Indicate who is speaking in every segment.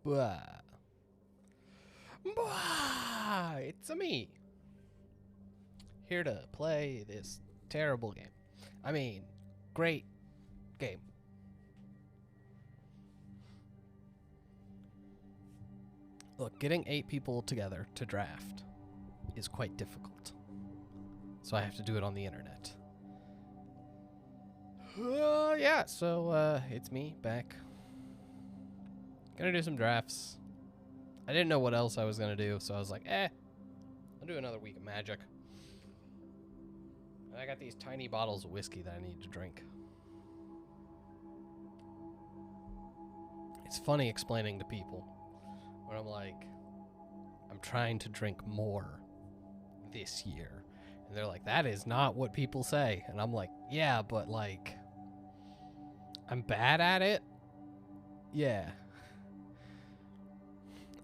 Speaker 1: Blah. Blah. It's a me. Here to play this terrible game. I mean, great game. Look, getting 8 people together to draft is quite difficult. So I have to do it on the internet. Yeah, so it's me back. Gonna do some drafts. I didn't know what else I was gonna do, so I was like, I'll do another week of Magic. And I got these tiny bottles of whiskey that I need to drink. It's funny explaining to people when I'm like, I'm trying to drink more this year. And they're like, that is not what people say. And I'm like, yeah, but like, I'm bad at it. Yeah.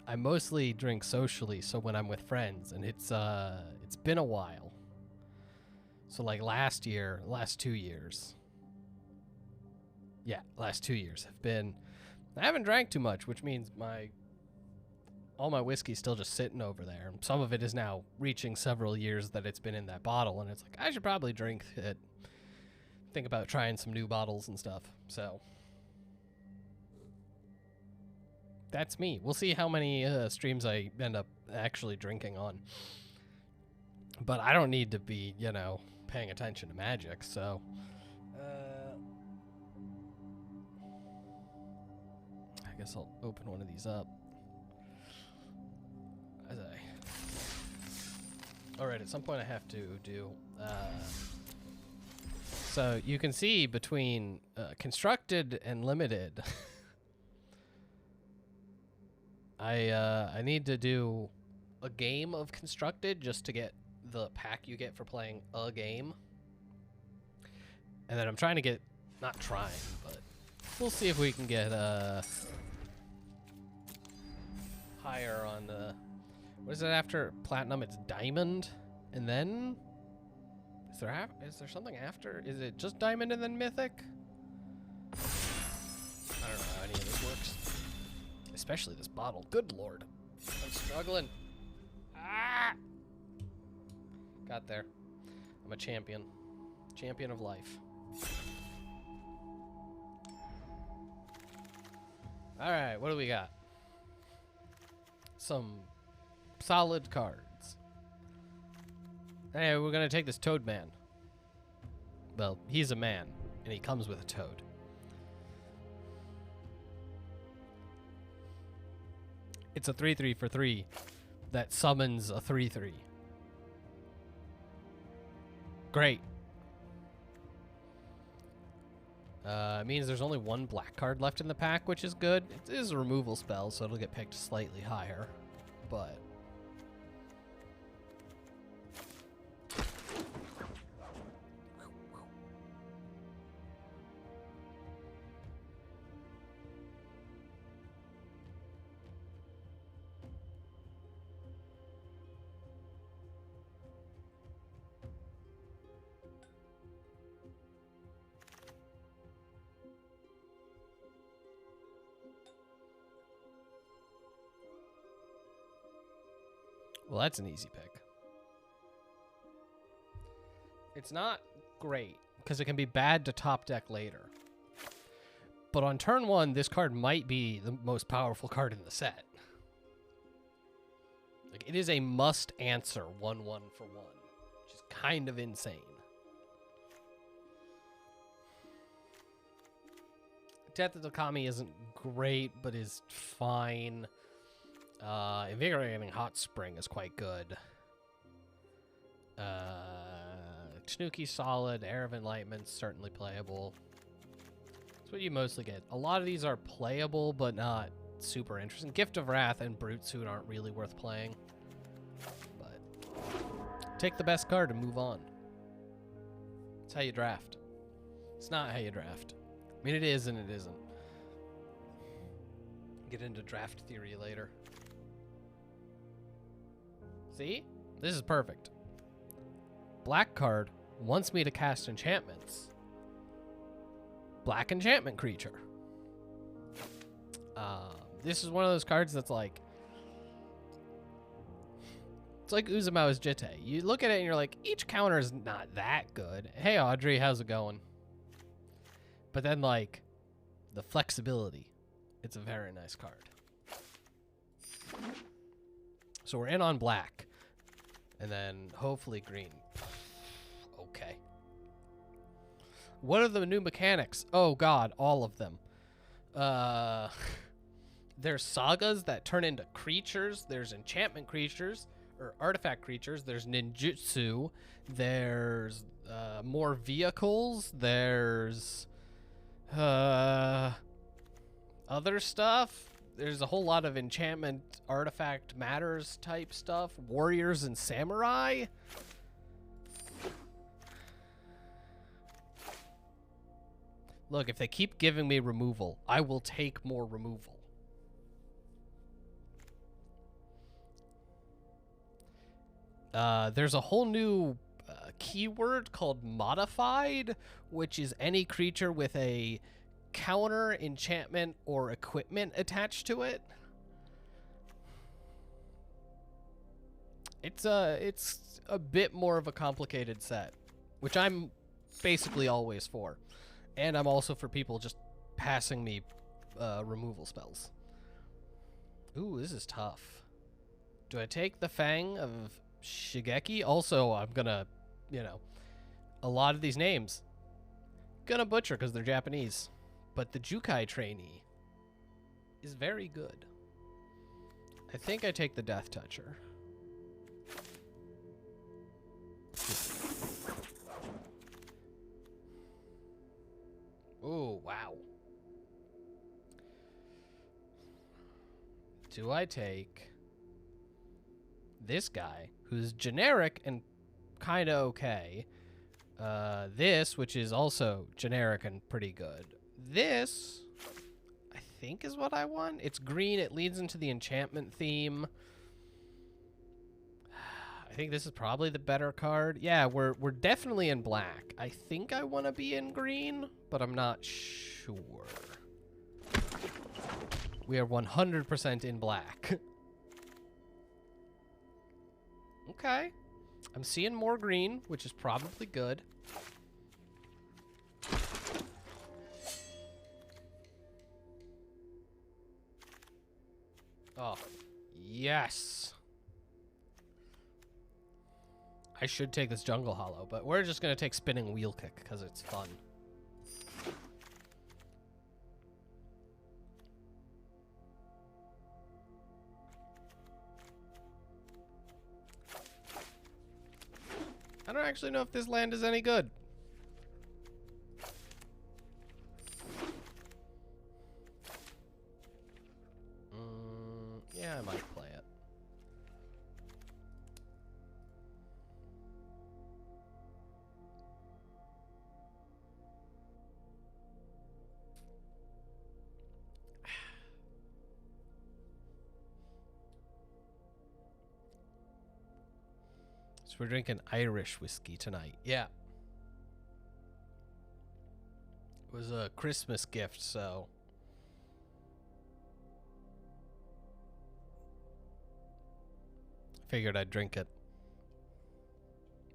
Speaker 1: I mostly drink socially, so when I'm with friends, and it's been a while. So like last 2 years. Yeah, last 2 years have been, I haven't drank too much, which means all my whiskey's still just sitting over there. Some of it is now reaching several years that it's been in that bottle, and it's like, I should probably drink it. Think about trying some new bottles and stuff. So that's me. We'll see how many streams I end up actually drinking on. But I don't need to be, paying attention to Magic, so I guess I'll open one of these up. Alright, at some point I have to do so you can see between constructed and limited I need to do a game of constructed just to get the pack you get for playing a game. And then I'm trying to get, not trying, but we'll see if we can get higher on what is it after platinum? It's diamond, and then is there something after? Is it just diamond and then mythic? I don't know how any of this works. Especially this bottle. Good lord. I'm struggling. Ah! Got there. I'm a champion. Champion of life. Alright, what do we got? Some solid cards. Anyway, we're gonna take this Toad Man. Well, he's a man, and he comes with a toad. It's a 3/3 for 3 that summons a 3/3. Great. It means there's only one black card left in the pack, which is good. It is a removal spell, so it'll get picked slightly higher, but well, that's an easy pick. It's not great, because it can be bad to top deck later. But on turn 1, this card might be the most powerful card in the set. Like, it is a must-answer 1/1 for 1, which is kind of insane. Death of the Kami isn't great, but is fine. Invigorating Hot Spring is quite good. Tanuki solid. Air of Enlightenment certainly playable. That's what you mostly get. A lot of these are playable, but not super interesting. Gift of Wrath and Brute Suit aren't really worth playing. But take the best card and move on. It's how you draft. It's not how you draft. I mean, it is and it isn't. Get into draft theory later. See? This is perfect. Black card wants me to cast enchantments. Black enchantment creature. this is one of those cards that's like, it's like Uzumao's Jitte. You look at it and you're like, each counter is not that good. Hey, Audrey, how's it going? But then, like, the flexibility. It's a very nice card. So we're in on black. And then hopefully green. Okay. What are the new mechanics? Oh, God, all of them. There's sagas that turn into creatures. There's enchantment creatures. Or artifact creatures. There's ninjutsu. There's more vehicles. There's other stuff. There's a whole lot of enchantment artifact matters type stuff. Warriors and samurai. Look, if they keep giving me removal, I will take more removal. There's a whole new keyword called modified, which is any creature with a counter, enchantment, or equipment attached to it. It's a bit more of a complicated set, which I'm basically always for. And I'm also for people just passing me removal spells. Ooh, this is tough. Do I take the Fang of Shigeki? Also, I'm gonna, you know, a lot of these names, gonna butcher because they're Japanese. But the Jukai trainee is very good. I think I take the Death Toucher. Oh, wow. Do I take this guy, who's generic and kind of okay? This, which is also generic and pretty good. This, I think, is what I want. It's green. It leads into the enchantment theme. I think this is probably the better card. Yeah, we're definitely in black. I think I want to be in green, but I'm not sure. We are 100% in black. Okay. I'm seeing more green, which is probably good. Oh, yes. I should take this Jungle Hollow, but we're just going to take Spinning Wheel Kick because it's fun. I don't actually know if this land is any good. Yeah, I might play it. So we're drinking Irish whiskey tonight. Yeah. It was a Christmas gift, so figured I'd drink it.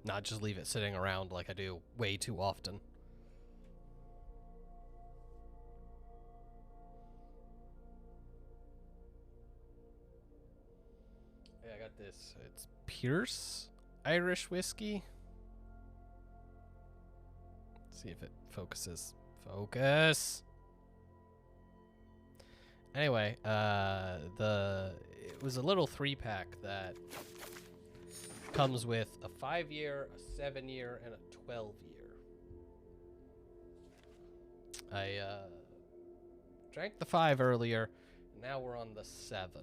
Speaker 1: Not just leave it sitting around like I do way too often. Yeah, I got this. It's Pierce Irish whiskey. Let's see if it focuses. Focus. Anyway, it was a little 3-pack that comes with a 5-year, a 7-year, and a 12-year. I drank the 5 earlier. Now we're on the 7.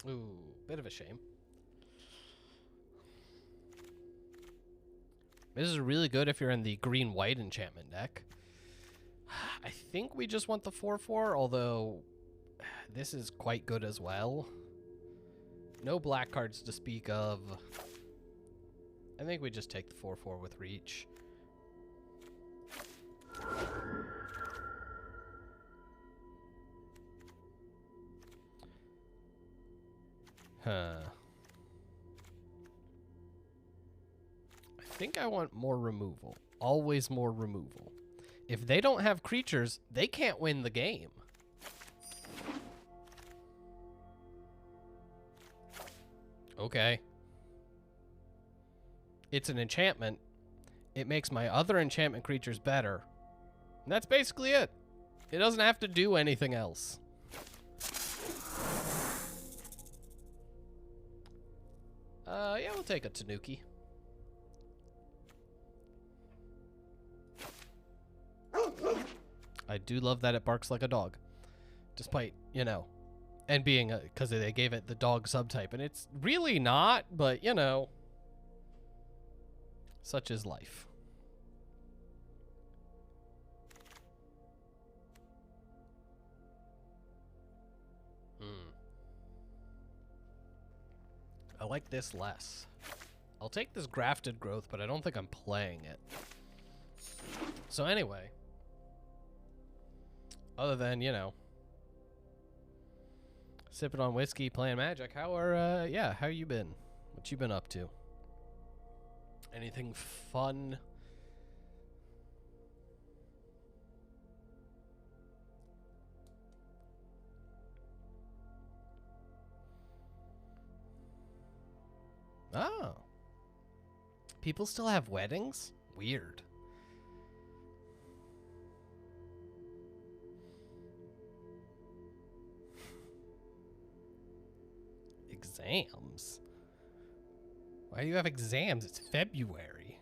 Speaker 1: Ooh, bit of a shame. This is really good if you're in the green-white enchantment deck. I think we just want the 4/4, although this is quite good as well. No black cards to speak of. I think we just take the 4/4 with reach. Huh. I think I want more removal. Always more removal. If they don't have creatures, they can't win the game. Okay. It's an enchantment. It makes my other enchantment creatures better. And that's basically it. It doesn't have to do anything else. Yeah, we'll take a Tanuki. I do love that it barks like a dog. Despite, you know, and being because they gave it the dog subtype. And it's really not, but, you know, such is life. I like this less. I'll take this grafted growth, but I don't think I'm playing it. So anyway, other than, you know, sipping on whiskey, playing Magic, how you been? What you been up to? Anything fun? Oh. People still have weddings? Weird. Exams? Why do you have exams? It's February.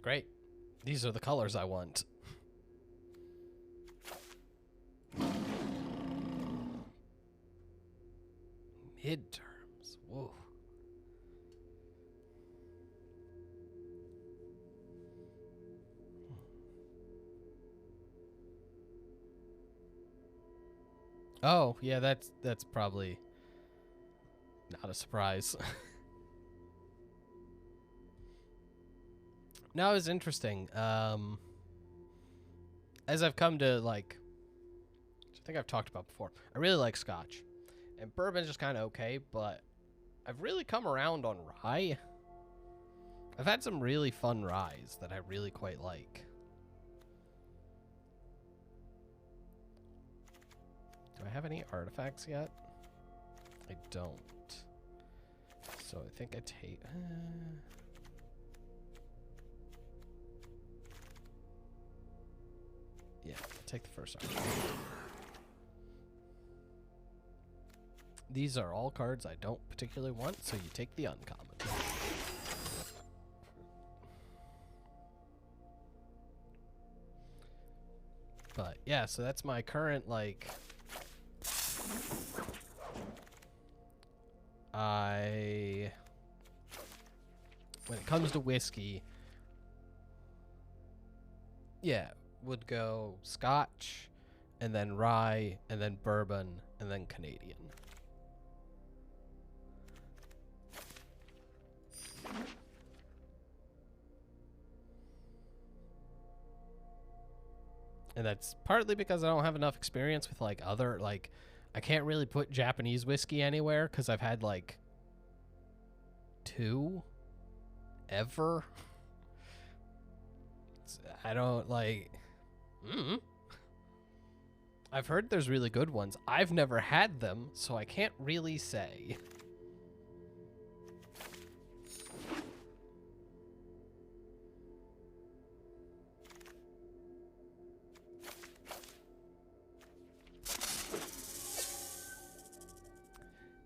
Speaker 1: Great. These are the colors I want. Midterms. Whoa. Oh, yeah, that's probably not a surprise. No, it was interesting. As I've come to, like, which I think I've talked about before, I really like Scotch. And bourbon's just kind of okay, but I've really come around on rye. I've had some really fun ryes that I really quite like. Do I have any artifacts yet? I don't. So I think I take... yeah, I'll take the first artifact. These are all cards I don't particularly want, so you take the uncommon. But yeah, so that's my current, like... when it comes to whiskey, yeah, would go Scotch, and then rye, and then bourbon, and then Canadian. And that's partly because I don't have enough experience with, like, other, like, I can't really put Japanese whiskey anywhere because I've had, like, 2 ever. I don't, like, I've heard there's really good ones. I've never had them, so I can't really say.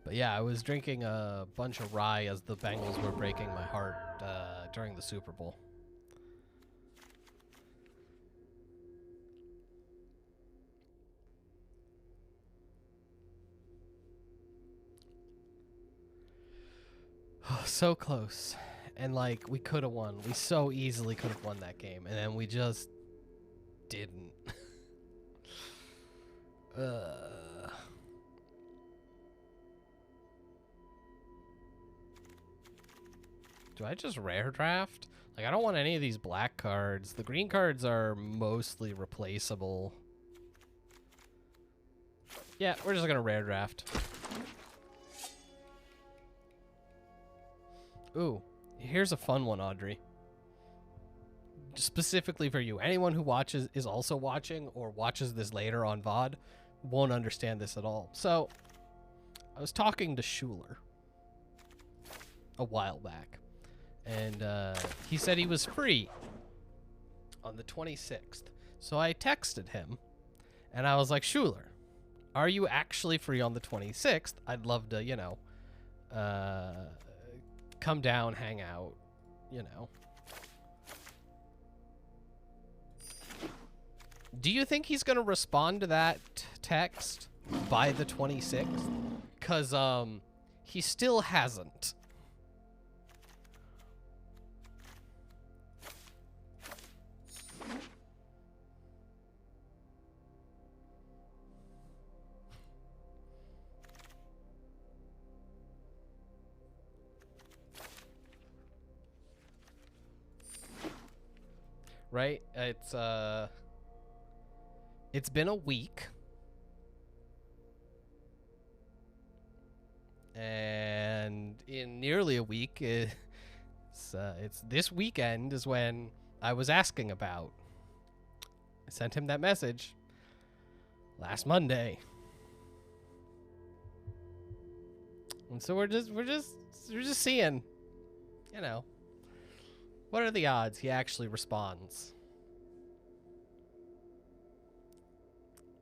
Speaker 1: But yeah, I was drinking a bunch of rye as the Bengals were breaking my heart during the Super Bowl. So close. And, like, we could have won. We so easily could have won that game. And then we just didn't. Do I just rare draft? Like, I don't want any of these black cards. The green cards are mostly replaceable. Yeah, we're just gonna rare draft. Ooh, here's a fun one, Audrey. Specifically for you. Anyone who watches is also watching or watches this later on VOD won't understand this at all. So, I was talking to Schuler a while back, and he said he was free on the 26th. So I texted him, and I was like, Schuler, are you actually free on the 26th? I'd love to, you know, come down, hang out, you know. Do you think he's going to respond to that text by the 26th? Because, he still hasn't. Right? It's been a week. And in nearly a week, it's this weekend is when I was asking about. I sent him that message last Monday. And so we're just seeing, you know, what are the odds he actually responds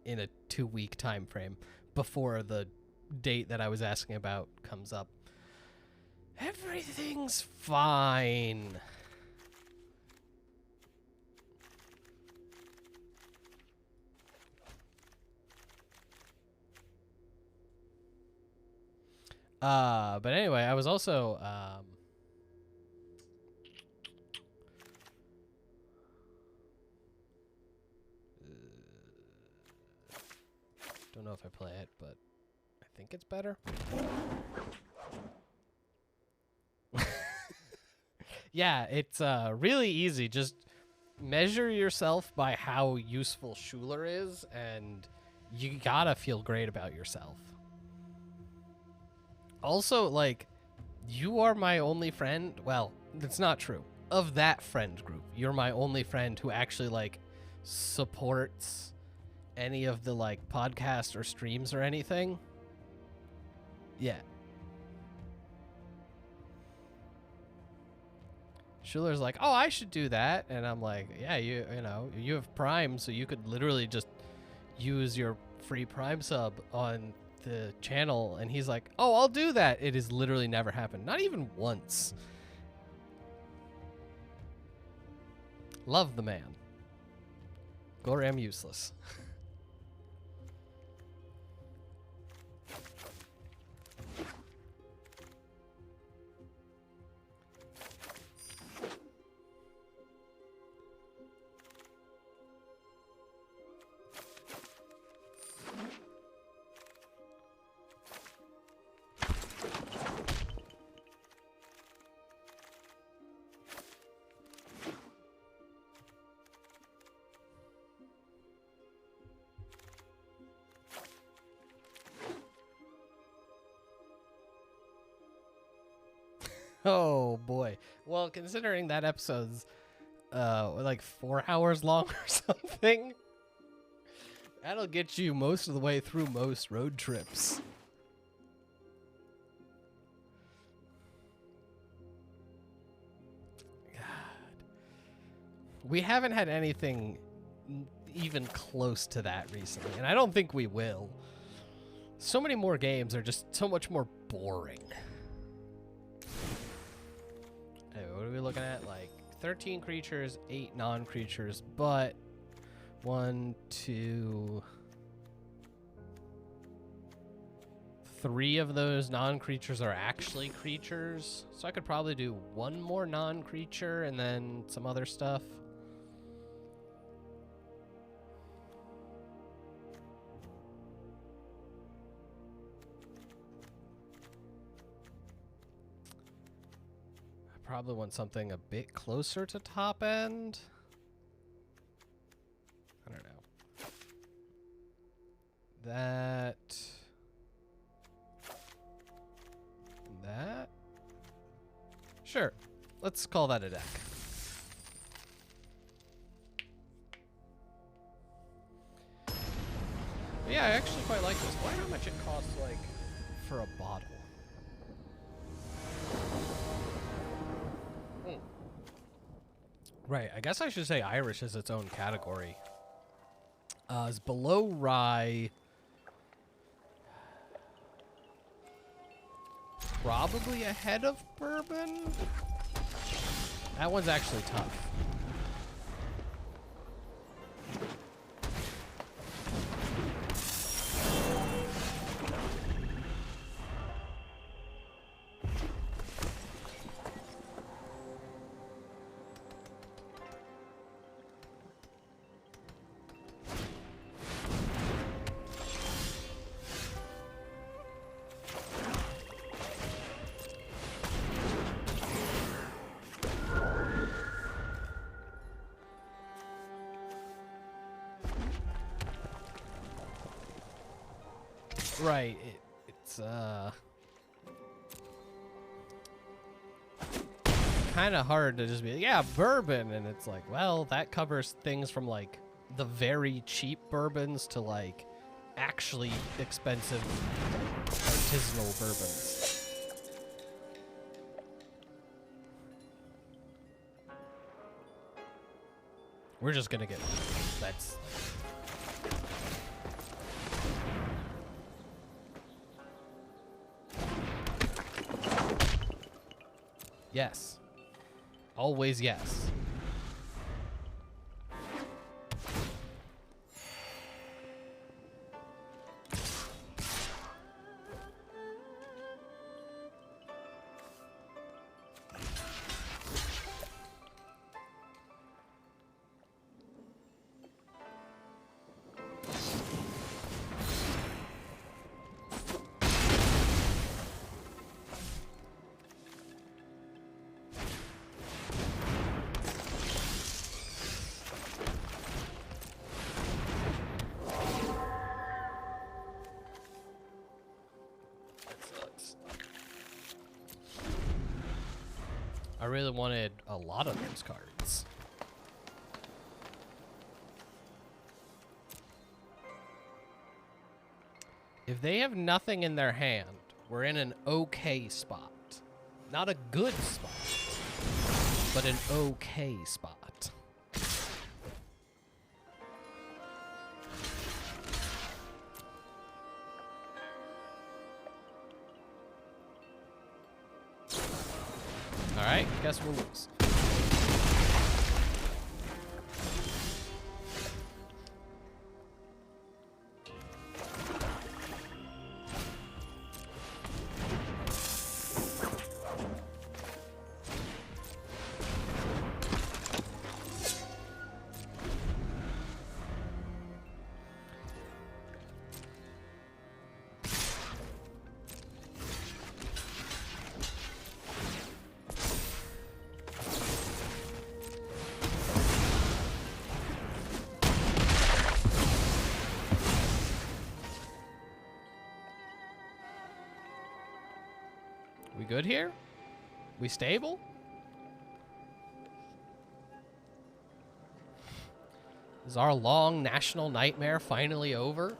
Speaker 1: in a 2-week time frame before the date that I was asking about comes up. Everything's fine. But anyway, I was also don't know if I play it, but I think it's better. Yeah, it's really easy. Just measure yourself by how useful Schuler is, and you gotta feel great about yourself. Also, like, you are my only friend. Well, that's not true. Of that friend group, you're my only friend who actually, like, supports any of the, like, podcasts or streams or anything. Yeah. Schuler's like, oh, I should do that. And I'm like, yeah, you know, you have Prime, so you could literally just use your free Prime sub on the channel. And he's like, oh, I'll do that. It has literally never happened. Not even once. Love the man. Goram useless. Oh boy. Well, considering that episode's like 4 hours long or something, that'll get you most of the way through most road trips. God. We haven't had anything even close to that recently, and I don't think we will. So many more games are just so much more boring. Anyway, what are we looking at? Like 13 creatures, 8 non-creatures, but 1, 2, 3 of those non-creatures are actually creatures. So I could probably do 1 more non-creature and then some other stuff. probably want something a bit closer to top end. I don't know. That. That. Sure. Let's call that a deck. But yeah, I actually quite like this. Wonder how much it costs, like, for a bottle. Right, I guess I should say Irish is its own category. Is below rye probably ahead of bourbon? That one's actually tough. Right, it's kind of hard to just be, yeah, bourbon, and it's like, well, that covers things from like the very cheap bourbons to like actually expensive artisanal bourbons. We're just gonna get that's. Yes. Always yes. I really wanted a lot of those cards. If they have nothing in their hand, we're in an okay spot. Not a good spot, but an okay spot. Alright, guess we'll lose. We good here? We stable? Is our long national nightmare finally over?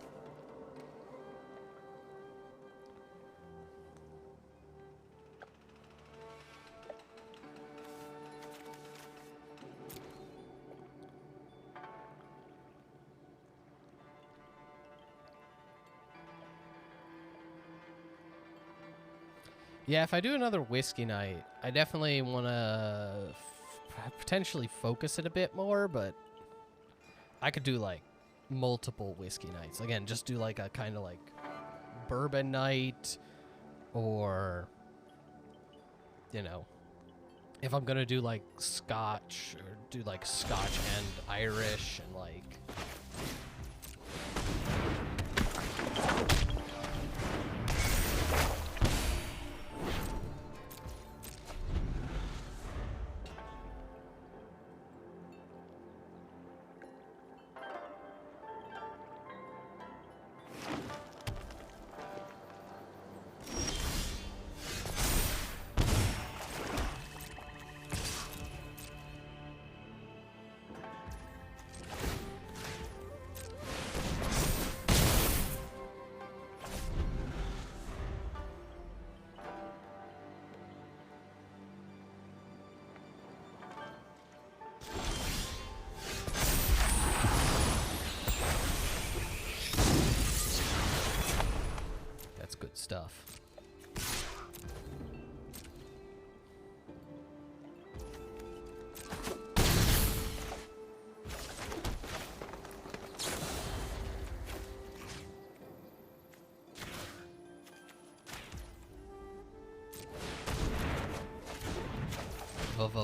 Speaker 1: Yeah, if I do another whiskey night, I definitely want to potentially focus it a bit more, but I could do like multiple whiskey nights. Again, just do like a kind of like bourbon night, or, you know, if I'm going to do like Scotch, or do like Scotch and Irish and like... Good stuff.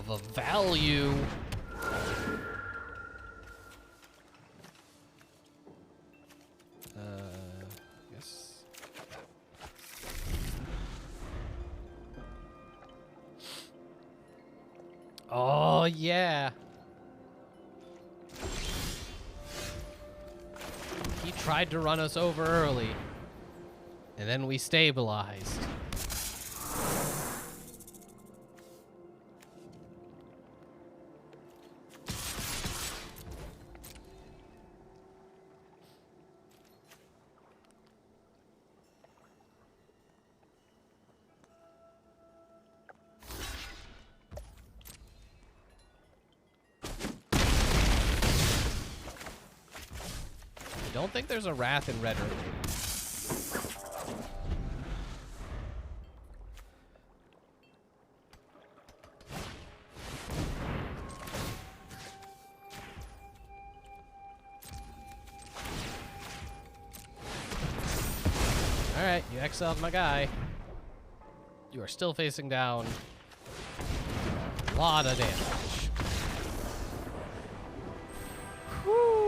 Speaker 1: Of value. Yes. Oh yeah. He tried to run us over early, and then we stabilized. I don't think there's a Wrath in Red Earth. Alright, you exiled my guy. You are still facing down a lot of damage. Whew.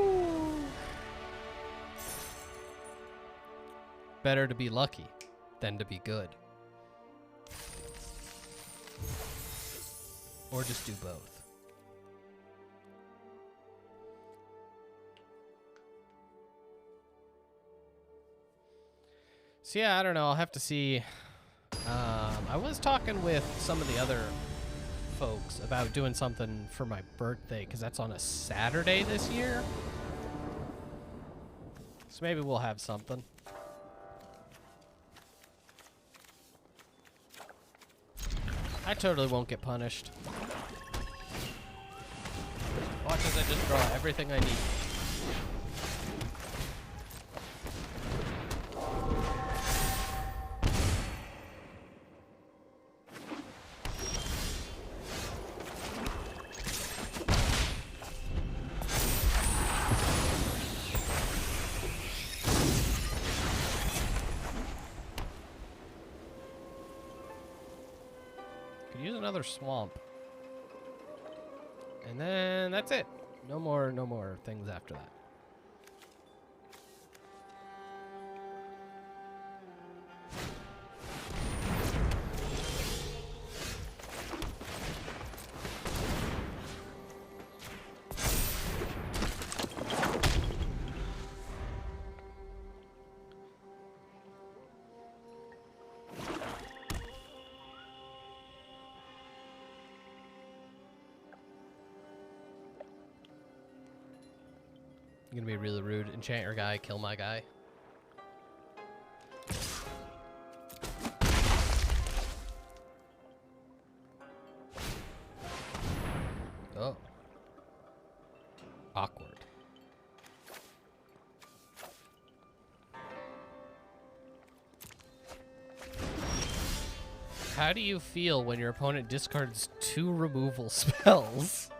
Speaker 1: Better to be lucky than to be good. Or just do both. So yeah, I don't know. I'll have to see. I was talking with some of the other folks about doing something for my birthday, because that's on a Saturday this year. So maybe we'll have something. I totally won't get punished. Watch as I just draw everything I need. Use another swamp. And then that's it. No more things after that. I'm gonna be really rude. Enchant your guy, kill my guy. Oh. Awkward. How do you feel when your opponent discards 2 removal spells?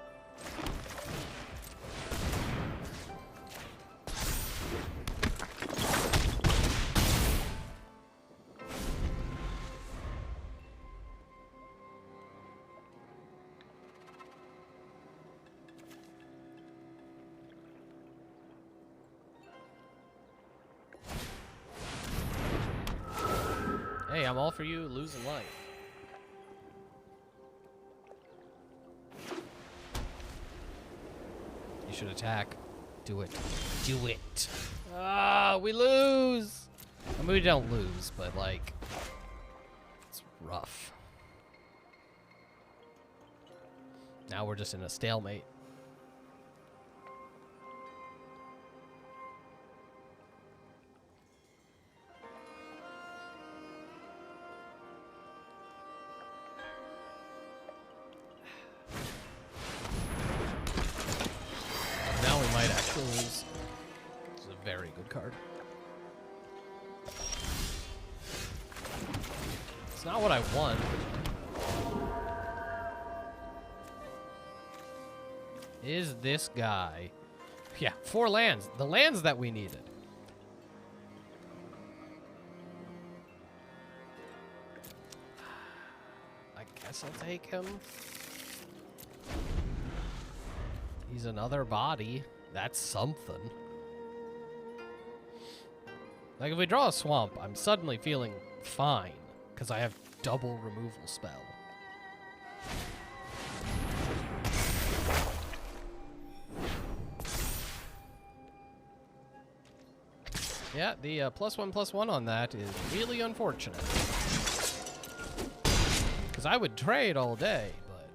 Speaker 1: Hey, I'm all for you losing life. You should attack. Do it. Do it. Ah, we lose. I mean, we don't lose, but like, it's rough. Now we're just in a stalemate. Now we might actually lose. This is a very good card. It's not what I want. Is this guy... Yeah, 4 lands. The lands that we needed. I guess I'll take him. He's another body. That's something. Like, if we draw a swamp, I'm suddenly feeling fine, because I have double removal spell. Yeah, the +1/+1 on that is really unfortunate. Because I would trade all day, but...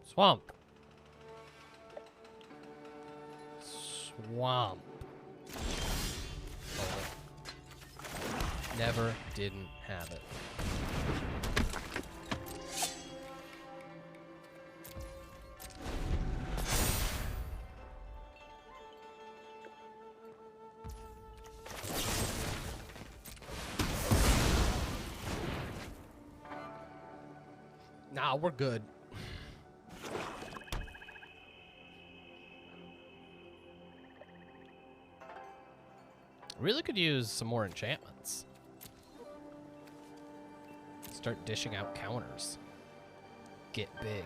Speaker 1: Swamp. Swamp. Oh. Never didn't have it. Nah, we're good. Really could use some more enchantments. Start dishing out counters. Get big.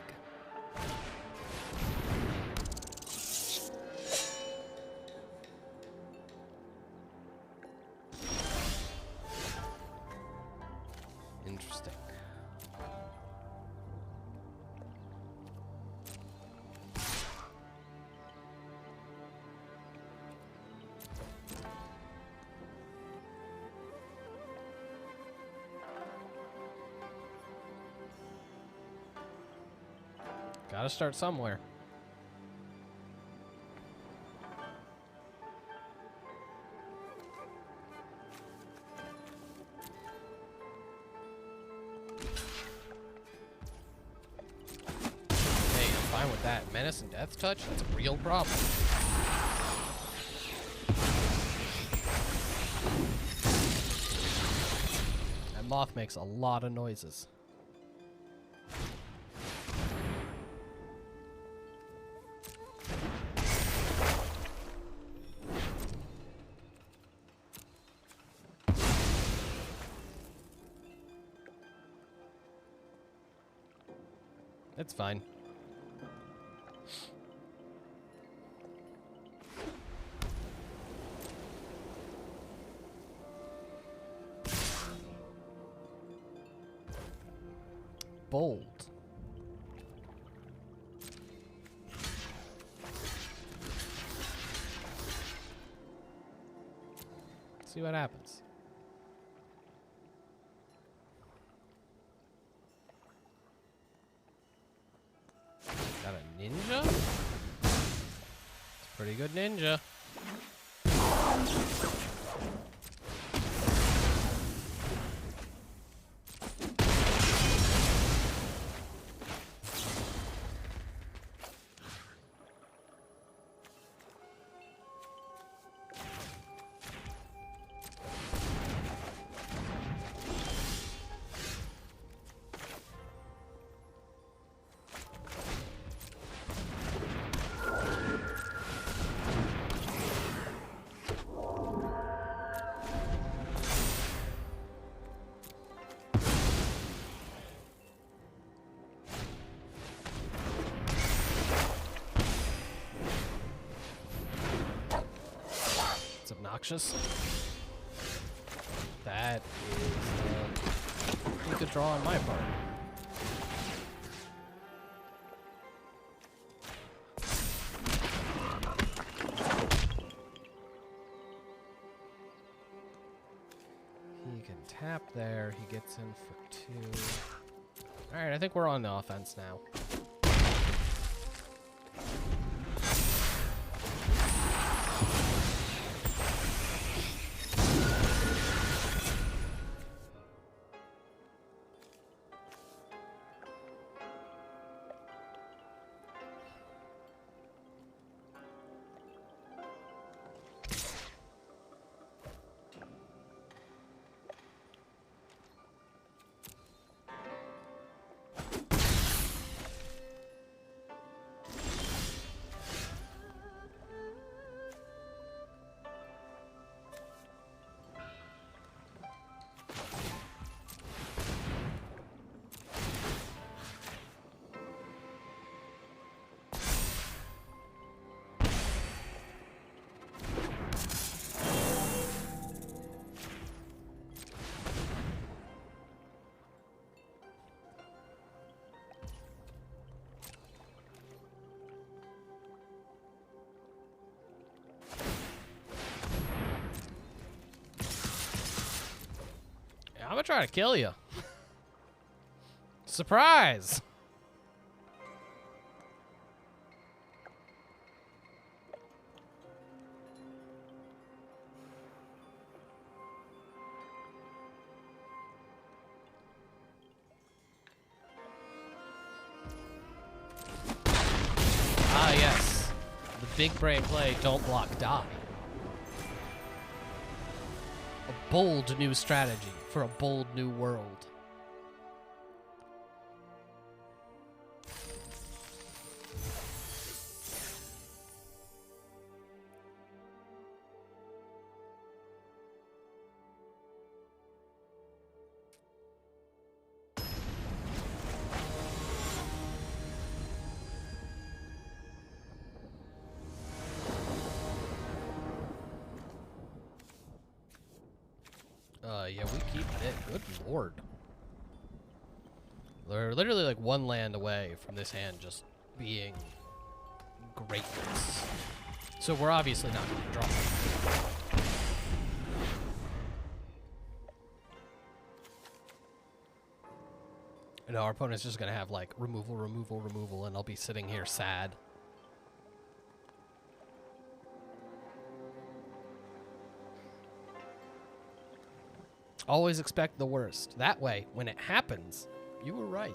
Speaker 1: Interesting. Gotta start somewhere. Hey, I'm fine with that. Menace and Death Touch? That's a real problem. That moth makes a lot of noises. It's fine. Bold. See what happens. Got a ninja? It's a pretty good ninja. Obnoxious. That is a pretty good draw on my part. He can tap there. He gets in for 2. All right, I think we're on the offense now. gonna try to kill you. Surprise! Ah, yes. The big brain play, don't block, die. A bold new strategy for a bold new world. Yeah, we keep it. Good lord. We're literally like one land away from this hand just being greatness. So we're obviously not going to draw. And our opponent's just going to have like removal, removal, removal, and I'll be sitting here sad. Always expect the worst. That way, when it happens, you were right.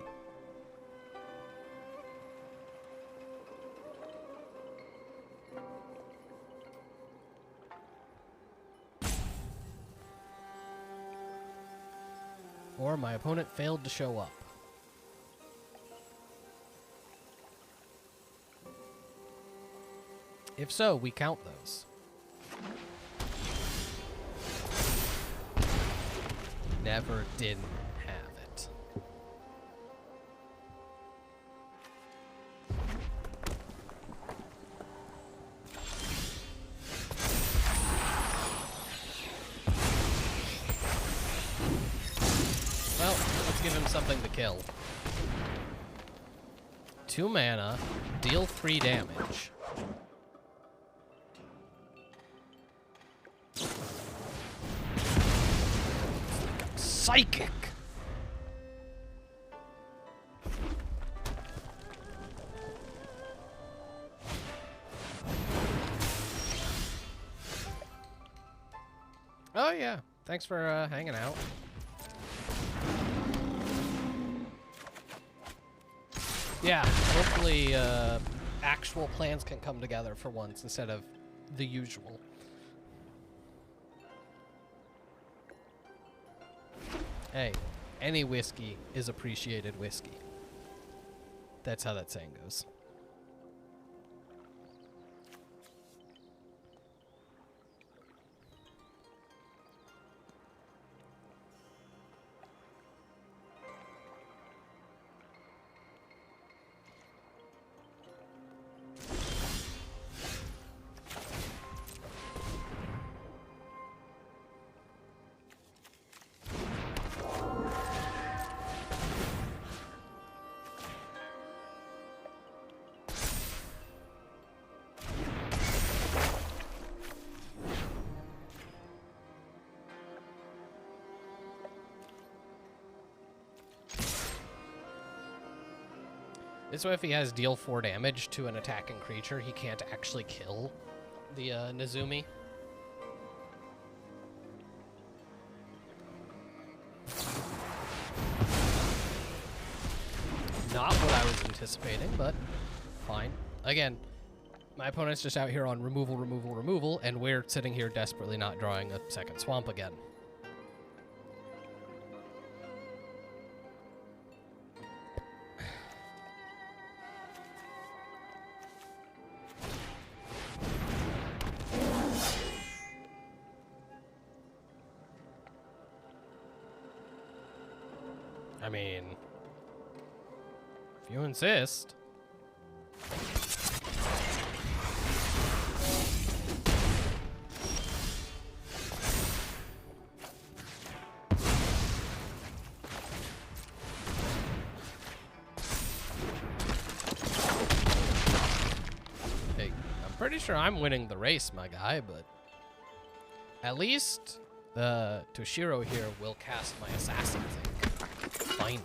Speaker 1: Or my opponent failed to show up. If so, we count those. Never didn't have it. Well, let's give him something to kill. 2 mana, deal 3 damage. Psychic! Oh yeah, thanks for hanging out. Yeah, hopefully actual plans can come together for once instead of the usual. Hey, any whiskey is appreciated whiskey. That's how that saying goes. This way, if he has deal 4 damage to an attacking creature, he can't actually kill the Nezumi. Not what I was anticipating, but fine. Again, my opponent's just out here on removal, removal, removal, and we're sitting here desperately not drawing a second swamp again. I mean, if you insist. Hey, I'm pretty sure I'm winning the race, my guy, but at least The Toshiro here will cast my assassin thing. Finally.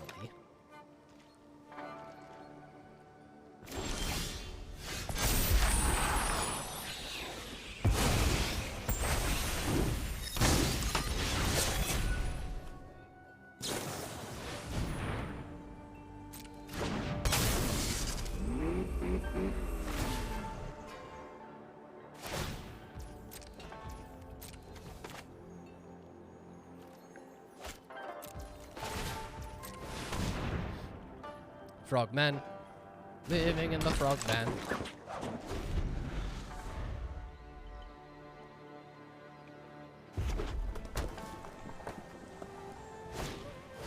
Speaker 1: Frogman. Living in the Frogman.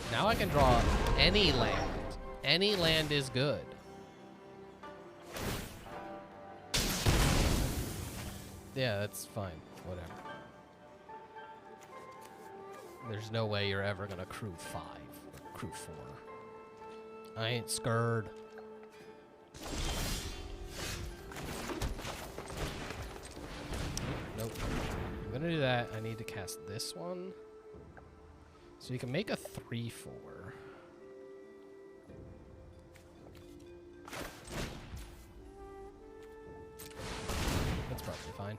Speaker 1: Now I can draw any land. Any land is good. Yeah, that's fine. Whatever. There's no way you're ever gonna crew 5 or crew 4. I ain't scared. Nope. I'm gonna do that. I need to cast this one. So you can make a 3/4. That's probably fine.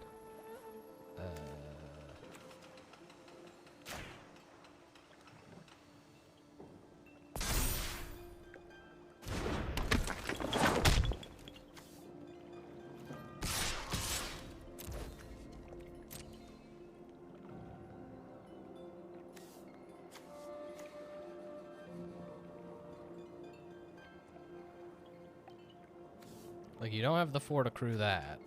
Speaker 1: Like, you don't have the 4 to crew that.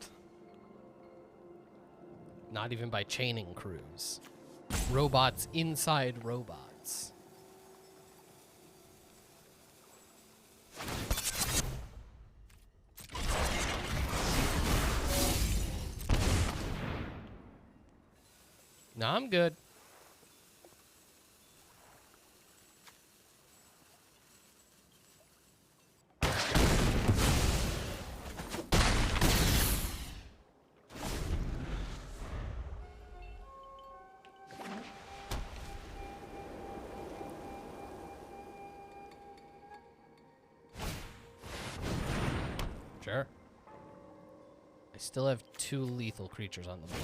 Speaker 1: Not even by chaining crews. Robots inside robots. No, I'm good. Sure. I still have 2 lethal creatures on the board.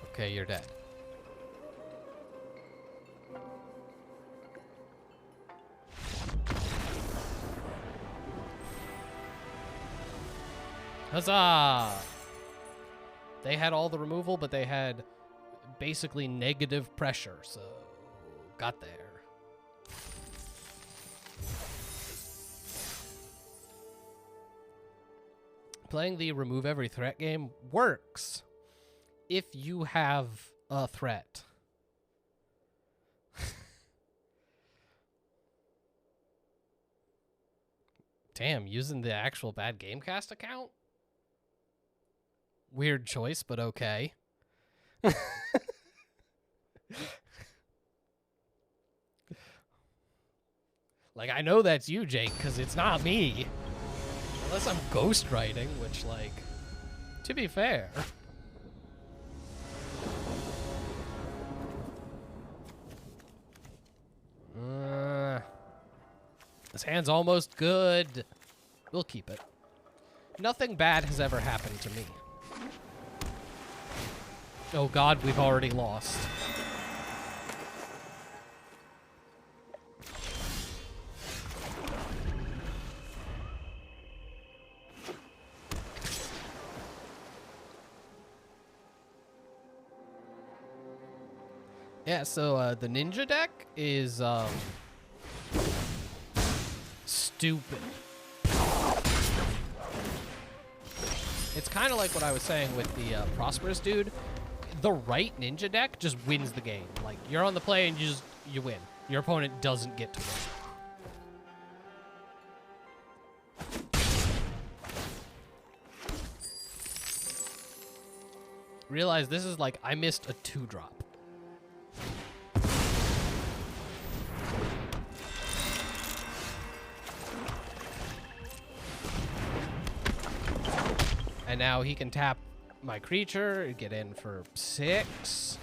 Speaker 1: Okay, you're dead. Huzzah! They had all the removal, but they had basically negative pressure, so got there. Playing the remove every threat game works if you have a threat. Damn, using the actual bad Gamecast account? Weird choice, but okay. Like, I know that's you, Jake, because it's not me. Unless I'm ghostwriting, which, like, to be fair. This hand's almost good. We'll keep it. Nothing bad has ever happened to me. Oh god, we've already lost. Yeah, so the ninja deck is stupid. It's kind of like what I was saying with the Prosperous dude. The right ninja deck just wins the game. Like, you're on the play and you win. Your opponent doesn't get to win. Realize this is like, I missed a 2-drop. now he can tap my creature, get in for 6.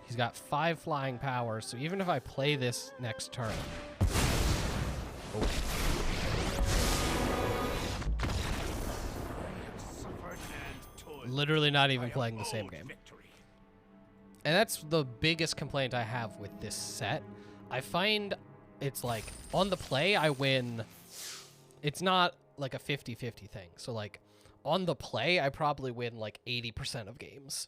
Speaker 1: He's got 5 flying power, so even if I play this next turn... Oh. Literally not even playing the same game. And that's the biggest complaint I have with this set. I find it's like, on the play, I win. It's not like a 50-50 thing. So like, on the play, I probably win like 80% of games.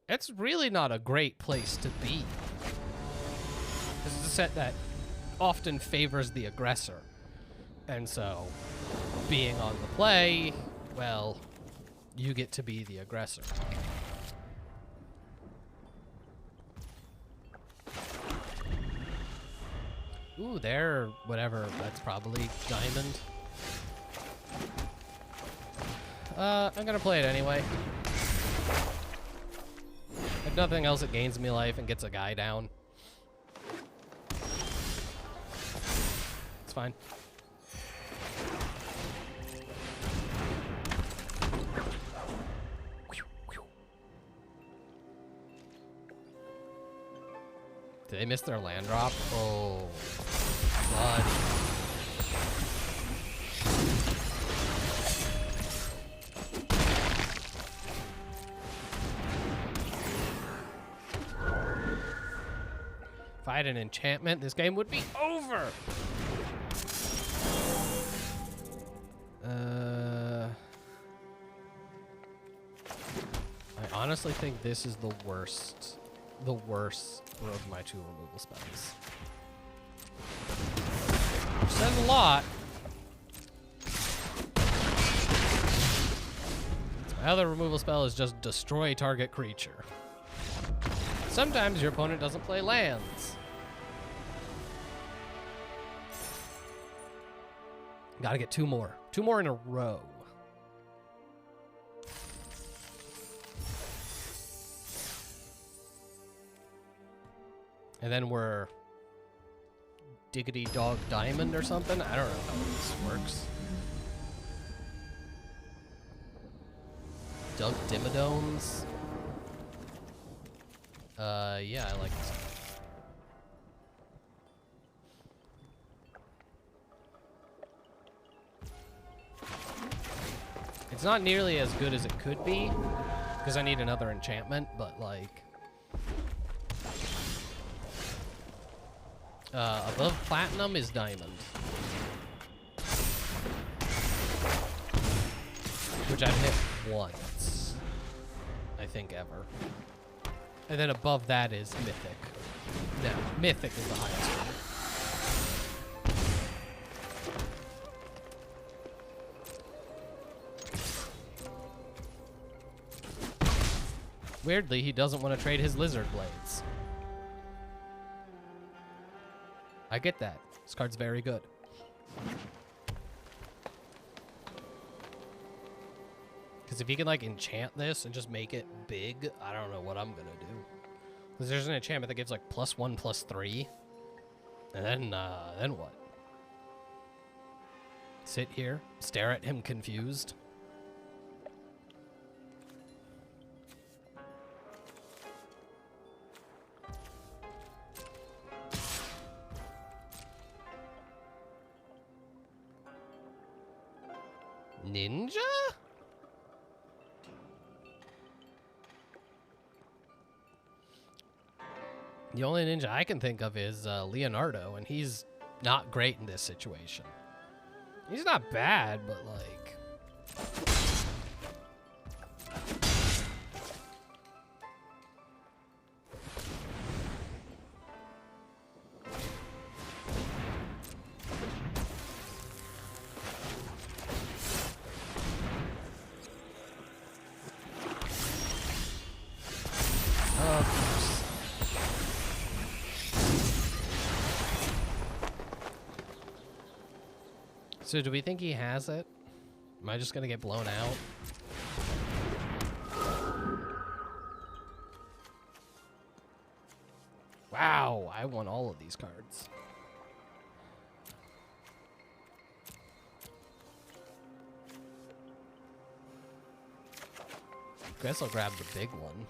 Speaker 1: It's really not a great place to be. This is a set that often favors the aggressor. And so, being on the play, well, you get to be the aggressor. Ooh, there, whatever, that's probably diamond. I'm gonna play it anyway. If nothing else, it gains me life and gets a guy down. It's fine. Did they miss their land drop? Oh, buddy. If I had an enchantment, this game would be over. I honestly think this is the worst of my 2 removal spells. Which says a lot. My other removal spell is just destroy target creature. Sometimes your opponent doesn't play lands. Gotta get 2 more. 2 more in a row. And then we're Diggity Dog Diamond or something. I don't know how this works. Doug Dimidones. Yeah, I like this. It's not nearly as good as it could be, because I need another enchantment, but like... above platinum is diamond. Which I've hit once. I think ever. And then above that is mythic. No, mythic is the highest one. Weirdly, he doesn't want to trade his lizard blades. I get that. This card's very good. Because if you can, like, enchant this and just make it big, I don't know what I'm going to do. Because there's an enchantment that gives, like, +1/+3. And then what? Sit here, stare at him confused. Ninja? The only ninja I can think of is Leonardo, and he's not great in this situation. He's not bad, but like... So do we think he has it? Am I just gonna get blown out? Wow, I won all of these cards. Guess I'll grab the big one.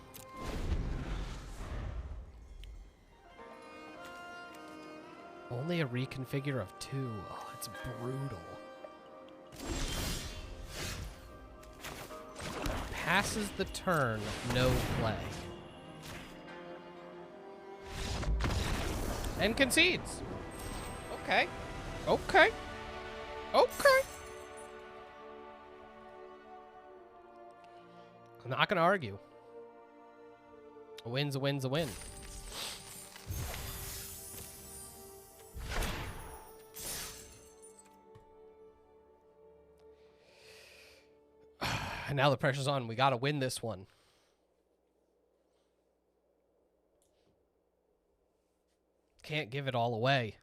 Speaker 1: Only a reconfigure of 2. Oh, it's brutal. Passes the turn, no play. And concedes. Okay. Okay. Okay. I'm not going to argue. A win's a win's a win. And now the pressure's on. We got to win this one. Can't give it all away.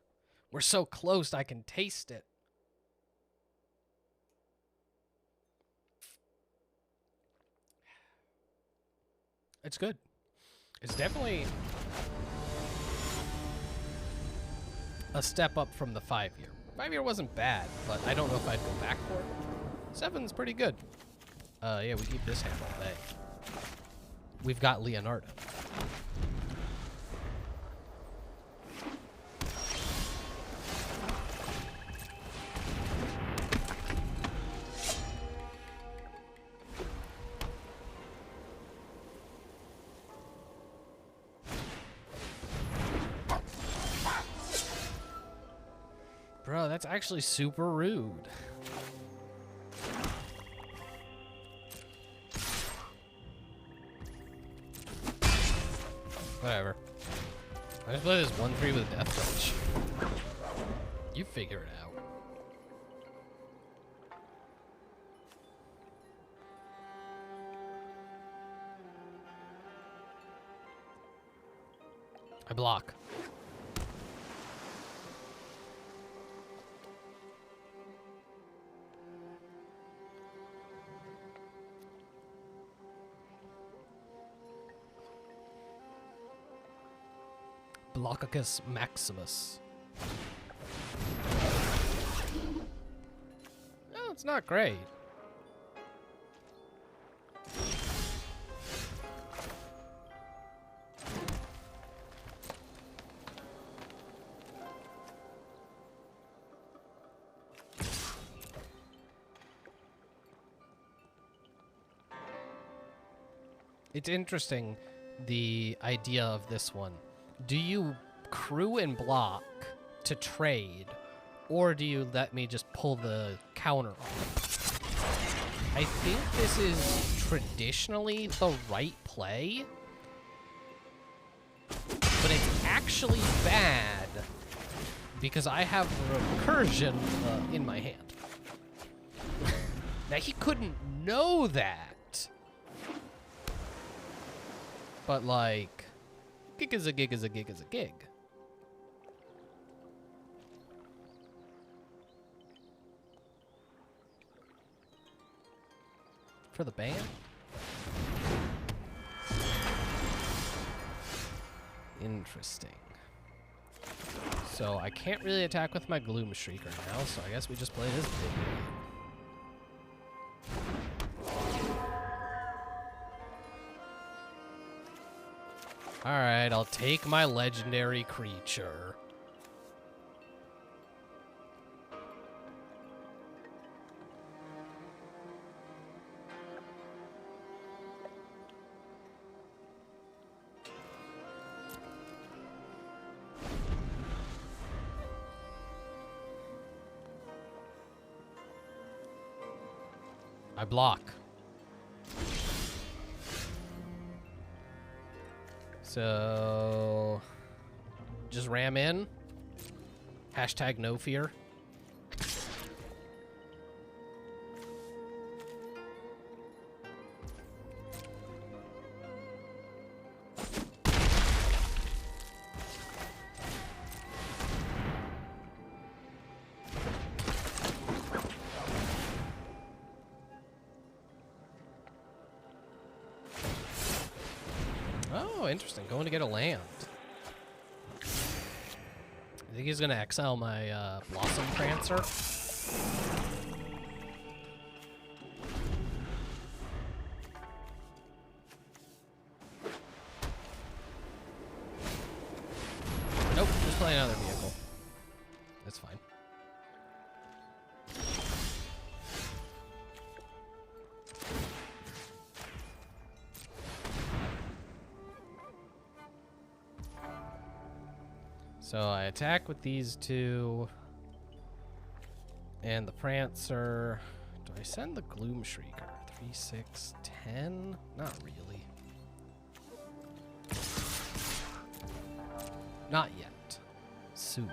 Speaker 1: We're so close, I can taste it. It's good. It's definitely a step up from the 5-year. 5-year wasn't bad, but I don't know if I'd go back for it. 7's pretty good. Yeah, we keep this hand all day. We've got Leonardo. Bro, that's actually super rude. Whatever. I just play this 1-3 with Death Touch. You figure it out. I block. Blockicus Maximus. No, it's not great. It's interesting, the idea of this one. Do you crew and block to trade, or do you let me just pull the counter off? I think this is traditionally the right play, but it's actually bad because I have recursion in my hand. Now, he couldn't know that, but like, gig is a gig is a gig is a gig. For the ban? Interesting. So I can't really attack with my Gloom Streak right now, so I guess we just play this big game. Alright, I'll take my legendary creature. I block. So, just ram in. Hashtag no fear. interesting. Going to get a land. I think he's going to exile my Blossom Prancer. Nope, just play another vehicle. That's fine. So I attack with these two. And the Prancer. Do I send the Gloom Shrieker? 3, 6, 10? Not really. Not yet. Soon.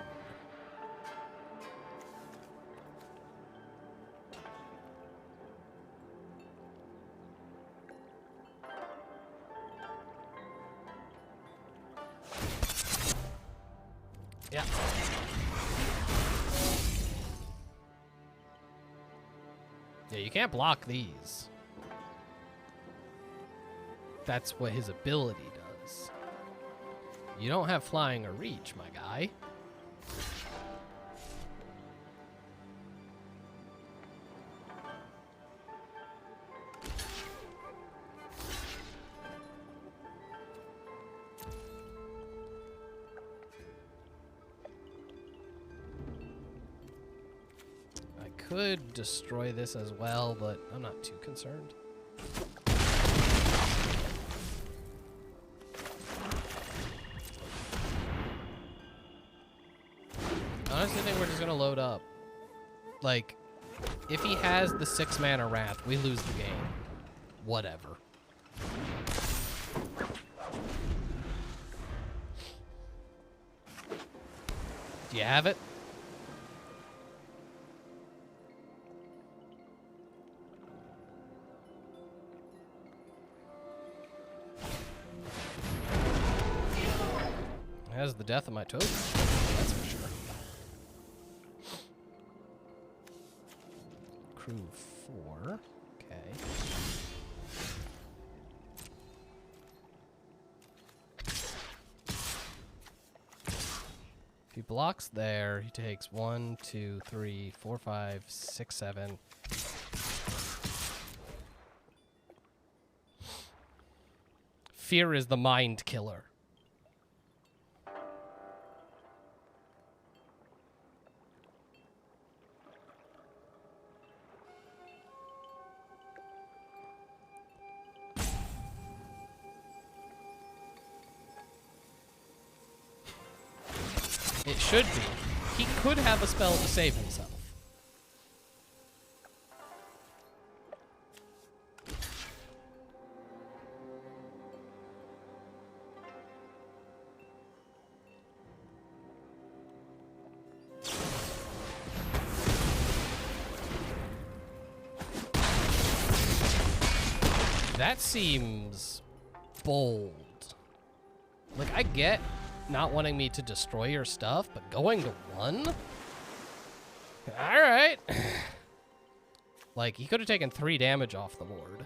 Speaker 1: Yeah. Yeah, you can't block these. That's what his ability does. You don't have flying or reach, my guy. I could destroy this as well, but I'm not too concerned. I honestly think we're just gonna load up. Like, if he has the 6-mana Wrath, we lose the game. Whatever. Do you have it? It has the death of my token. That's for sure. Crew 4. Okay. If he blocks there, he takes 1, 2, 3, 4, 5, 6, 7. Fear is the mind killer. It should be. He could have a spell to save himself. That seems bold. Like, I get not wanting me to destroy your stuff, but going to 1? Alright. Like, he could have taken 3 damage off the board.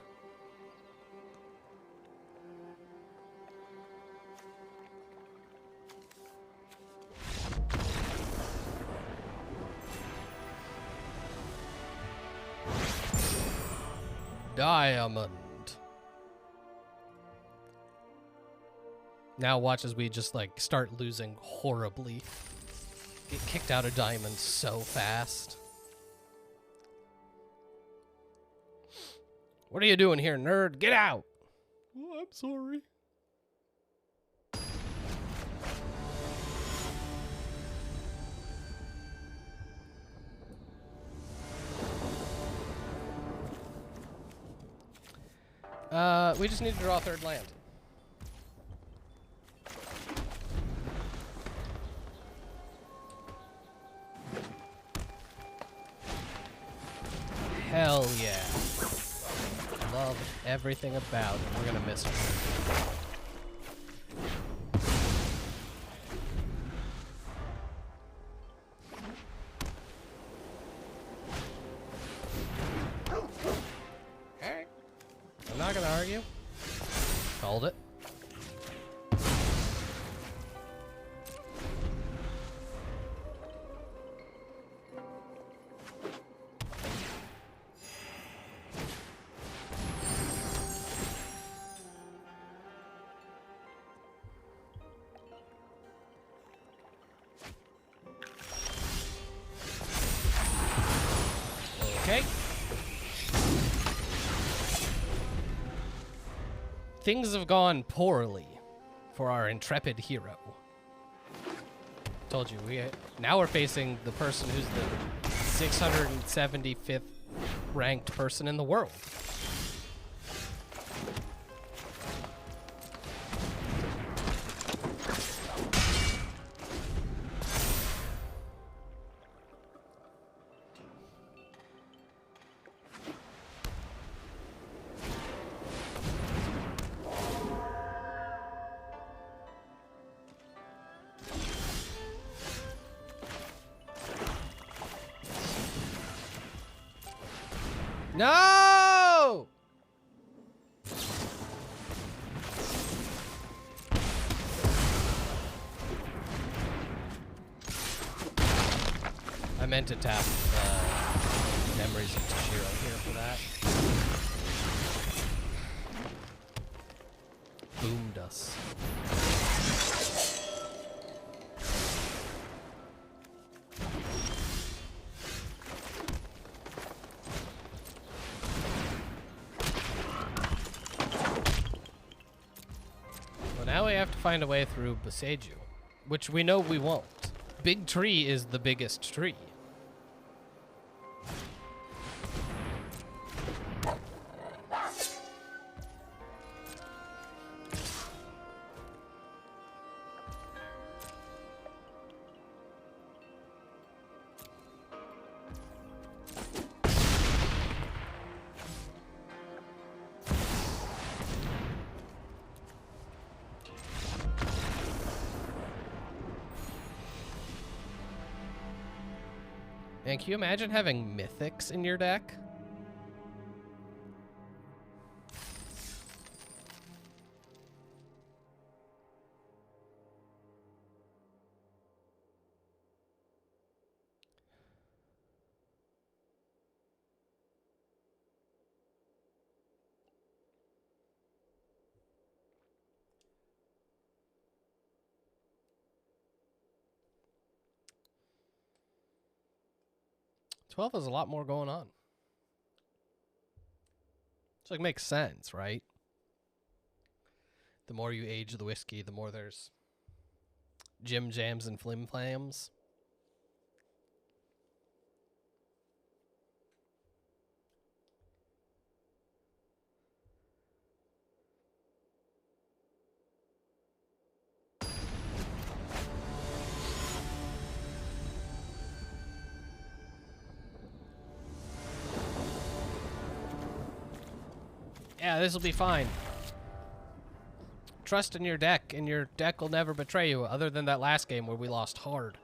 Speaker 1: Diamond. Now watch as we just, like, start losing horribly. Get kicked out of diamond so fast. What are you doing here, nerd? Get out! Oh, I'm sorry. We just need to draw a 3rd land. Hell yeah. Love everything about it. We're gonna miss her. Alright. I'm not gonna argue. Called it. Okay. Things have gone poorly for our intrepid hero. Told you, now we're facing the person who's the 675th ranked person in the world. No! I meant to tap Memories of Toshiro here for that. Boomed us. Now we have to find a way through Boseiju, which we know we won't. Big Tree is the biggest tree. Man, can you imagine having mythics in your deck? '12 has a lot more going on. So it makes sense, right? The more you age the whiskey, the more there's Jim Jams and Flim Flams. Yeah, this will be fine. Trust in your deck, and your deck will never betray you, other than that last game where we lost hard.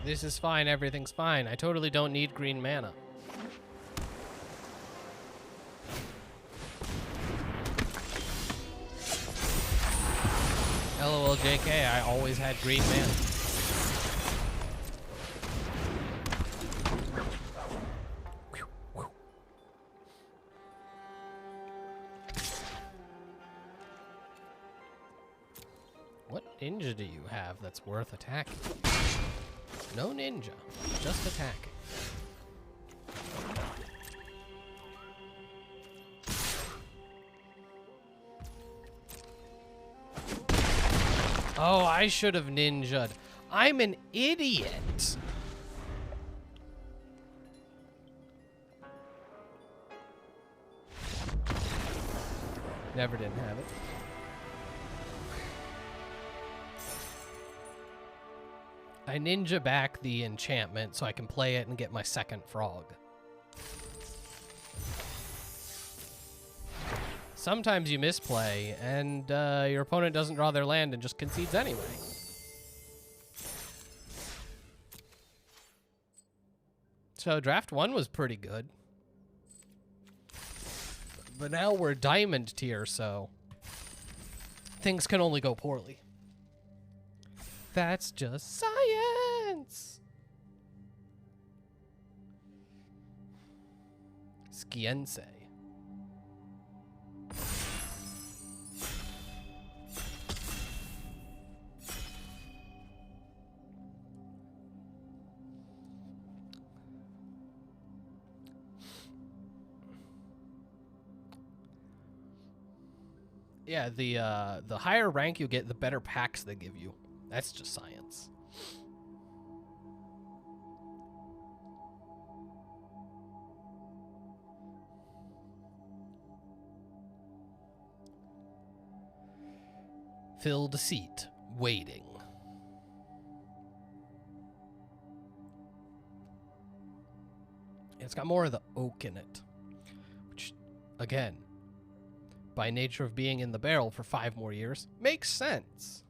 Speaker 1: This is fine, everything's fine. I totally don't need green mana. LOL JK, I always had green mana. What ninja do you have that's worth attacking? No ninja, just attacking. Oh, I should have ninja'd. I'm an idiot. Never didn't have it. I ninja back the enchantment so I can play it and get my second frog. Sometimes you misplay, and your opponent doesn't draw their land and just concedes anyway. So draft 1 was pretty good. But now we're diamond tier, so things can only go poorly. That's just science! Skiense. Yeah, the higher rank you get, the better packs they give you. That's just science. Filled seat, waiting. It's got more of the oak in it, which, again, by nature of being in the barrel for 5 more years, makes sense.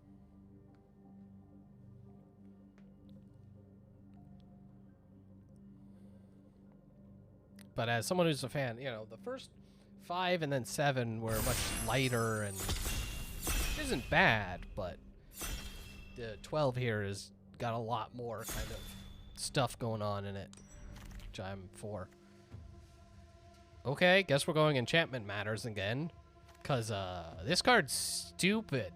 Speaker 1: But as someone who's a fan, you know, the first 5 and then 7 were much lighter and isn't bad, but the 12 here has got a lot more kind of stuff going on in it, which I'm for. Okay, guess we're going enchantment matters again, because this card's stupid.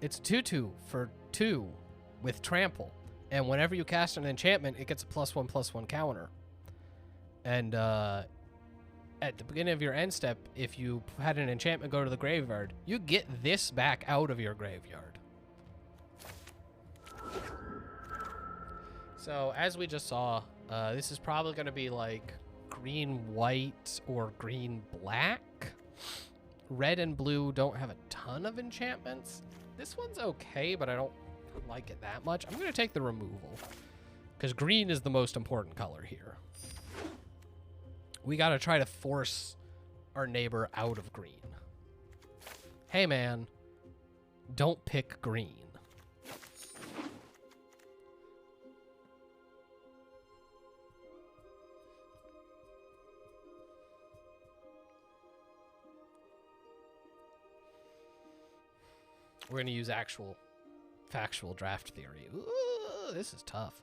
Speaker 1: It's 2/2 for 2 with trample, and whenever you cast an enchantment, it gets a +1/+1 counter. And at the beginning of your end step, if you had an enchantment go to the graveyard, you get this back out of your graveyard. So, as we just saw, this is probably going to be like green-white or green-black. Red and blue don't have a ton of enchantments. This one's okay, but I don't like it that much. I'm going to take the removal, because green is the most important color here. We got to try to force our neighbor out of green. Hey, man, don't pick green. We're going to use factual draft theory. Ooh, this is tough.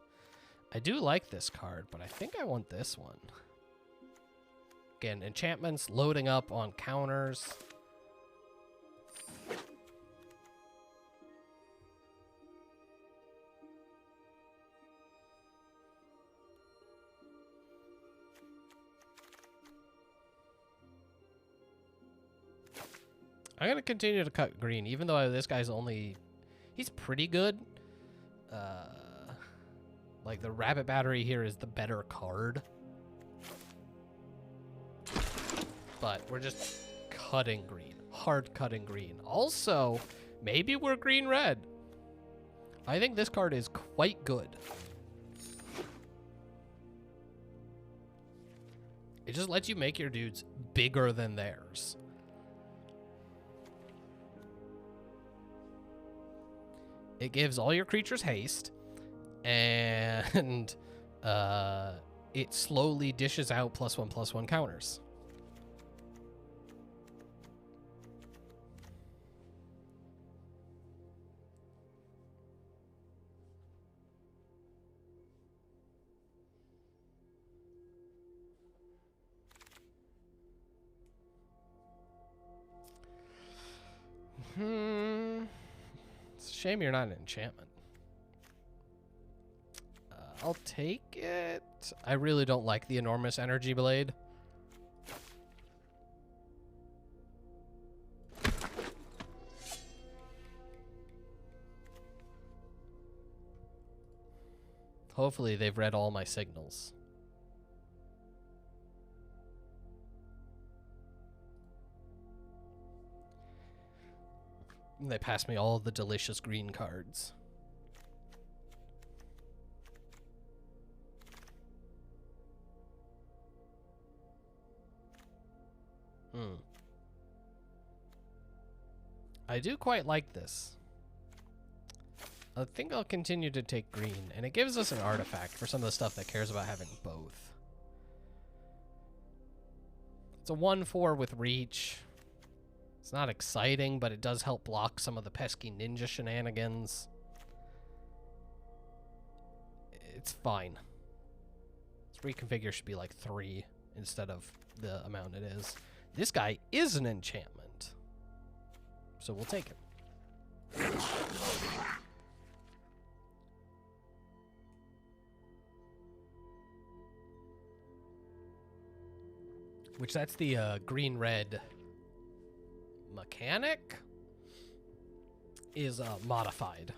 Speaker 1: I do like this card, but I think I want this one. Again, enchantments loading up on counters. I'm going to continue to cut green, even though this guy's only... He's pretty good. Like, the rabbit battery here is the better card. But we're just cutting green. Hard cutting green. Also, maybe we're green-red. I think this card is quite good. It just lets you make your dudes bigger than theirs. It gives all your creatures haste, and it slowly dishes out +1/+1 counters. It's a shame you're not an enchantment. I'll take it. I really don't like the enormous energy blade. Hopefully they've read all my signals. They pass me all the delicious green cards. I do quite like this. I think I'll continue to take green, and it gives us an artifact for some of the stuff that cares about having both. It's a 1/4 with reach. It's not exciting, but it does help block some of the pesky ninja shenanigans. It's fine. This reconfigure should be like 3 instead of the amount it is. This guy is an enchantment, so we'll take him. Which that's the green-red mechanic is modified.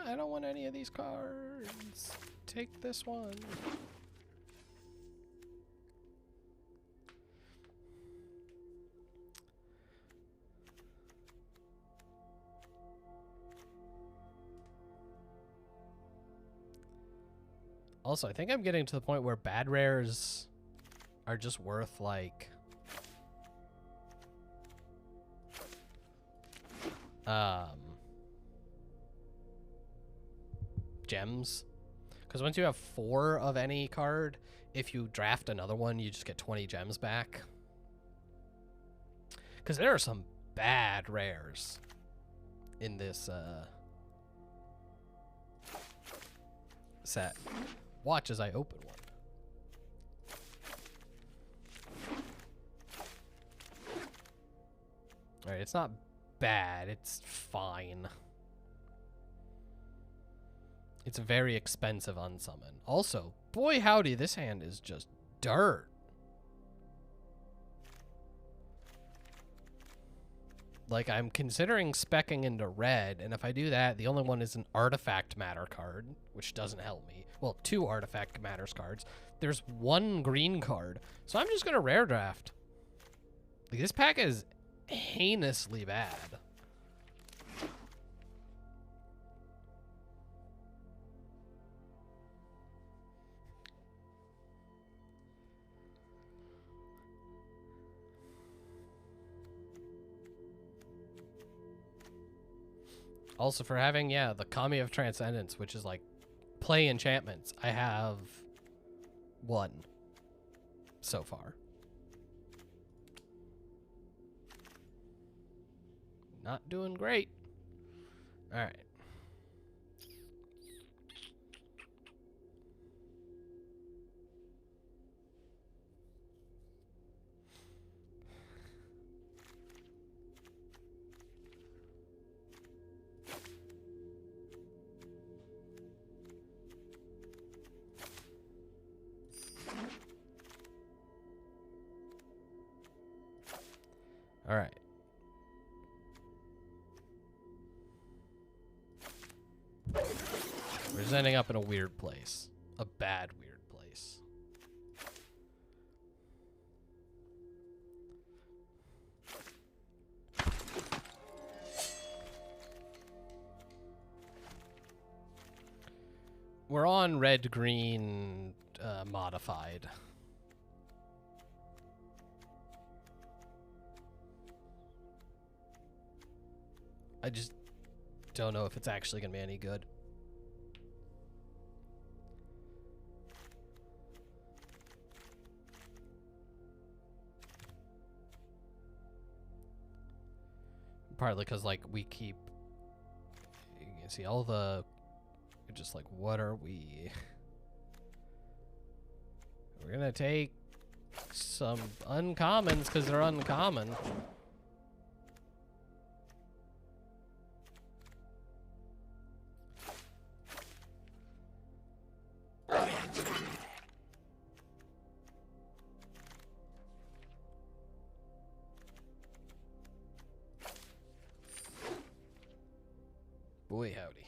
Speaker 1: I don't want any of these cards. Take this one. Also, I think I'm getting to the point where bad rares are just worth, like, gems. Because once you have 4 of any card, if you draft another one, you just get 20 gems back. Because there are some bad rares in this set. Watch as I open one. Alright, it's not bad, it's fine. It's very expensive unsummon. Also, boy howdy, this hand is just dirt. Like, I'm considering speccing into red, and if I do that, the only one is an Artifact Matter card, which doesn't help me. Well, 2 Artifact Matters cards. There's 1 green card, so I'm just gonna rare draft. Like, this pack is heinously bad. Also, for having, yeah, the Kami of Transcendence, which is like play enchantments, I have 1 so far. Not doing great. All right. All right. We're just ending up in a weird place. A bad, weird place. We're on red-green modified. I just don't know if it's actually going to be any good. Partly because, like, we keep... You can see all the... You're just like, what are we... We're going to take some uncommons because they're uncommon. Boy, howdy.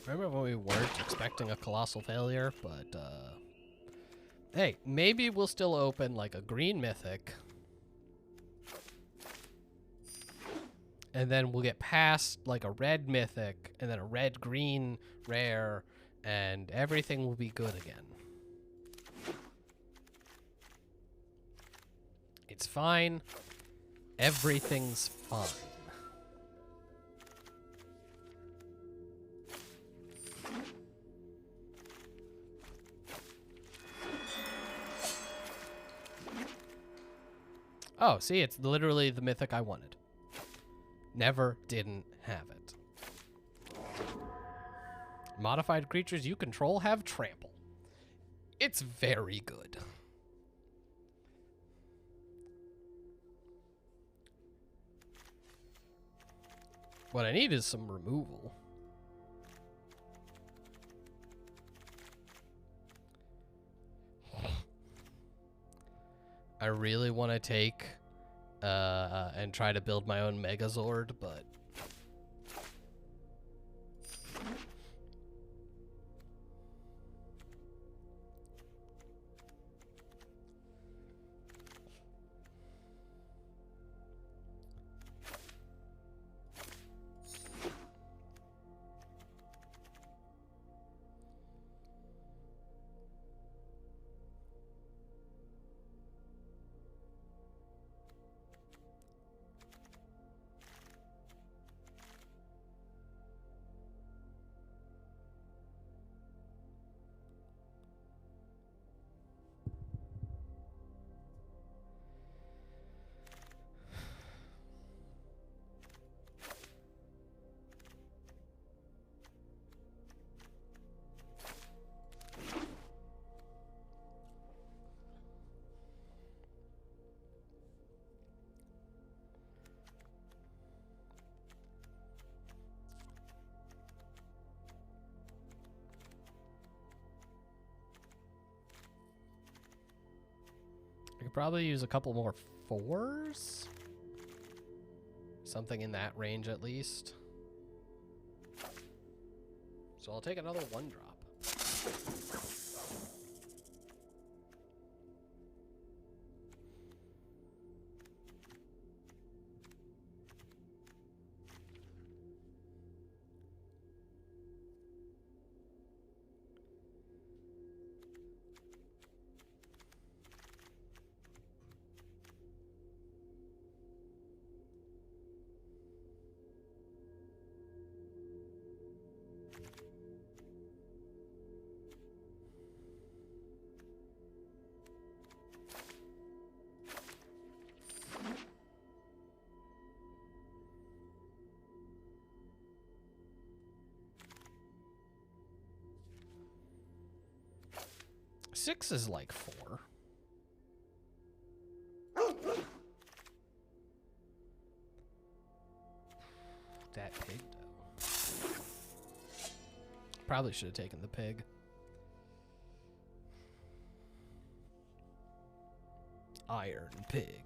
Speaker 1: Remember when we weren't expecting a colossal failure, but, hey, maybe we'll still open, like, a green mythic. And then we'll get past, like, a red mythic, and then a red-green rare, and everything will be good again. It's fine. Everything's fine. Oh, see, it's literally the mythic I wanted. Never didn't have it. Modified creatures you control have trample. It's very good. What I need is some removal. I really want to take and try to build my own Megazord, but I could probably use a couple more 4s. Something in that range at least. So I'll take another 1-drop. Six is like 4. That pig, though. Probably should have taken the pig. Iron pig.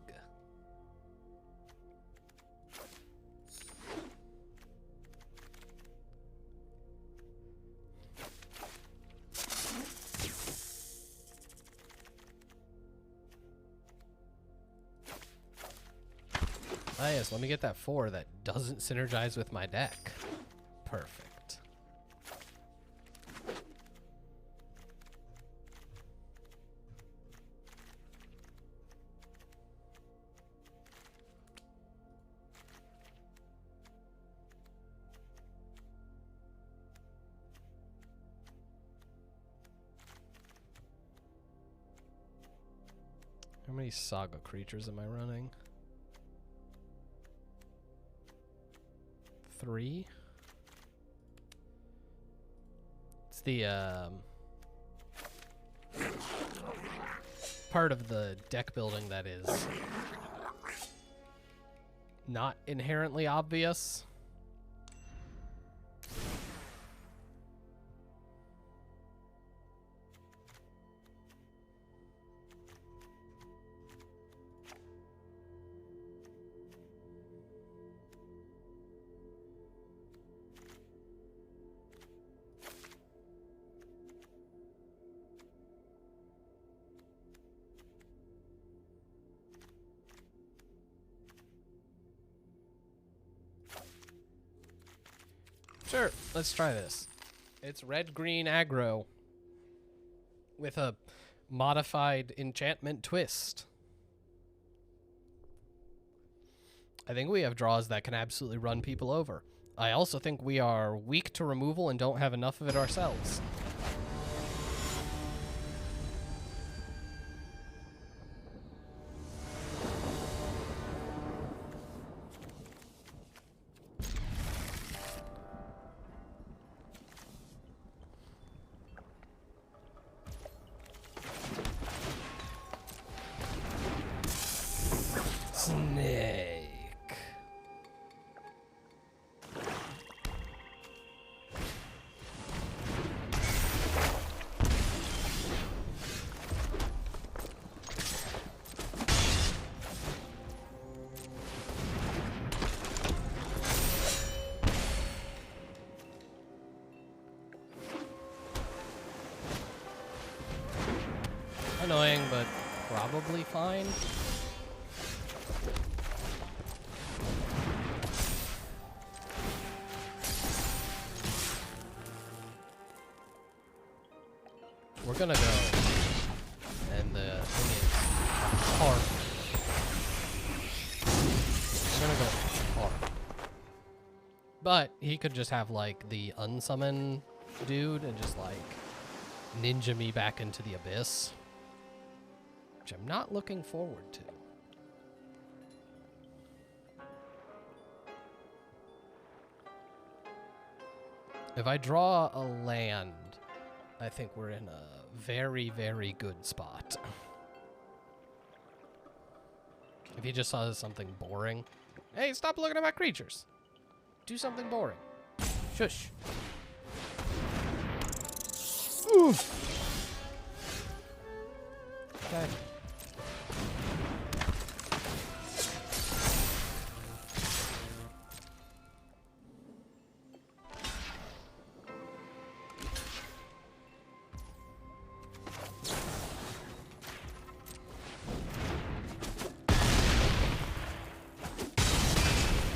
Speaker 1: Ah, yes, let me get that 4 that doesn't synergize with my deck. Perfect. How many Saga creatures am I running? 3. It's the part of the deck building that is not inherently obvious. Sure, let's try this. It's red-green aggro with a modified enchantment twist. I think we have draws that can absolutely run people over. I also think we are weak to removal and don't have enough of it ourselves. Snake. Annoying, but probably fine. We're gonna go, and the thing is hard. We're gonna go hard. But he could just have, like, the unsummon dude and just, like, ninja me back into the abyss. Which I'm not looking forward to. If I draw a land, I think we're in a very, very good spot. If he just saw something boring. Hey, stop looking at my creatures. Do something boring. Shush. Ooh. Okay.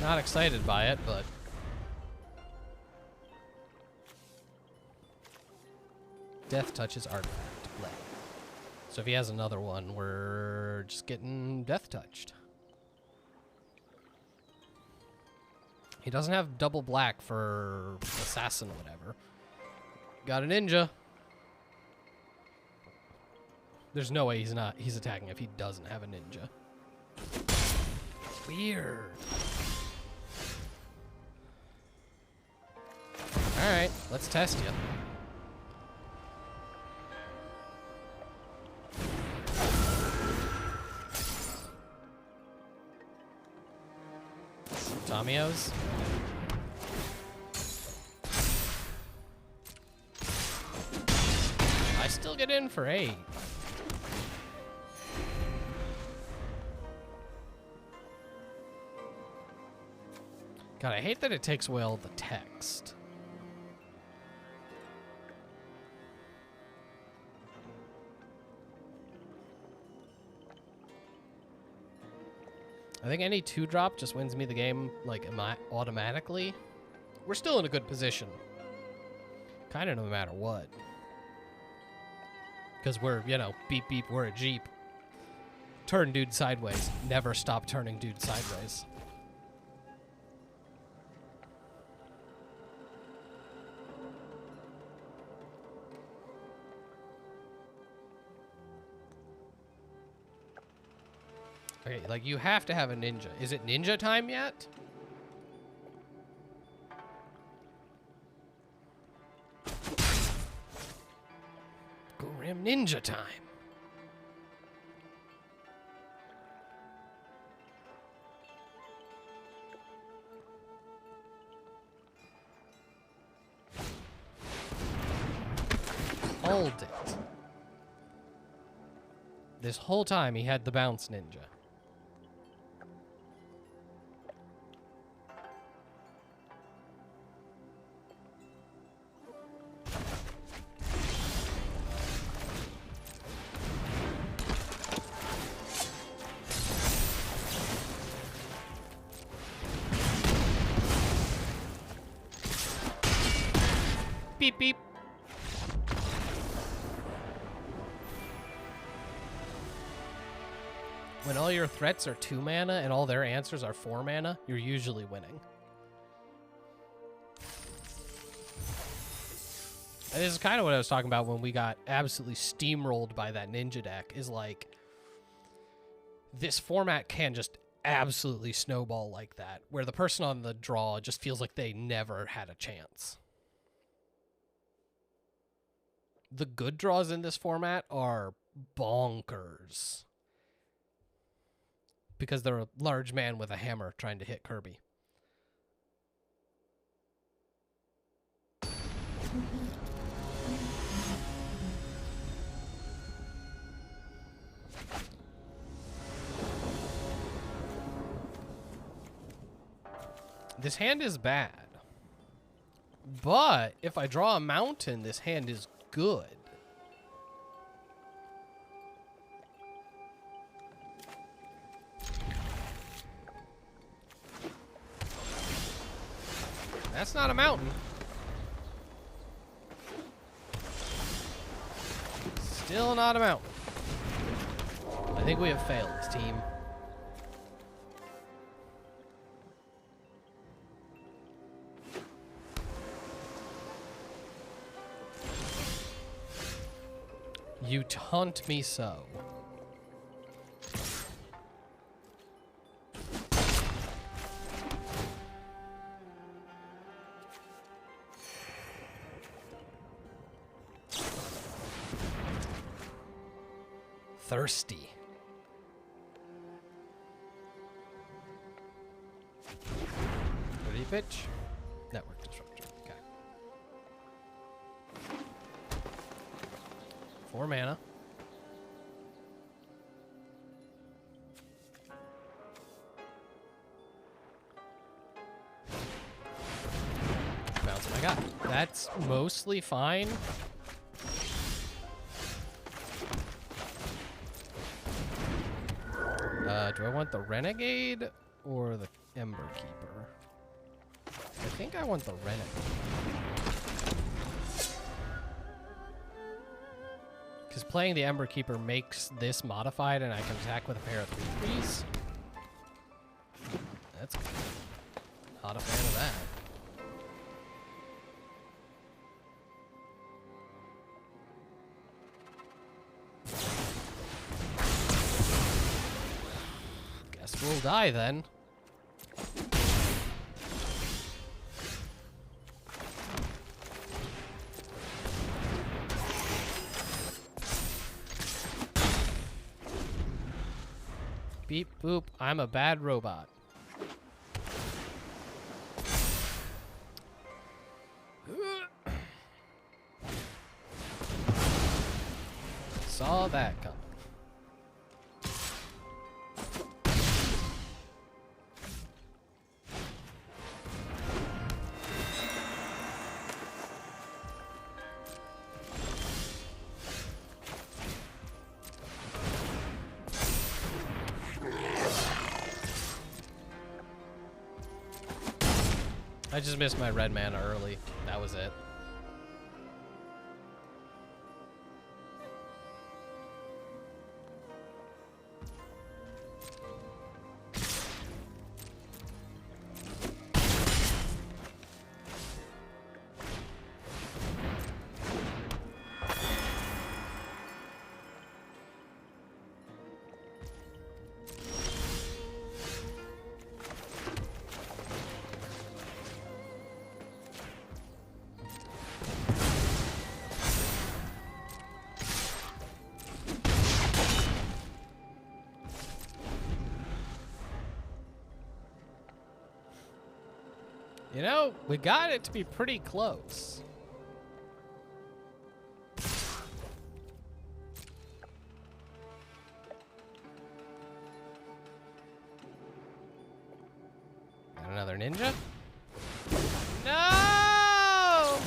Speaker 1: Not excited by it, but Death Touches artifact. Play. So if he has another one, we're just getting Death Touched. He doesn't have double black for assassin or whatever. Got a ninja. There's no way he's attacking if he doesn't have a ninja. Weird. Alright, let's test you. Tamiyo's? I still get in for 8. God, I hate that it takes away all the text. I think any 2-drop just wins me the game, like, automatically. We're still in a good position. Kind of no matter what. Because we're, you know, beep beep, we're a Jeep. Turn dude sideways. Never stop turning dude sideways. Okay, like, you have to have a ninja. Is it ninja time yet? Grim ninja time. Hold it. This whole time he had the bounce ninja. beep, beep. When all your threats are 2 mana and all their answers are 4 mana, you're usually winning. And this is kind of what I was talking about when we got absolutely steamrolled by that ninja deck, is like, this format can just absolutely snowball like that, where the person on the draw just feels like they never had a chance. The good draws in this format are bonkers, because they're a large man with a hammer trying to hit Kirby. This hand is bad, but if I draw a mountain, this hand is good. That's not a mountain. Still not a mountain. I think we have failed, team. You taunt me so. Thirsty. What do you pitch? Network disruptor. Okay. 4 mana. Bounce my god. That's mostly fine. Do I want the Renegade or the Ember Keeper? I think I want the Renegade. Because playing the Ember Keeper makes this modified and I can attack with a pair of 3/3s. That's good. Not a fan of that. We'll die then. Beep boop, I'm a bad robot. Saw that coming. I just missed my red mana early. That was it. You know, we got it to be pretty close. Got another ninja? No!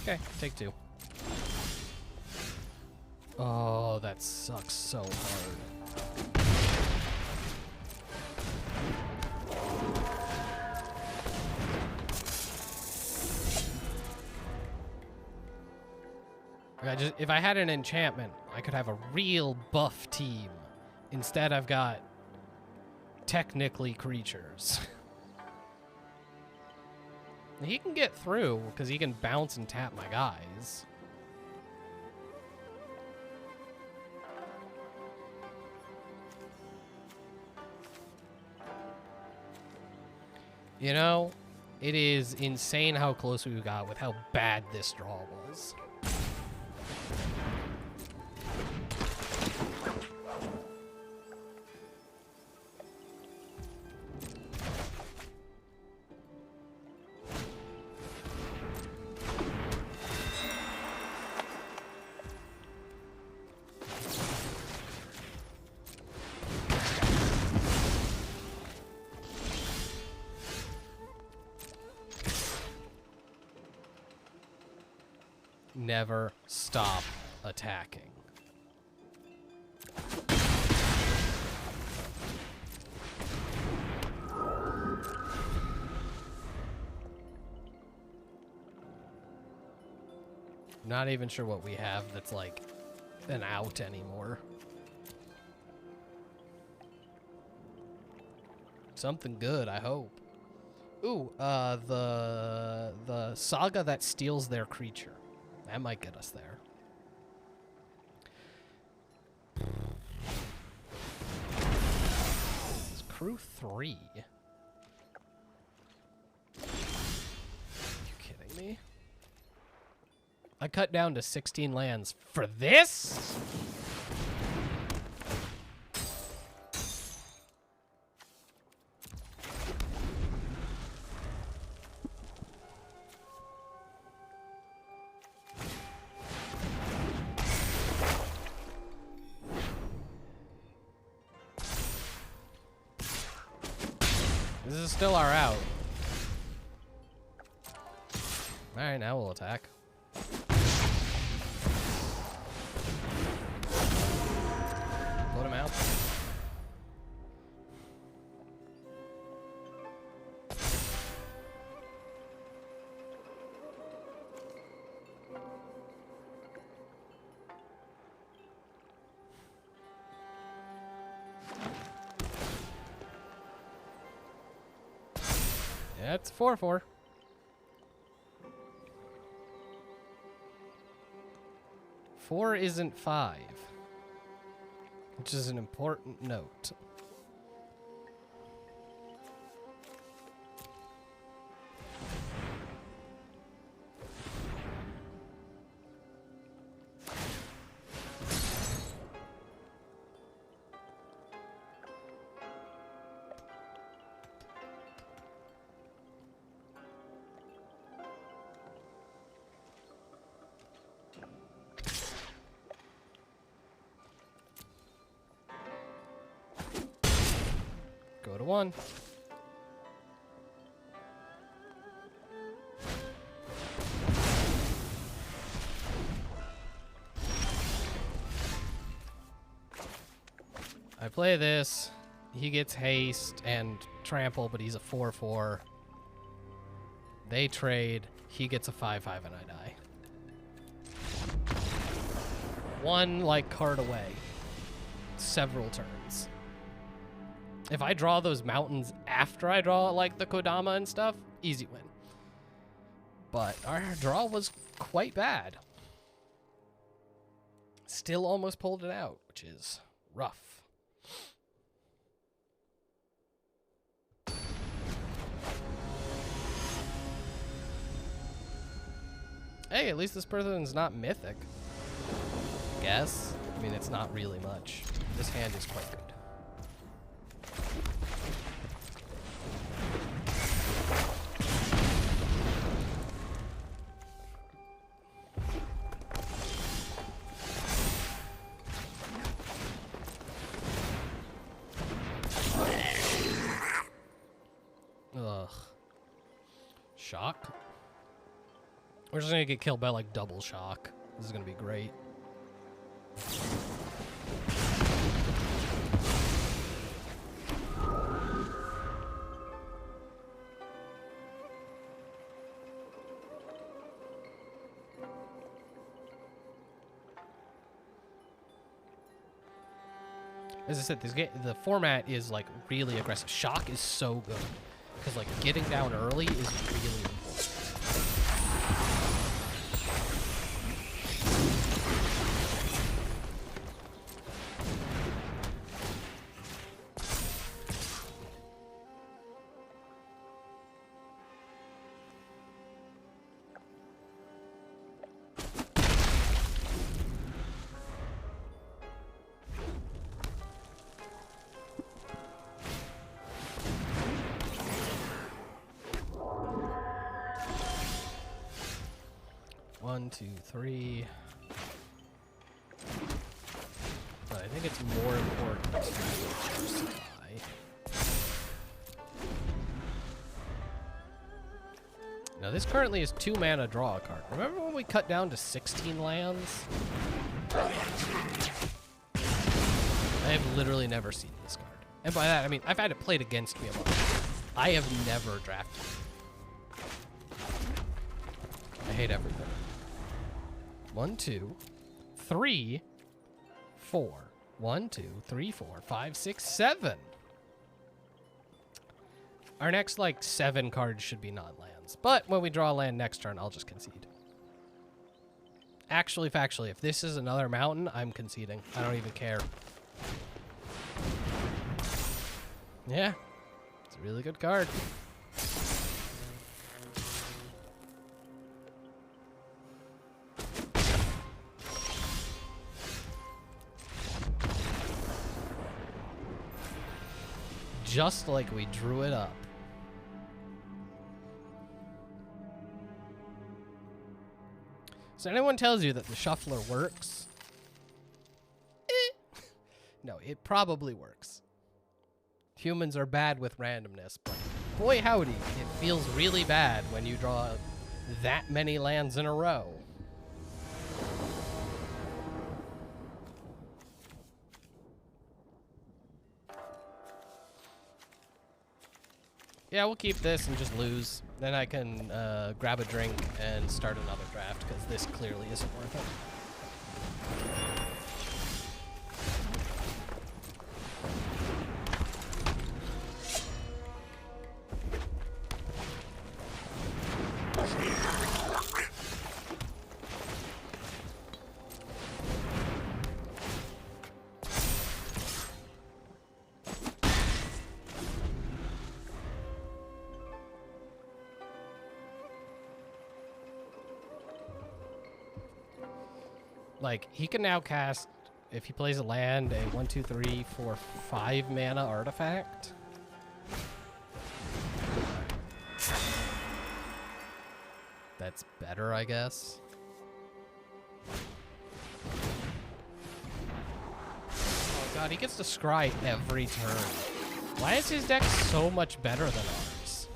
Speaker 1: Okay, take 2. Oh, that sucks so hard. If I had an enchantment, I could have a real buff team. Instead, I've got technically creatures. He can get through because he can bounce and tap my guys. You know, it is insane how close we got with how bad this draw was. Never stop attacking. Not even sure what we have that's like an out anymore. Something good, I hope. Ooh, the saga that steals their creature. That might get us there. It's crew 3. You kidding me? I cut down to 16 lands for this? This is still our out. Alright, now we'll attack. Put him out. Yeah, it's 4/4. 4 isn't 5, which is an important note. Go to 1. I play this. He gets haste and trample, but he's a 4/4. They trade. He gets a 5/5 and I die. One, like, card away. Several turns. If I draw those mountains after I draw, like, the Kodama and stuff, easy win. But our draw was quite bad. Still almost pulled it out, which is rough. Hey, at least this person's not mythic. Guess. I mean, it's not really much. This hand is quite good. Ugh. Shock. We're just gonna get killed by like double shock. This is gonna be great. As I said, the format is like really aggressive. Shock is so good because like getting down early is really important. One, two, three. But I think it's more important to diversify. Now this currently is 2 mana draw a card. Remember when we cut down to 16 lands? I have literally never seen this card. And by that, I mean, I've had it played against me a lot. I have never drafted it. I hate everything. 1, 2, 3, 4. 1, 2, 3, 4, 5, 6, 7. Our next, like, 7 cards should be non-lands. But when we draw a land next turn, I'll just concede. Actually, factually, if this is another mountain, I'm conceding. I don't even care. Yeah. It's a really good card. Just like we drew it up. So anyone tells you that the shuffler works? No, it probably works. Humans are bad with randomness, but boy howdy, it feels really bad when you draw that many lands in a row. Yeah, we'll keep this and just lose. Then I can grab a drink and start another draft, because this clearly isn't worth it. Like, he can now cast, if he plays a land, a 1, 2, 3, 4, 5 mana artifact. That's better, I guess. Oh god, he gets to scry every turn. Why is his deck so much better than ours?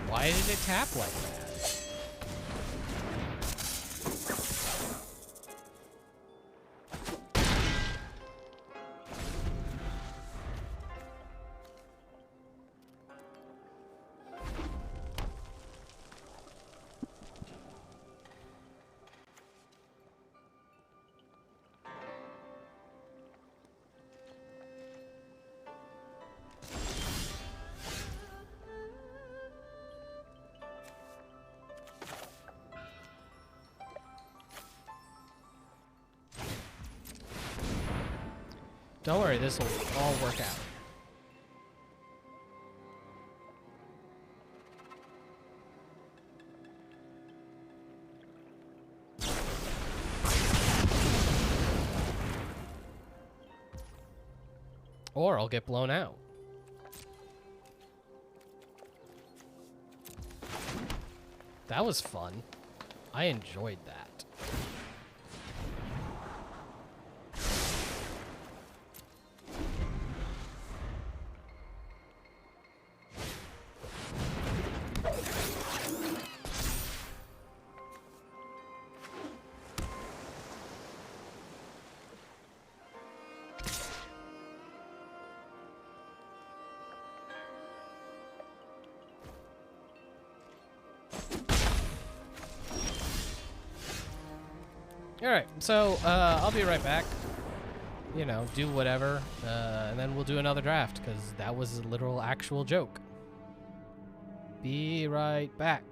Speaker 1: Why did it tap like that? Don't worry, this will all work out. Or I'll get blown out. That was fun. I enjoyed that. Alright, so I'll be right back. You know, do whatever, and then we'll do another draft, because that was a literal actual joke. Be right back.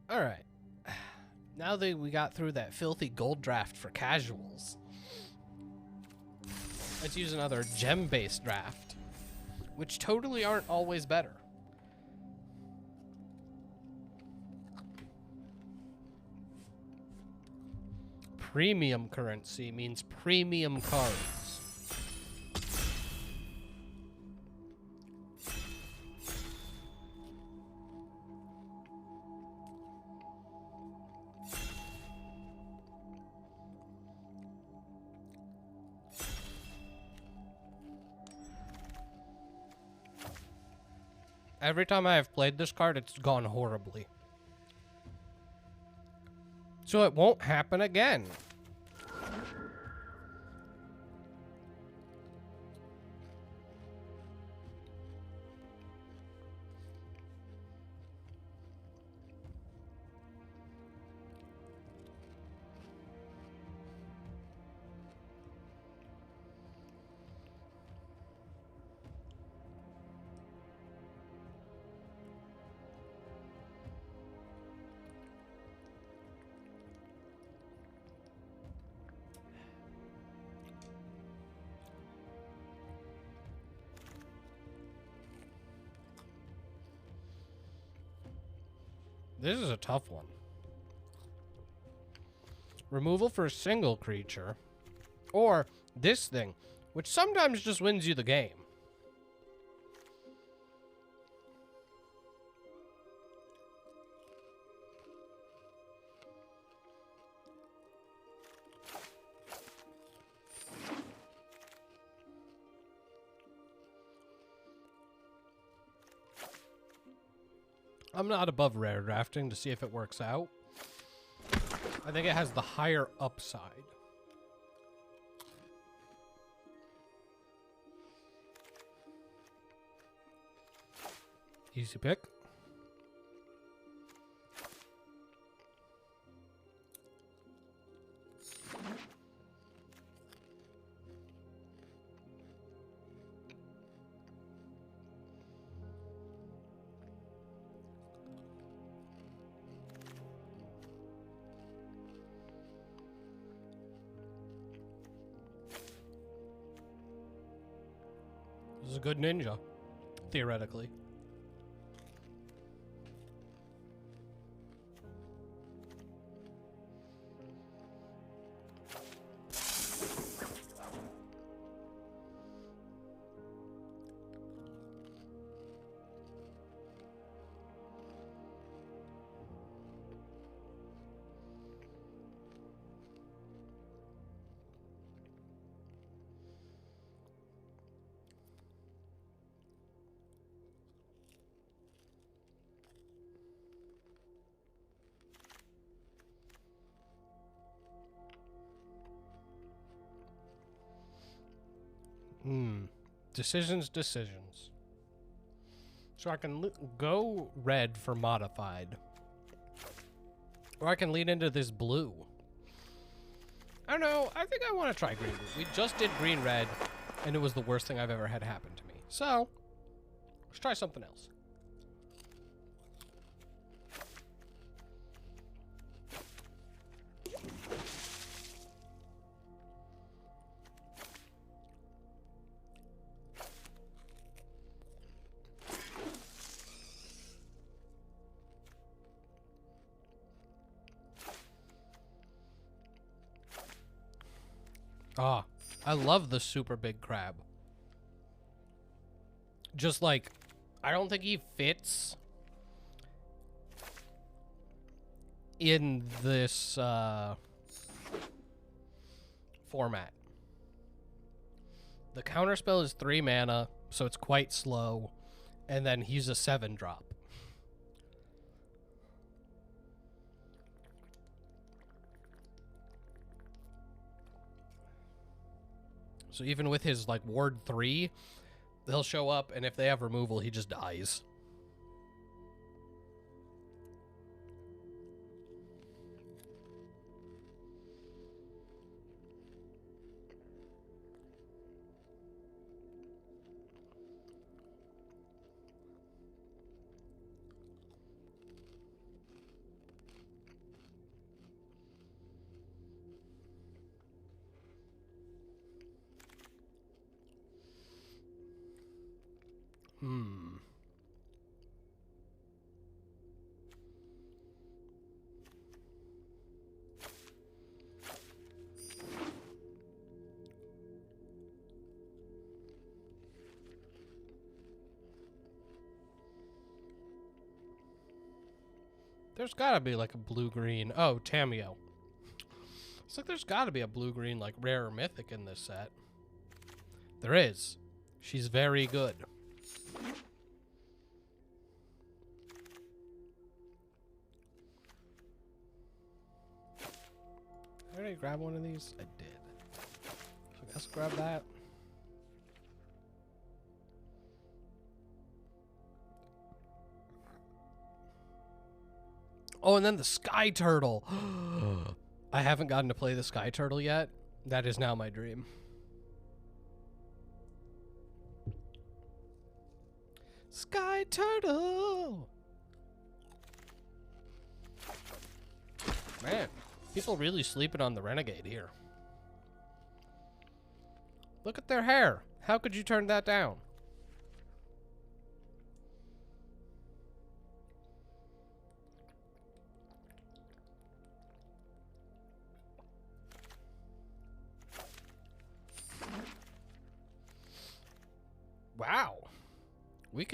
Speaker 1: All right. Now that we got through that filthy gold draft for casuals, let's use another gem-based draft, which totally aren't always better. Premium currency means premium cards. Every time I have played this card, it's gone horribly. So it won't happen again. This is a tough one. Removal for a single creature. Or this thing, which sometimes just wins you the game. I'm not above rare drafting to see if it works out. I think it has the higher upside. Easy pick. This is a good ninja, theoretically. Decisions. So I can go red for modified. Or I can lean into this blue. I don't know. I think I want to try green. We just did green-red, and it was the worst thing I've ever had happen to me. So, let's try something else. Ah, I love the super big crab. Just like, I don't think he fits in this format. The counterspell is 3 mana, so it's quite slow, and then he's a 7-drop. So even with his, like, Ward 3, they'll show up, and if they have removal, he just dies. There's gotta be like a blue-green. Oh, Tamiyo. It's like there's gotta be a blue-green, like, rare or mythic in this set. There is. She's very good. Did I already grab one of these? I did. So I guess grab that. Oh, and then the Sky Turtle. I haven't gotten to play the Sky Turtle yet. That is now my dream. Sky Turtle! Man, people really sleeping on the Renegade here. Look at their hair. How could you turn that down? Wow. We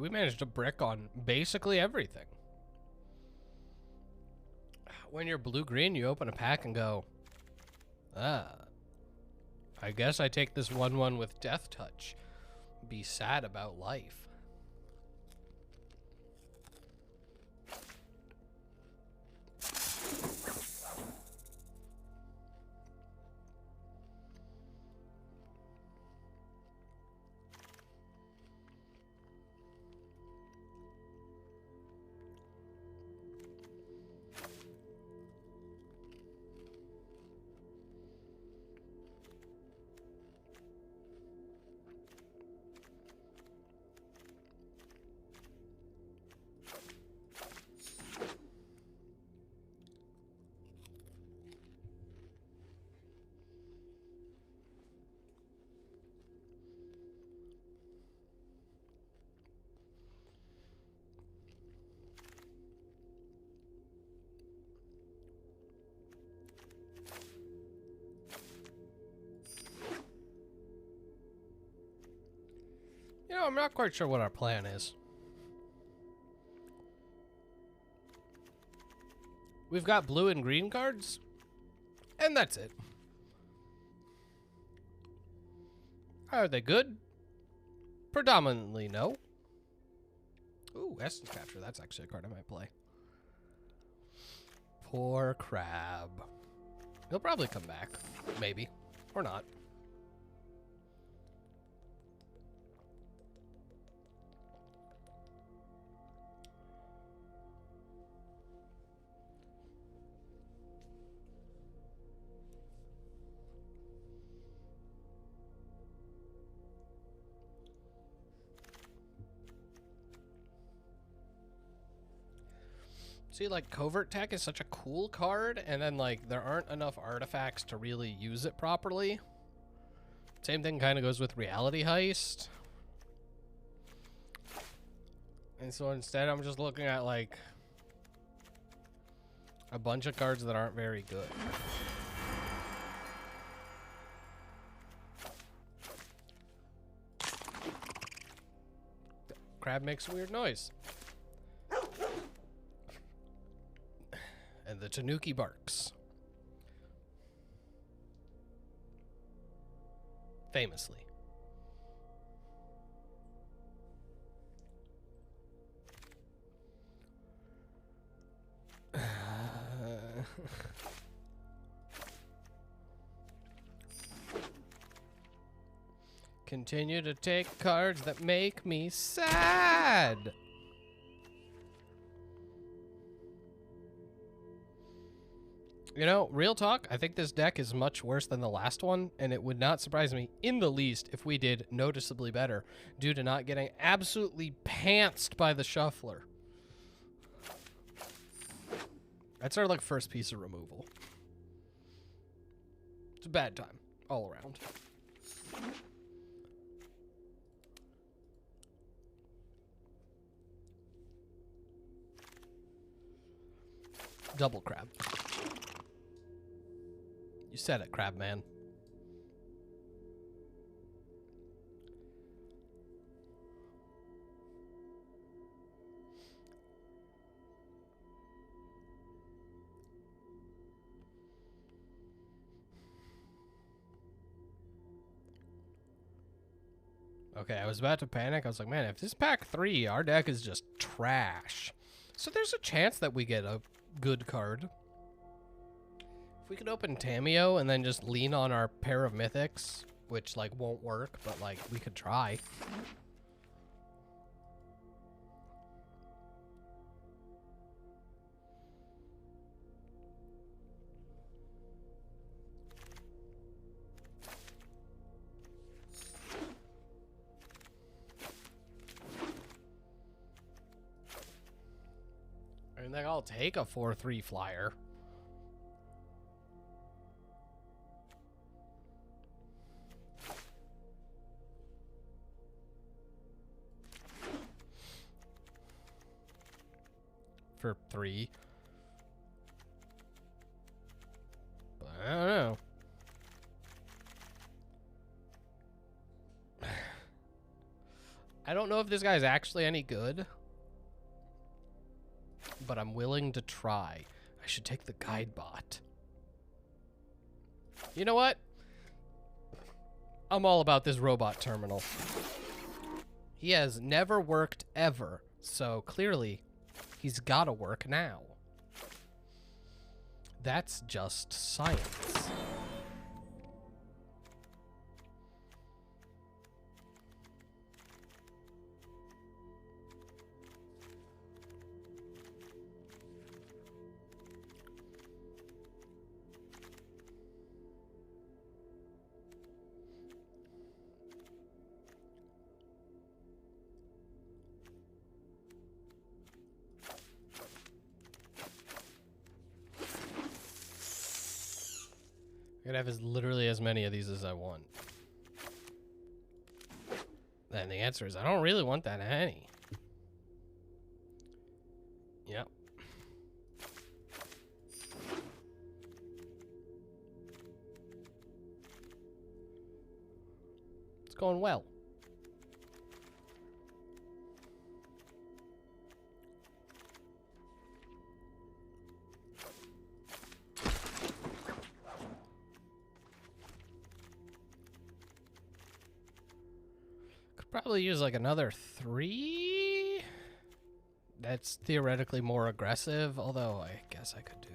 Speaker 1: managed to brick on basically everything. When you're blue-green, you open a pack and go, I guess I take this 1/1 with Death Touch. Be sad about life. No, I'm not quite sure what our plan is. We've got blue and green cards, and that's it. Are they good? Predominantly, no. Ooh, Essence Capture. That's actually a card I might play. Poor Crab. He'll probably come back. Maybe. Or not. See, like, Covert Tech is such a cool card, and then, like, there aren't enough artifacts to really use it properly. Same thing kind of goes with Reality Heist. And so instead, I'm just looking at, like, a bunch of cards that aren't very good. Crab makes a weird noise. And the Tanuki barks. Famously. Continue to take cards that make me sad. You know, real talk, I think this deck is much worse than the last one, and it would not surprise me in the least if we did noticeably better due to not getting absolutely pantsed by the Shuffler. That's our, like, first piece of removal. It's a bad time, all around. Double Crab. You said it, Crab Man. Okay, I was about to panic. I was like, man, if this is pack 3, our deck is just trash. So there's a chance that we get a good card. If we could open Tamiyo and then just lean on our pair of mythics, which, like, won't work, but, like, we could try. I mean, like, I'll take a 4/3 flyer. For 3. But I don't know. I don't know if this guy's actually any good, but I'm willing to try. I should take the guide bot. You know what? I'm all about this robot terminal. He has never worked ever, so clearly he's gotta work now. That's just science. I could have literally as many of these as I want. And the answer is I don't really want that many. Yep. It's going well. Probably use like another 3. That's theoretically more aggressive, although I guess I could do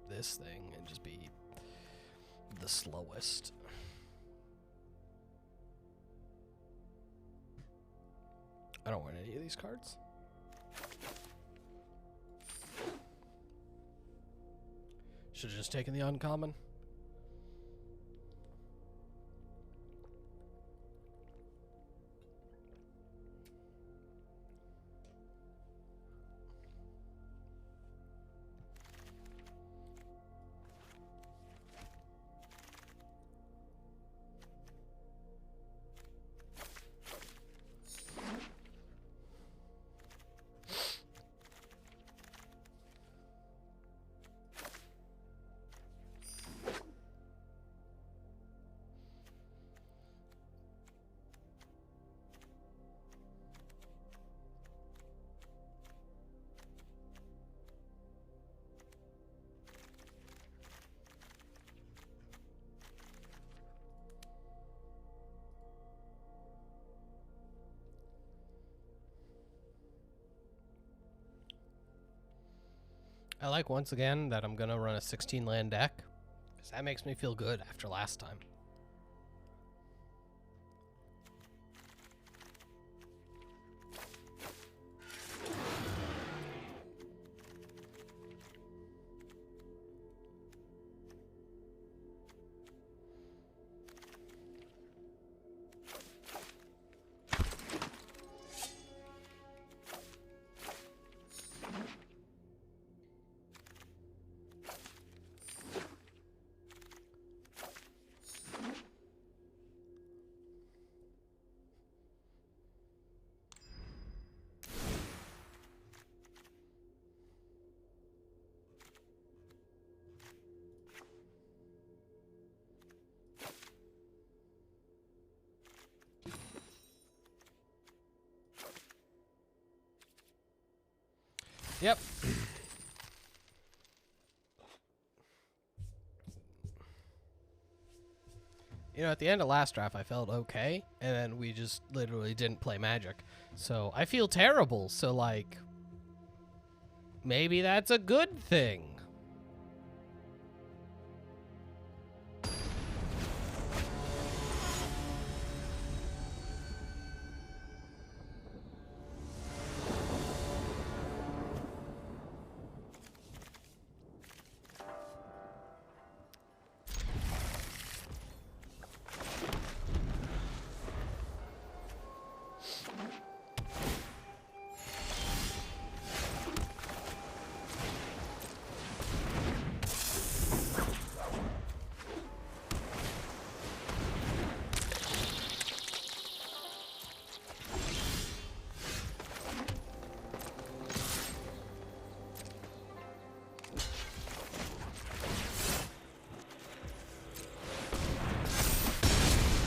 Speaker 1: this thing and just be the slowest. I don't want any of these cards. Should have just taken the uncommon. I like, once again, that I'm going to run a 16 land deck, because that makes me feel good after last time. Yep. You know, at the end of last draft, I felt okay, and then we just literally didn't play Magic. So I feel terrible. So, like, maybe that's a good thing.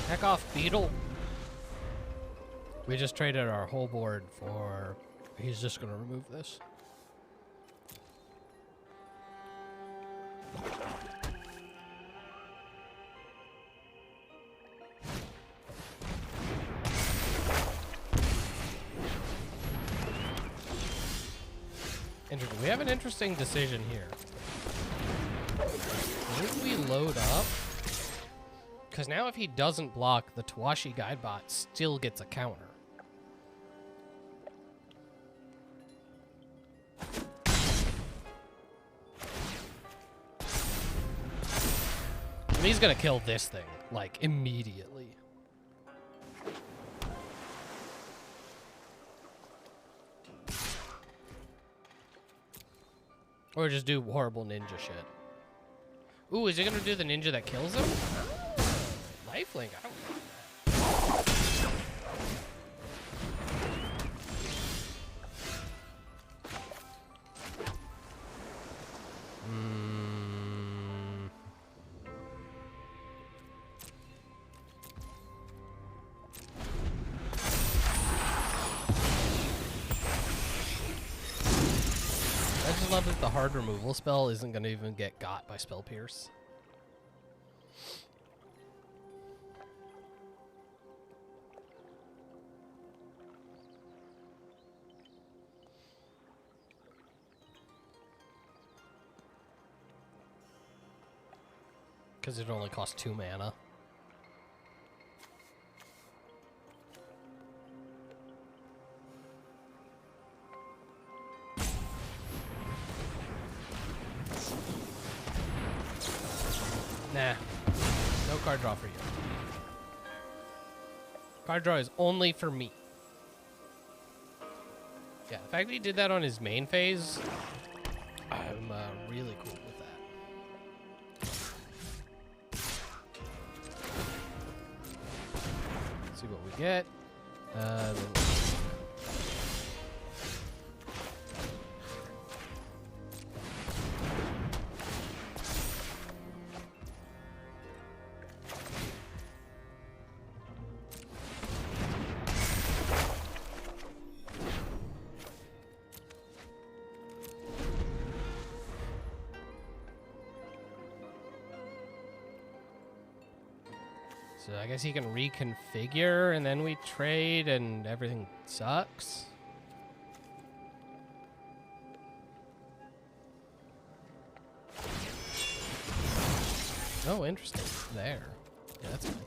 Speaker 1: Heck off, Beetle. We just traded our whole board for... He's just going to remove this. Interesting. We have an interesting decision here. Would we load up? Because now if he doesn't block, the Tawashi Guidebot still gets a counter. And he's going to kill this thing, like, immediately. Or just do horrible ninja shit. Ooh, is he going to do the ninja that kills him? Lifelink, I don't want that. I just love that the hard removal spell isn't going to even get got by Spell Pierce. Because it only costs 2 mana. Nah. No card draw for you. Card draw is only for me. Yeah, the fact that he did that on his main phase, I'm really cool with that. Let's see what we get. So I guess he can reconfigure and then we trade and everything sucks. Oh, interesting. There. Yeah, that's fine.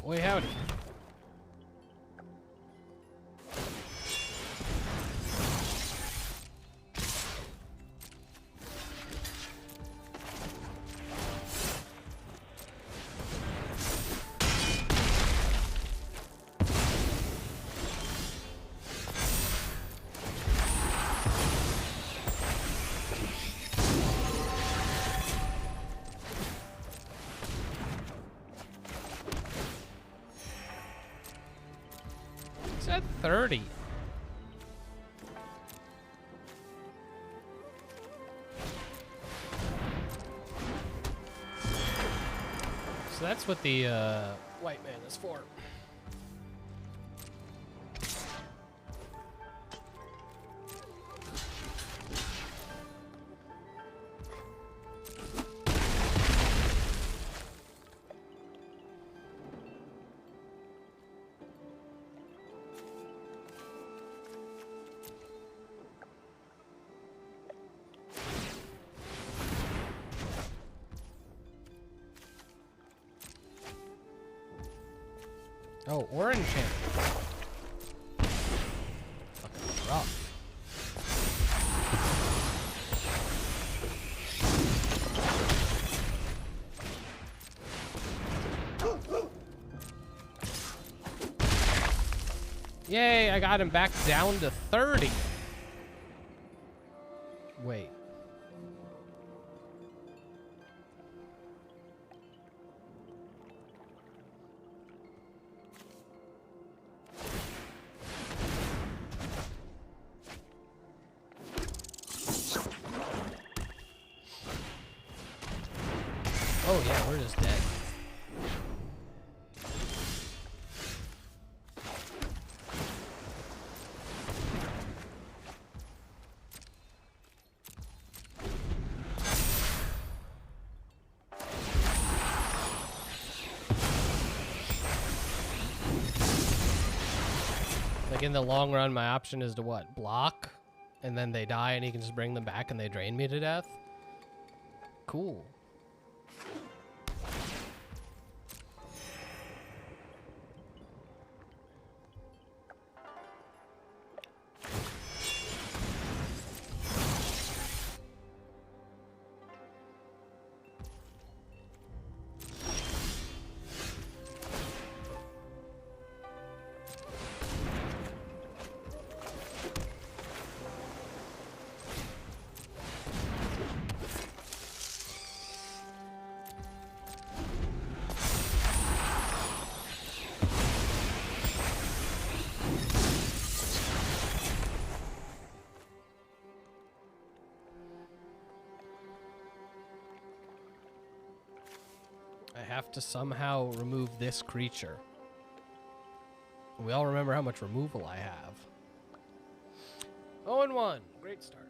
Speaker 1: Boy, howdy. It's at 30. So that's what the white man is for. Oh, or enchantment. Fucking rough. Yay, I got him back down to 30. Wait. Oh yeah, we're just dead. Like in the long run, my option is to what? Block? And then they die and he can just bring them back and they drain me to death? Cool. I have to somehow remove this creature. We all remember how much removal I have. 0-1. Great start.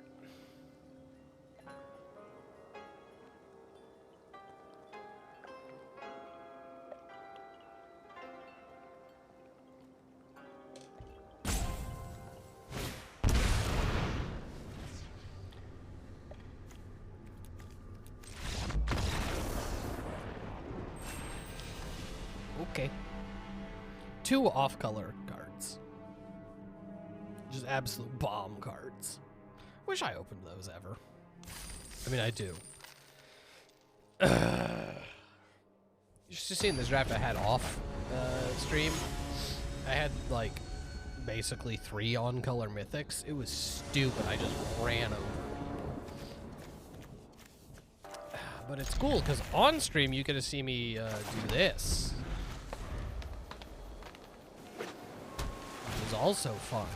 Speaker 1: Okay. 2 off-color cards. Just absolute bomb cards. Wish I opened those ever. I mean, I do. Just seeing this draft I had off stream, I had like basically 3 on-color mythics. It was stupid. I just ran over. But it's cool because on stream you get to see me do this. Which is also fun.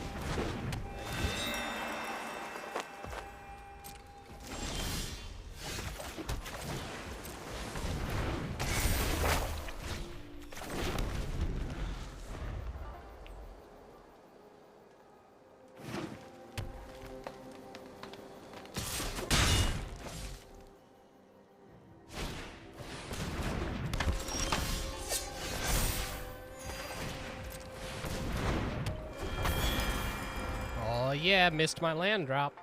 Speaker 1: Yeah, missed my land drop.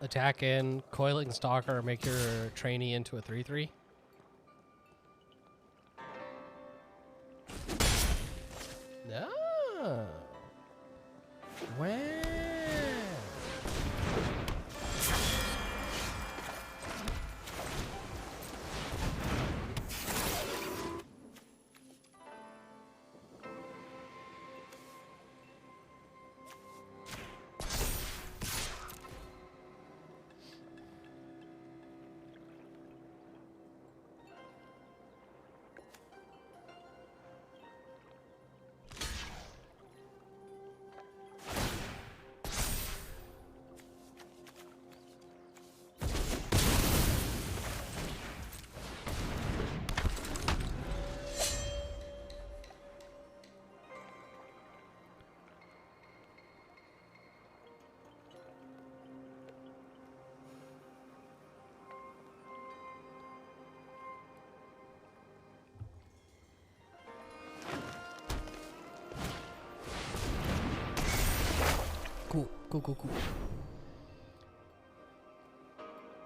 Speaker 1: Attack in, Coiling Stalker, make your trainee into a 3/3. No. Wow. Cool.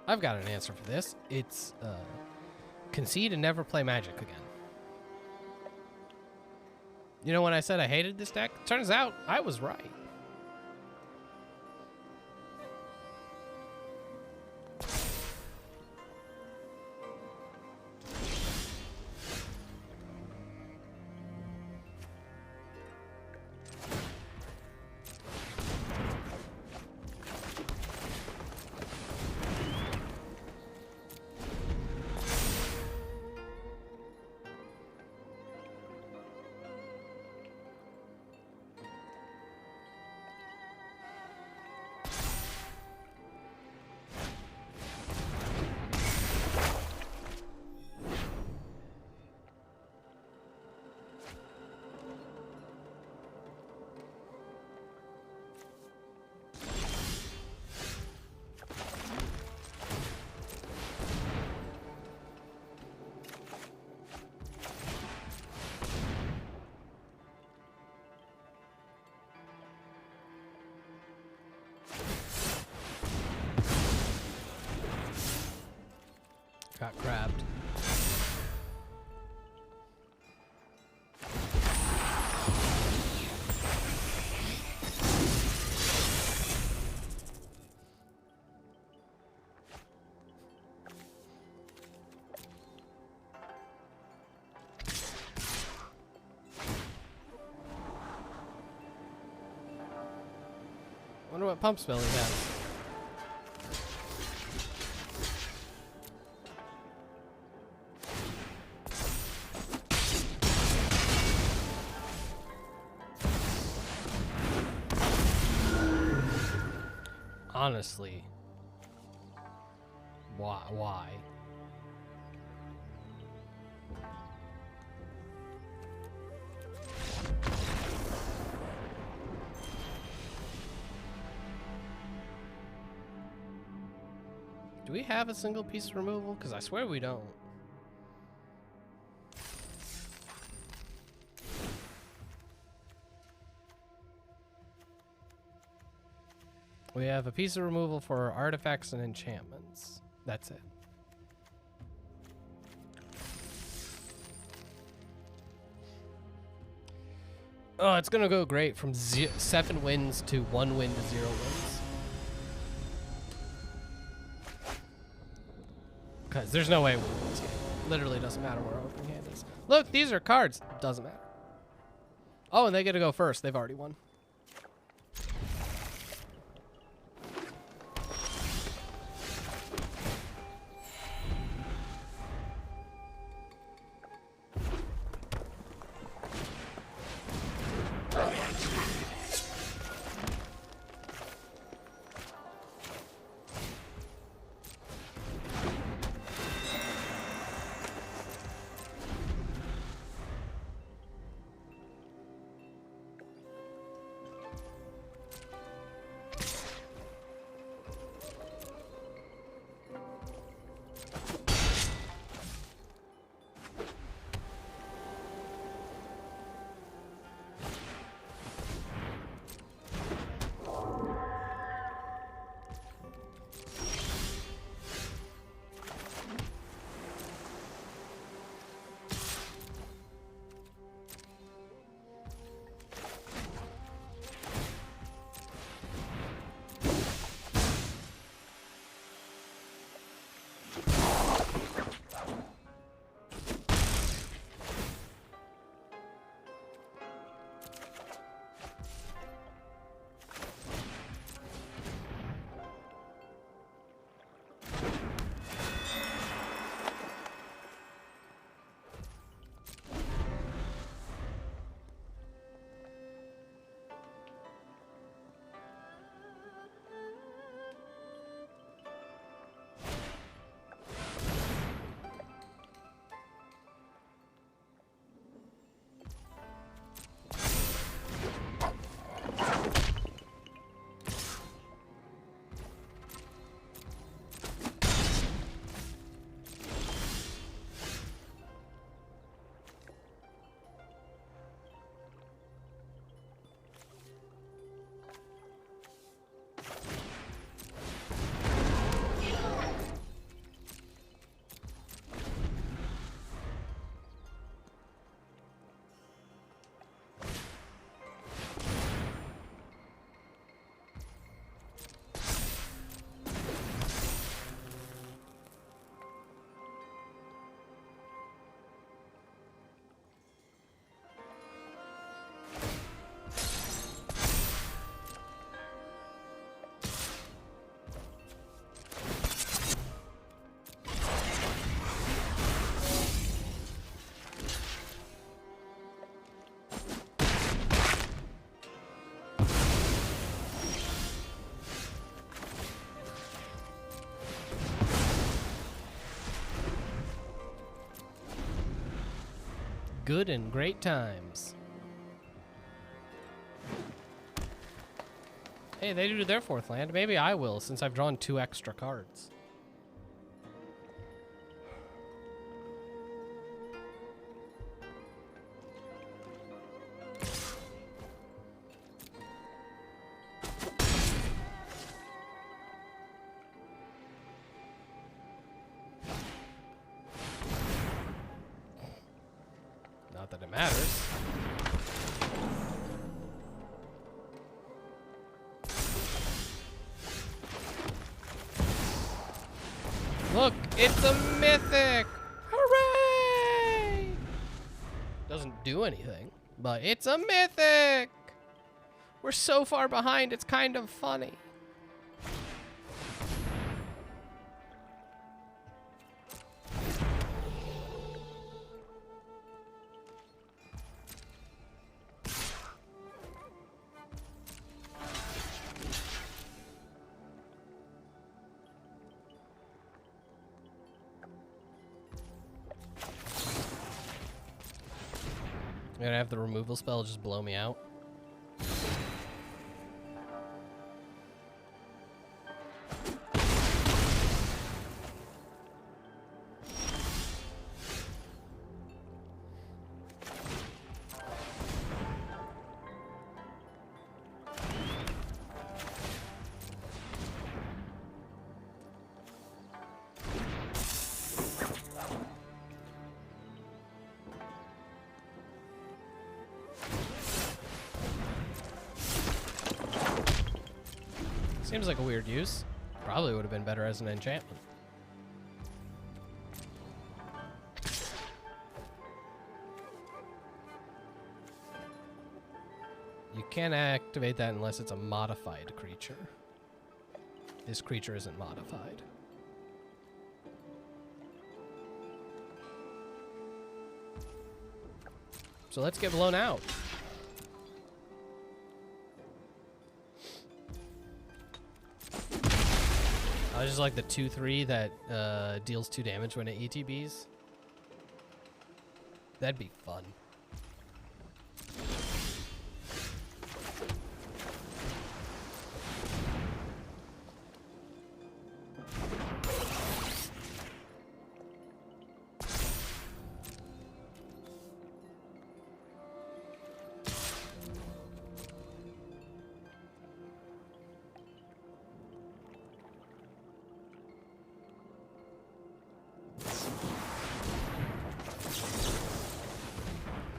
Speaker 1: I've got an answer for this. It's concede and never play Magic again. You know when I said I hated this deck? Turns out I was right. what pump spell he has. Honestly, why? Do we have a single piece removal? Because I swear we don't. We have a piece of removal for artifacts and enchantments. That's it. Oh, it's gonna go great from 7 wins to 1 win to 0 wins. Because there's no way we win this game. Literally doesn't matter where our opening hand is. Look, these are cards. Doesn't matter. Oh, and they get to go first. They've already won. Good and great times. Hey, they do their 4th land. Maybe I will, since I've drawn 2 extra cards. Not that it matters. Look, it's a mythic! Hooray! Doesn't do anything, but it's a mythic! We're so far behind, it's kind of funny. I'm gonna have the removal spell just blow me out. Seems like a weird use. Probably would have been better as an enchantment. You can't activate that unless it's a modified creature. This creature isn't modified. So let's get blown out. I just like the 2/3 that deals 2 damage when it ETBs. That'd be fun.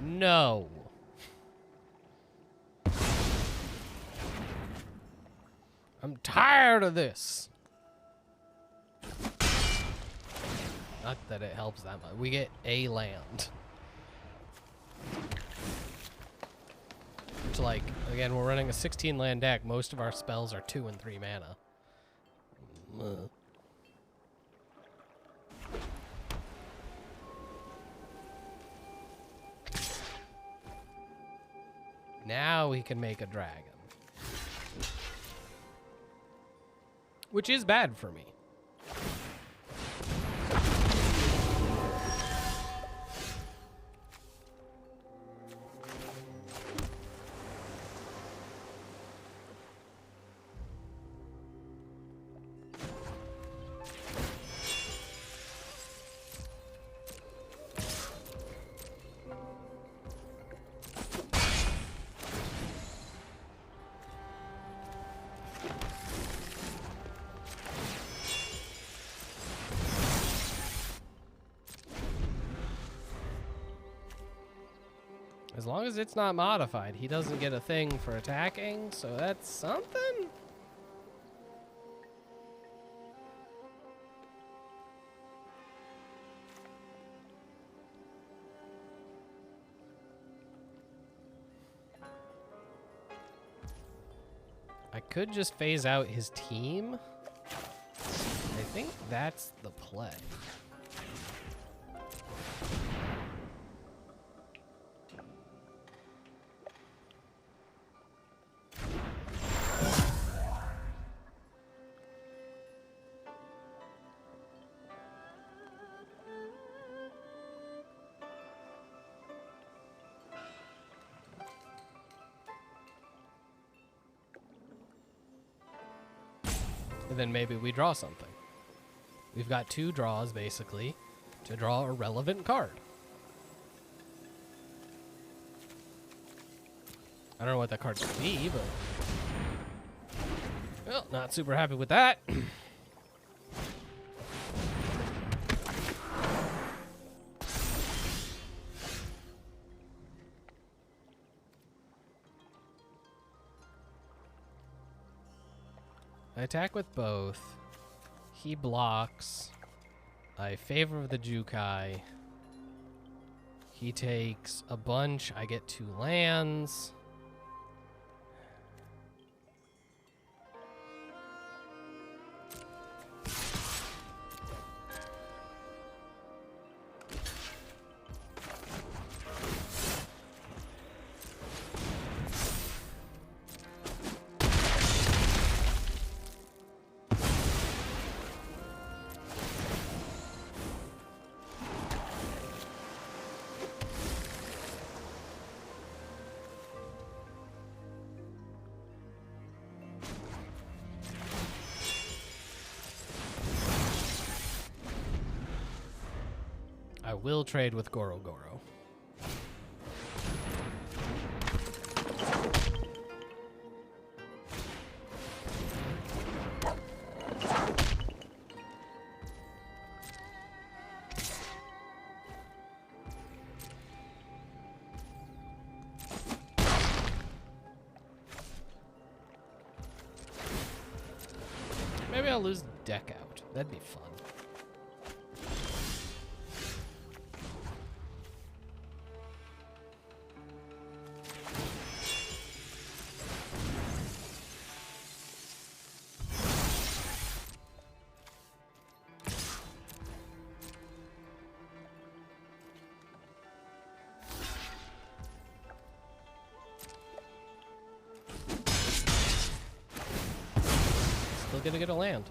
Speaker 1: No. I'm tired of this. Not that it helps that much. We get a land. Which, like, again, we're running a 16 land deck. Most of our spells are 2 and 3 mana. Ugh. Now we can make a dragon. Which is bad for me. As long as it's not modified, he doesn't get a thing for attacking, so that's something? I could just phase out his team. I think that's the play. And then maybe we draw something. We've got 2 draws, basically, to draw a relevant card. I don't know what that card could be, but... Well, not super happy with that. I attack with both. He blocks. I favor the Jukai. He takes a bunch. I get 2 lands. will trade with Goro Goro. Maybe I'll lose the deck out. That'd be fun. Still gonna get a land.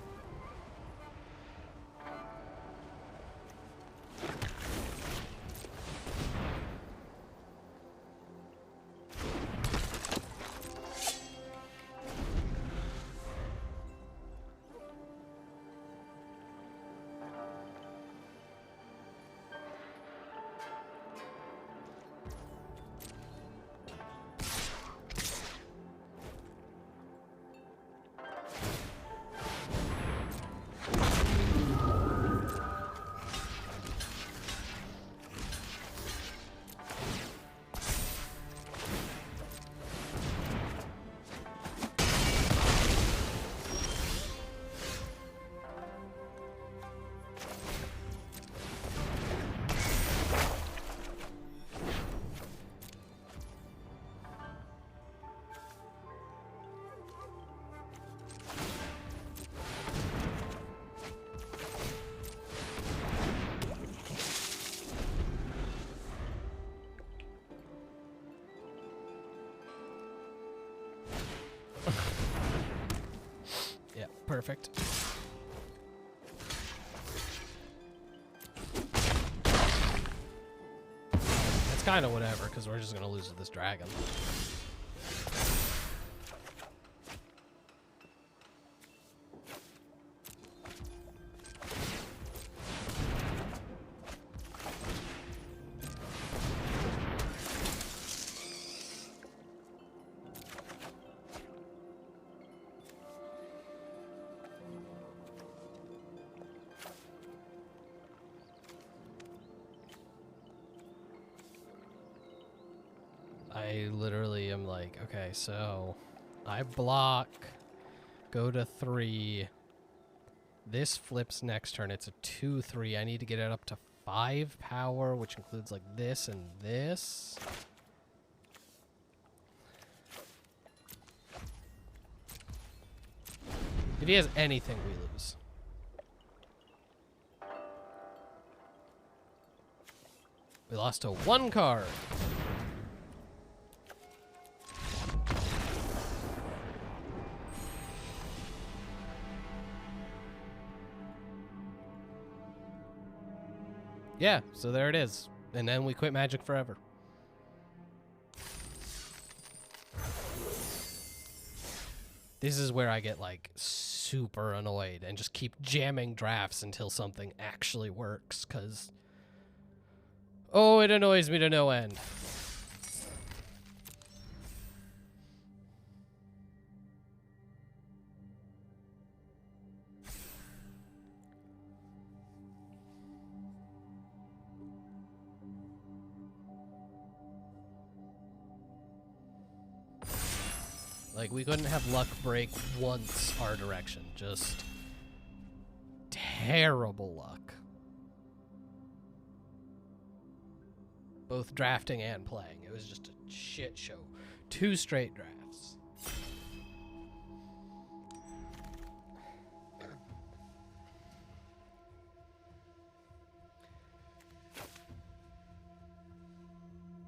Speaker 1: Yeah, perfect. It's kind of whatever, because we're just going to lose to this dragon. I literally am like, okay, so I block, go to 3. This flips next turn. It's a 2/3. I need to get it up to 5 power, which includes like this and this. If he has anything, we lose. We lost to 1 card. Yeah, so there it is. And then we quit Magic forever. This is where I get like super annoyed and just keep jamming drafts until something actually works, because oh, it annoys me to no end. Like, we couldn't have luck break once our direction. Just terrible luck. Both drafting and playing. It was just a shit show. 2 straight drafts.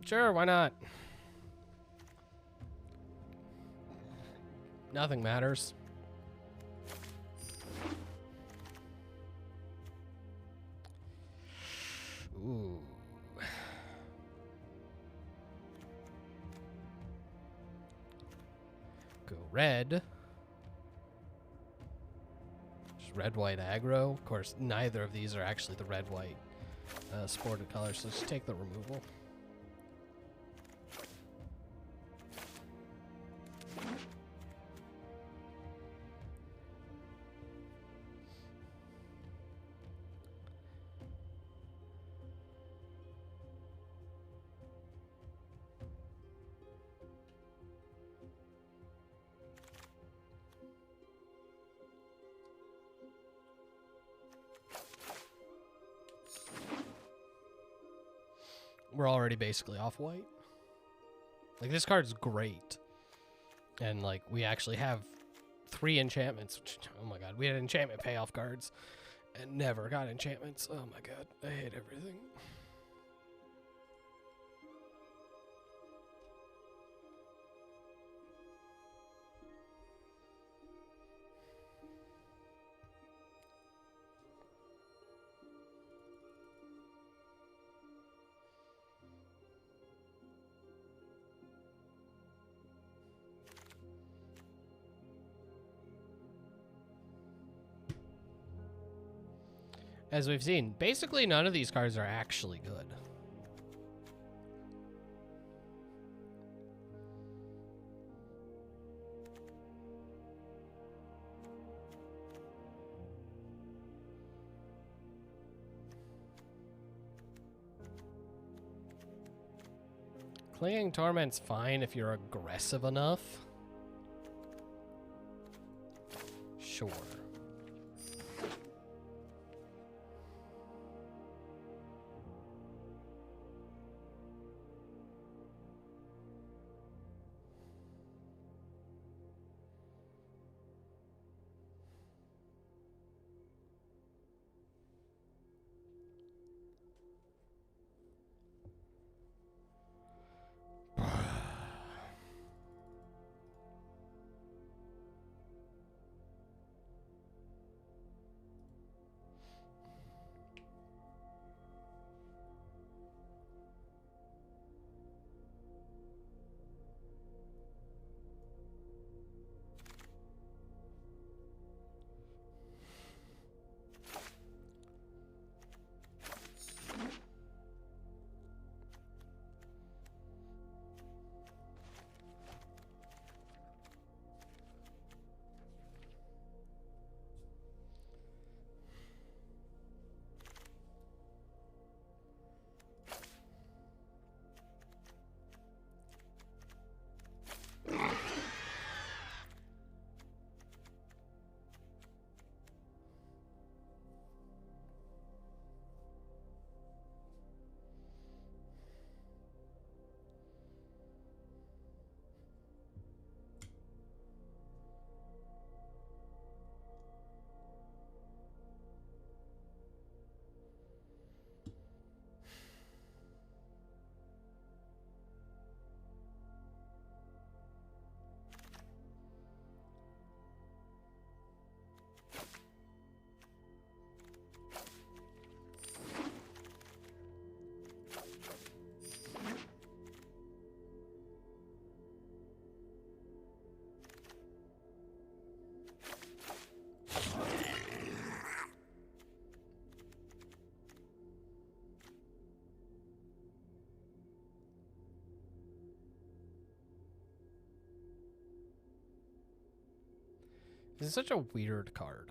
Speaker 1: Sure, why not? Nothing matters. Ooh. Go red. Just red-white aggro. Of course, neither of these are actually the red-white sported color, so let's take the removal. We're already basically off white. Like, this card's great. And, like, we actually have 3 enchantments. Which, oh my god, we had enchantment payoff cards and never got enchantments. Oh my god, I hate everything. As we've seen, basically none of these cards are actually good. Clinging Torment's fine if you're aggressive enough. Sure. This is such a weird card.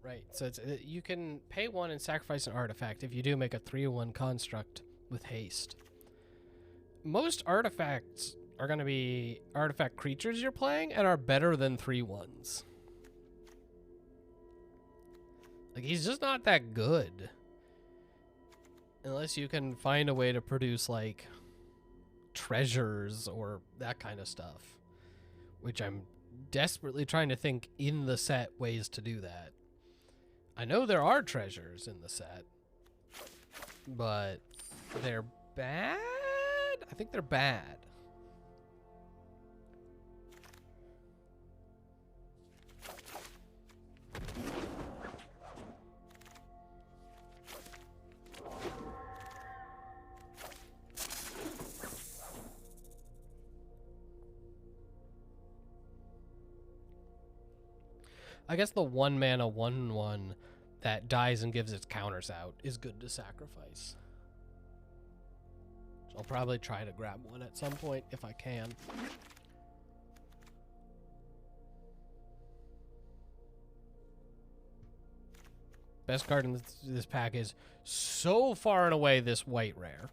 Speaker 1: Right, so it's, you can pay 1 and sacrifice an artifact if you do make a 3/1 construct with haste. Most artifacts are going to be artifact creatures you're playing and are better than 3/1s. Like, he's just not that good. Unless you can find a way to produce, like, treasures or that kind of stuff. Which I'm desperately trying to think in the set ways to do that. I know there are treasures in the set, but they're bad? I think they're bad. I guess the 1 mana 1/1 that dies and gives its counters out is good to sacrifice. So I'll probably try to grab one at some point if I can. Best card in this pack is so far and away this white rare.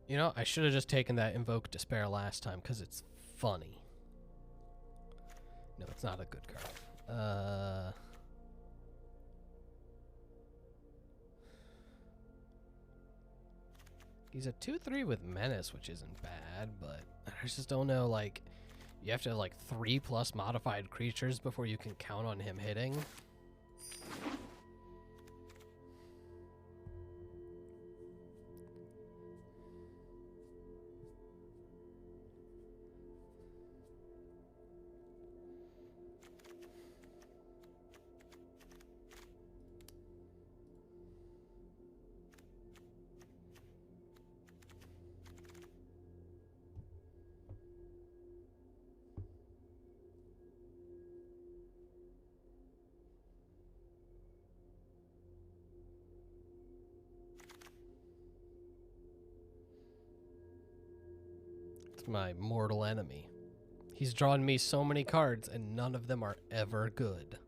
Speaker 1: You know, I should have just taken that Invoke Despair last time because it's funny. No, it's not a good card. He's a 2/3 with Menace, which isn't bad, but I just don't know, like, you have to have, like, 3+ modified creatures before you can count on him hitting. My mortal enemy. He's drawn me so many cards and none of them are ever good.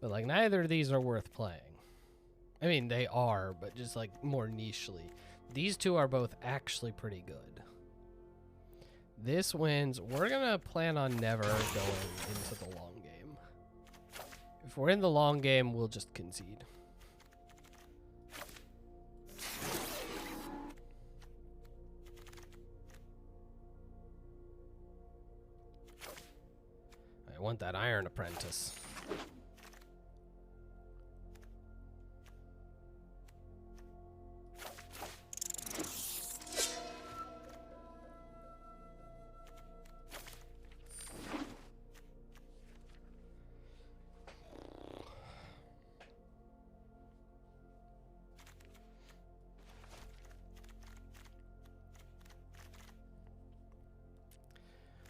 Speaker 1: But like neither of these are worth playing. I mean, they are, but just like more nichely. These two are both actually pretty good. This wins. We're going to plan on never going into the long game. If we're in the long game, we'll just concede. I want that Iron Apprentice.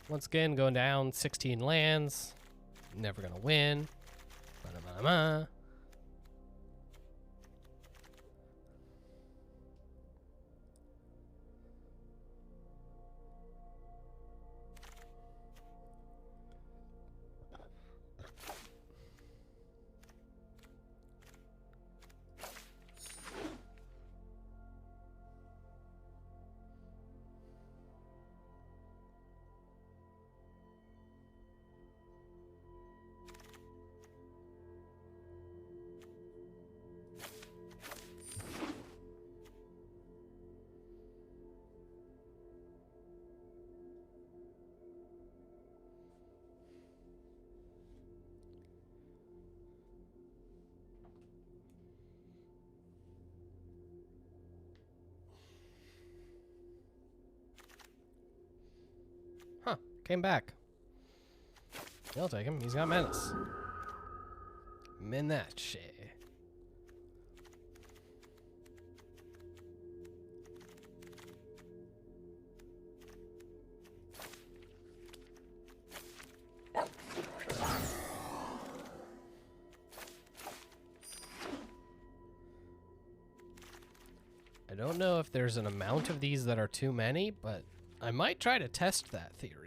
Speaker 1: Once again, going down 16 lands. Never gonna win. Ba-da-ba-da-ba. Huh, came back. I'll take him. He's got Menace. Menace. I don't know if there's an amount of these that are too many, but I might try to test that theory.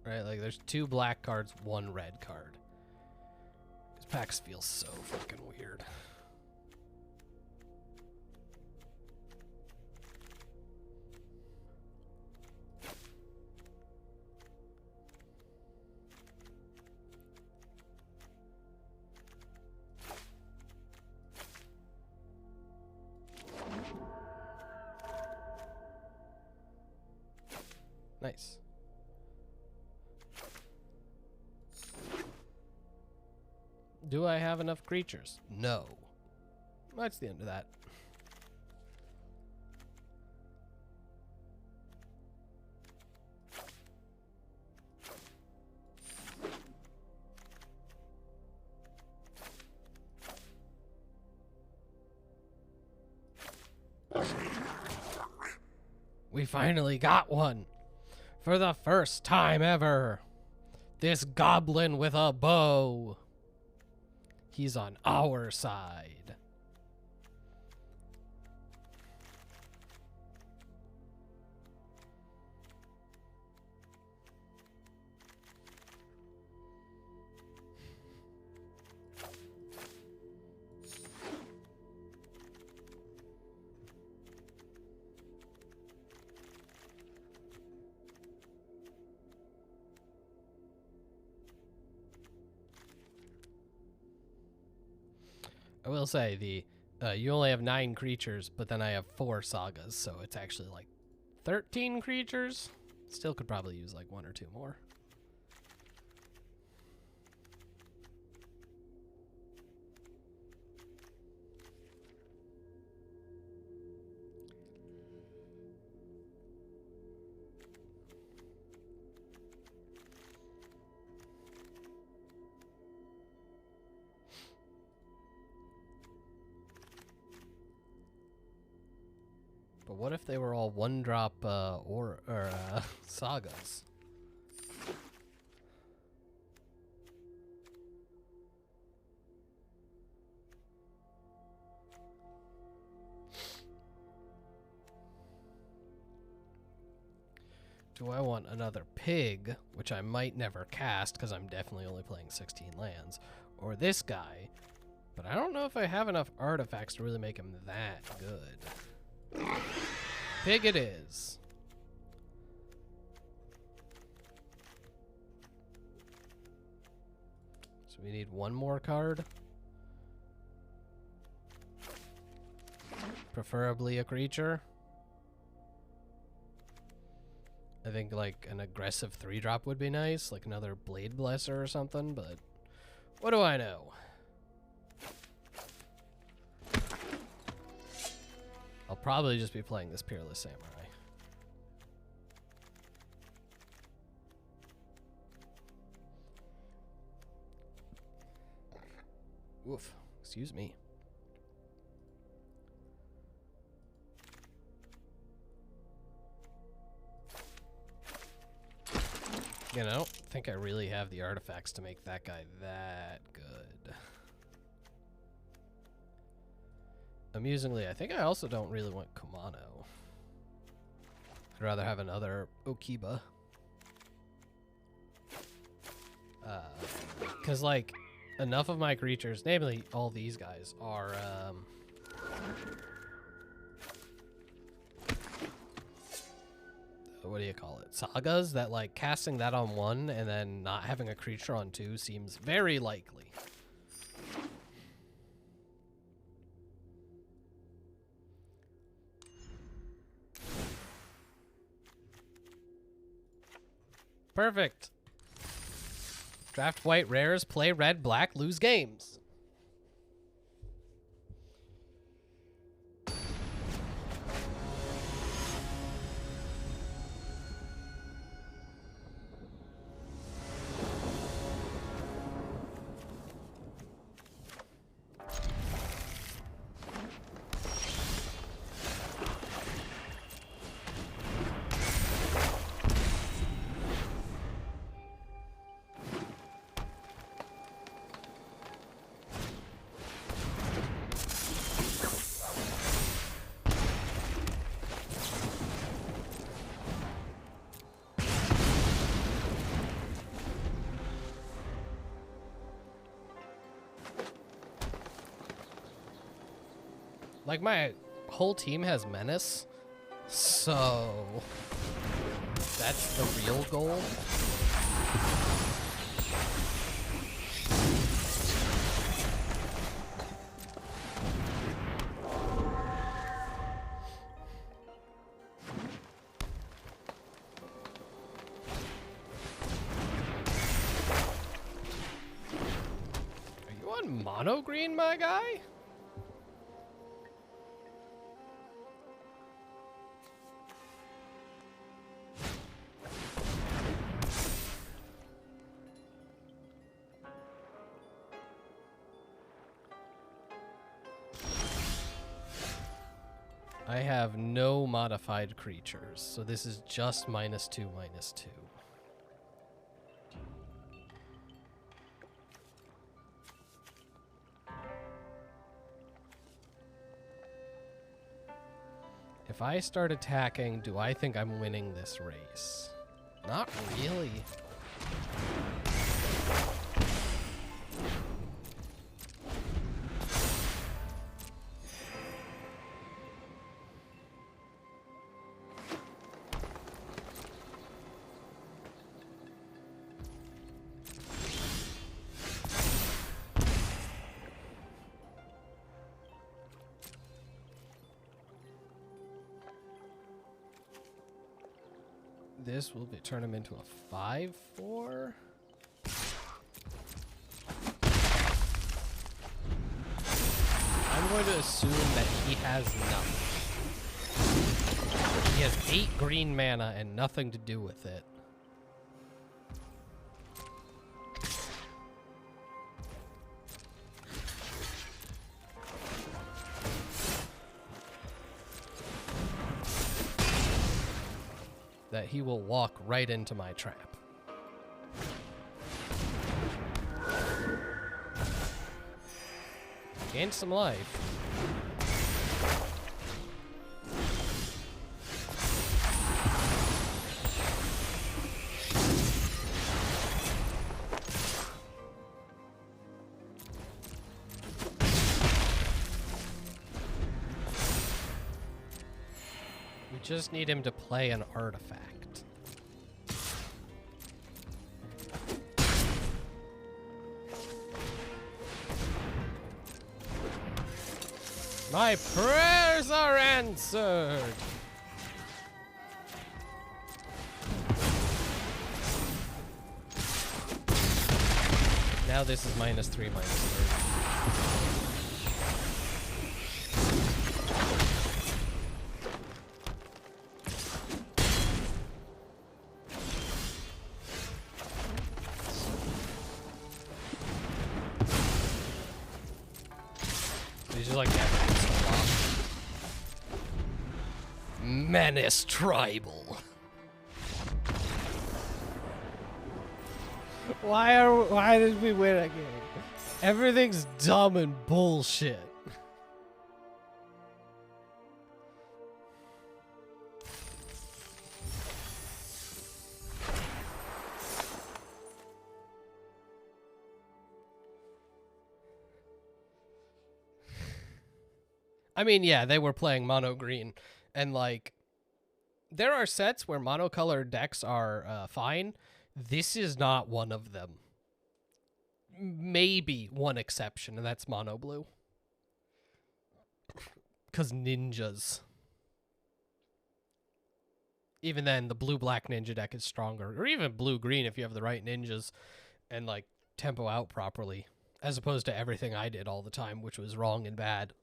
Speaker 1: Right, like there's 2 black cards, 1 red card. This pack feels so fucking weird. Nice. Do I have enough creatures? No. That's the end of that. We finally got one. For the first time ever. This goblin with a bow. He's on our side. I will say you only have 9 creatures, but then I have 4 sagas, so it's actually like 13 creatures. Still could probably use like 1 or 2 more. But what if they were all 1-drop sagas? Do I want another pig, which I might never cast because I'm definitely only playing 16 lands, or this guy? But I don't know if I have enough artifacts to really make him that good. Pig it is. So we need 1 more card. Preferably a creature. I think like an aggressive 3-drop would be nice, like another Blade Blesser or something, but what do I know? I'll probably just be playing this Peerless Samurai. Woof. Excuse me. Again, I don't think I really have the artifacts to make that guy that good. Amusingly, I think I also don't really want Kumano. I'd rather have another Okiba. Because, like, enough of my creatures, namely all these guys, are, what do you call it? Sagas, that, like, casting that on 1 and then not having a creature on 2 seems very likely. Perfect. Draft white rares, play red, black, lose games. Like, my whole team has Menace, so that's the real goal. mono green, my guy? I have no modified creatures, so this is just -2, -2. If I start attacking, do I think I'm winning this race? Not really. This will turn him into a 5/4. I'm going to assume that he has nothing. He has 8 green mana and nothing to do with it. That he will walk right into my trap. Gain some life. We just need him to play an artifact. My prayers are answered! Now this is -3, -3. He's just like Menace Tribal. Why did we win again? Everything's dumb and bullshit. I mean, yeah, they were playing mono green, and like, there are sets where monocolored decks are fine. This is not one of them. Maybe one exception, and that's mono blue. Because ninjas. Even then, the blue-black ninja deck is stronger. Or even blue-green if you have the right ninjas and, like, tempo out properly. As opposed to everything I did all the time, which was wrong and bad.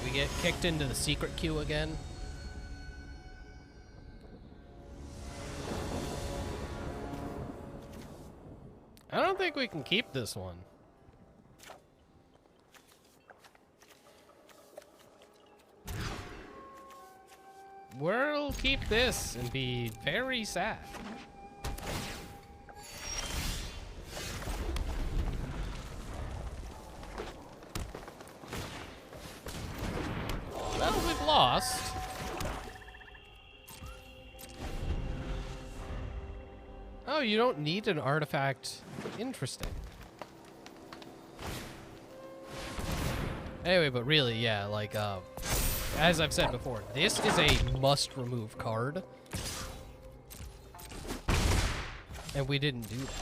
Speaker 1: We get kicked into the secret queue again. I don't think we can keep this one. We'll keep this and be very sad. Well, we've lost. Oh, you don't need an artifact. Interesting. Anyway, but really, yeah, like, as I've said before, this is a must-remove card. And we didn't do that.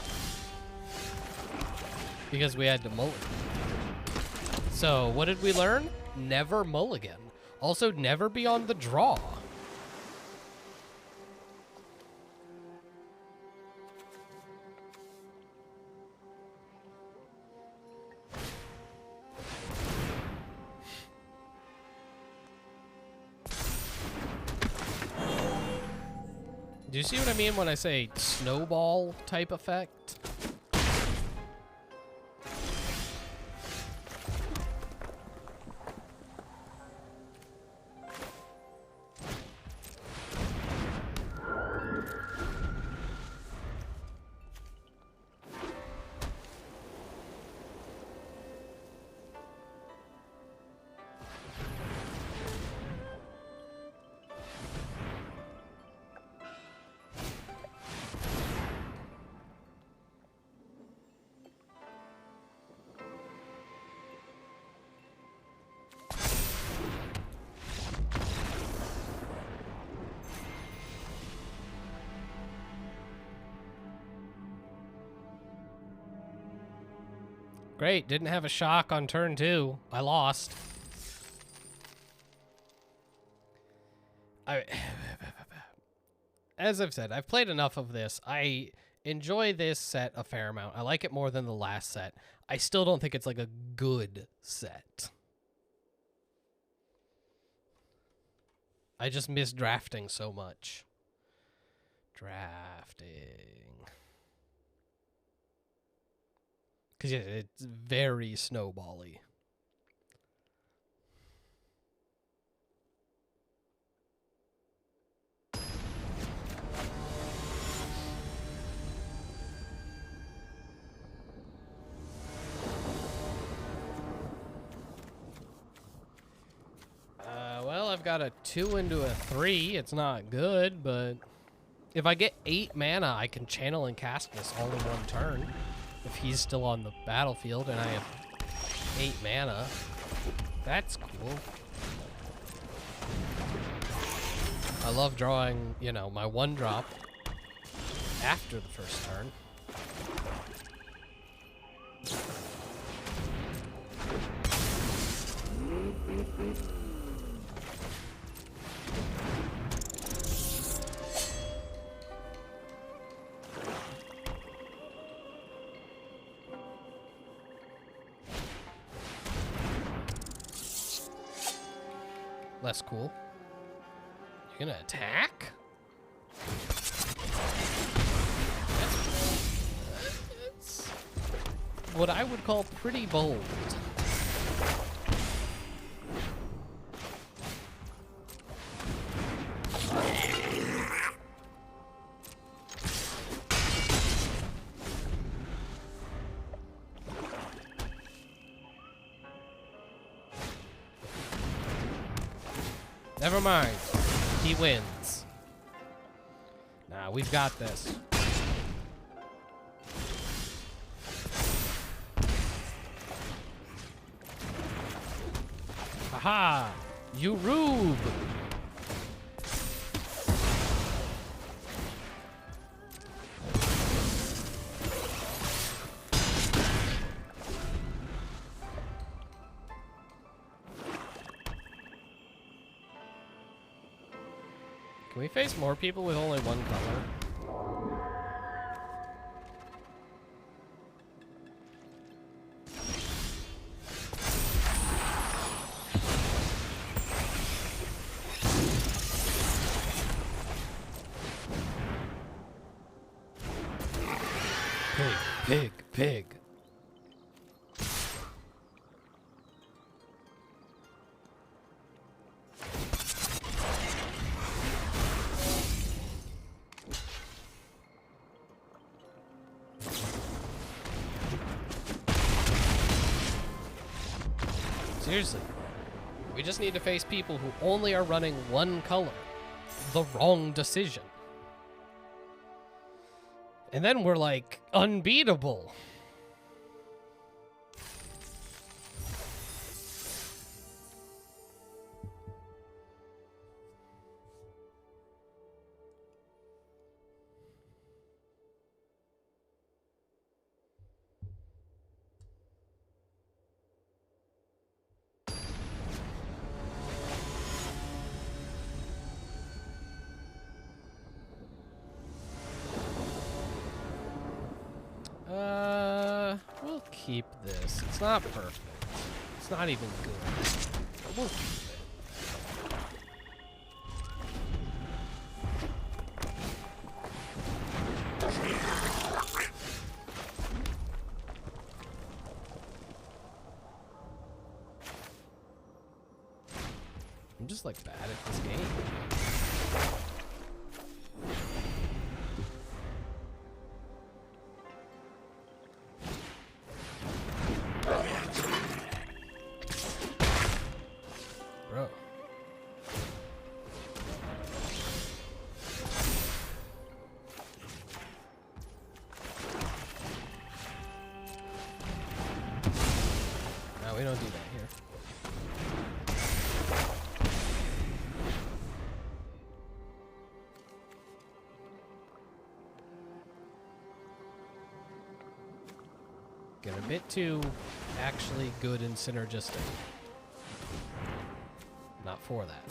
Speaker 1: Because we had to mulligan. So, what did we learn? Never mulligan. Also, never be on the draw. Do you see what I mean when I say snowball type effect? Great, didn't have a shock on turn 2. I lost. As I've said, I've played enough of this. I enjoy this set a fair amount. I like it more than the last set. I still don't think it's like a good set. I just miss drafting so much. Drafting. Because yeah, it's very snowbally. Well, I've got a 2 into a 3. It's not good, but if I get 8 mana, I can channel and cast this all in one turn. If he's still on the battlefield and I have 8 mana, that's cool. I love drawing, you know, my 1-drop after the first turn. Less cool. You're gonna attack? That's what I would call pretty bold. Never mind. He wins. Nah, we've got this. Aha! You rube! Can we face more people with only one color? Pig, pig, pig. Seriously, we just need to face people who only are running one color. The wrong decision. And then we're like unbeatable. keep this. It's not perfect. It's not even good. But we'll keep it. I'm just like bad at this game. Bro. No, we don't do that here. Get a bit too actually good and synergistic. Not for that.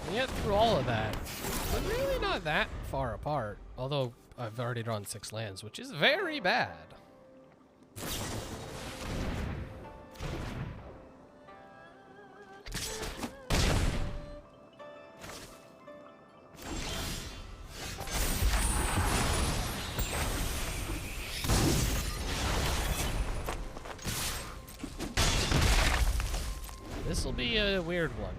Speaker 1: And yet through all of that, we're really not that far apart. Although I've already drawn 6 lands, which is very bad. This will be a weird one.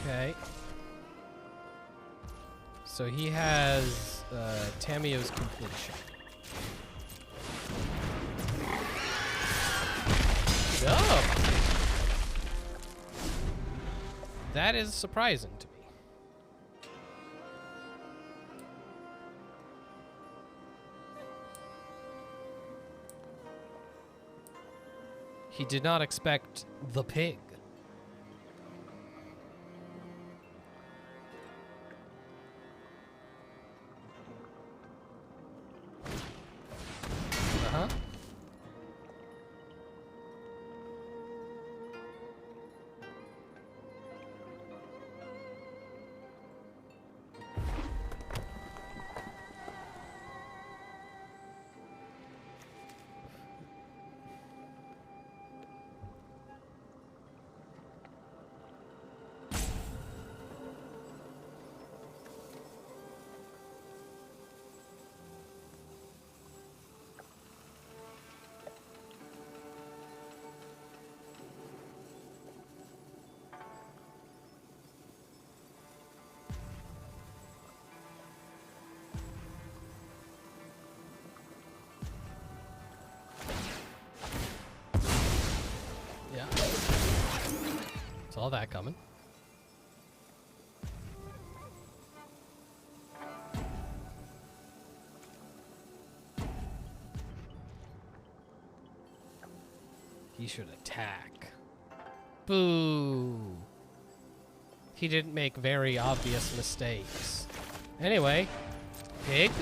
Speaker 1: Okay. So he has Tamiyo's completion. Oh! That is surprising to me. He did not expect the pig. Uh-huh. Yeah. Saw that coming. He should attack. Boo. He didn't make very obvious mistakes. Anyway, pig.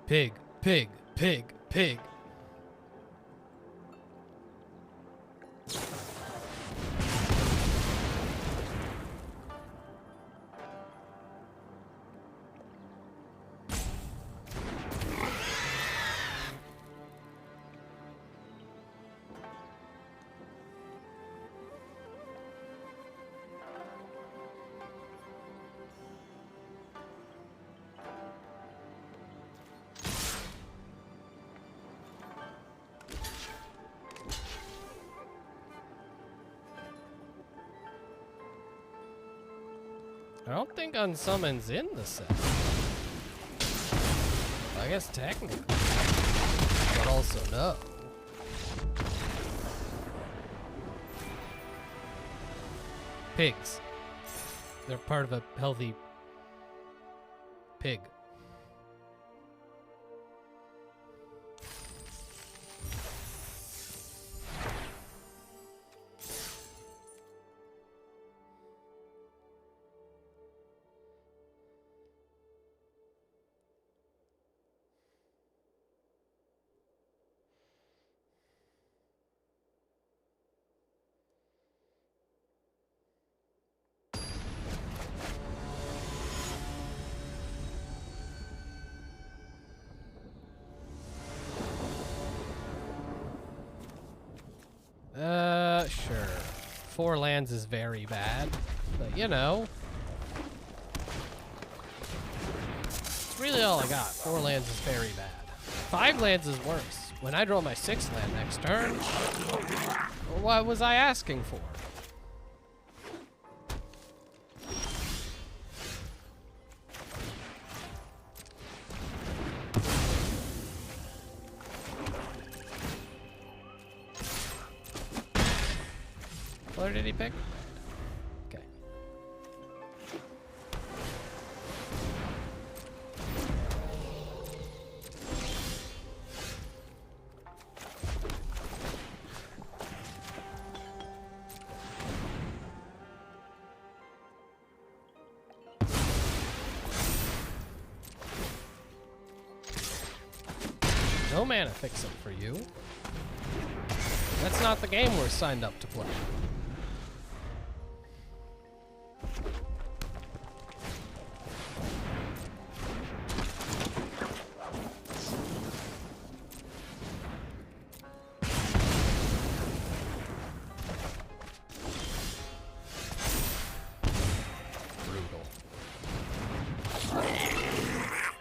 Speaker 1: Pig, pig, pig, pig. I don't think Unsummon's in the set. I guess technically. But also no. Pigs. They're part of a healthy pig. Sure. 4 lands is very bad, but you know. It's really all I got. 4 lands is very bad. 5 lands is worse. When I draw my 6th land next turn, what was I asking for? What did he pick? Okay. No mana fix-it for you. That's not the game we're signed up to play.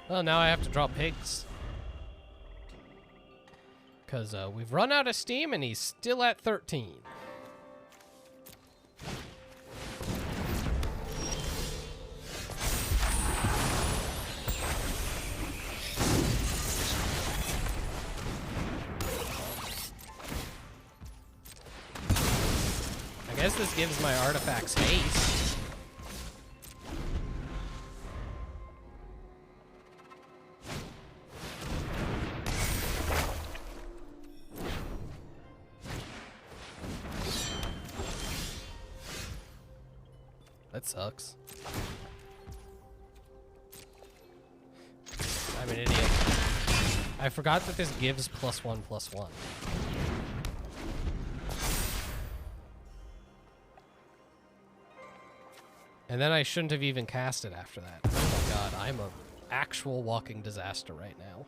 Speaker 1: Well, now I have to draw pigs. Because we've run out of steam and he's still at 13. I guess this gives my artifacts haste. That sucks. I'm an idiot. I forgot that this gives +1/+1. And then I shouldn't have even cast it after that. Oh my god, I'm an actual walking disaster right now.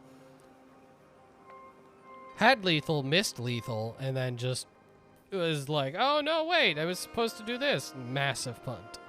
Speaker 1: Had lethal, missed lethal, and then just was like, oh no, wait, I was supposed to do this. Massive punt.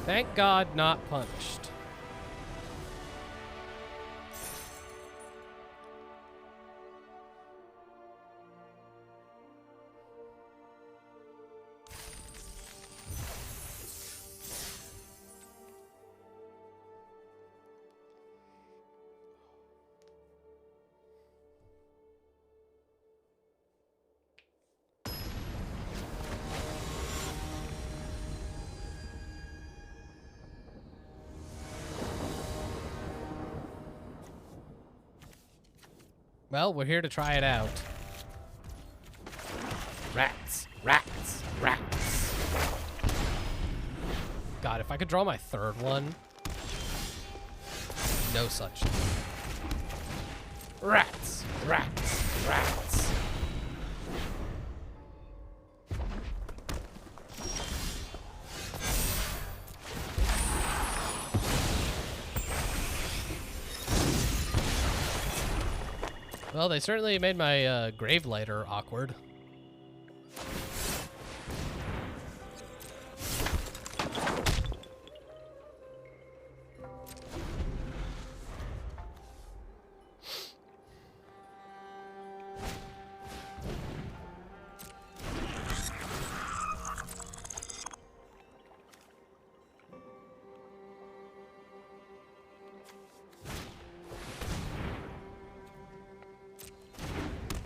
Speaker 1: Thank God, not punished. Well, we're here to try it out. Rats, rats, rats. God, if I could draw my 3rd one. No such thing. Rats, rats, rats. Well, they certainly made my Gravelighter awkward.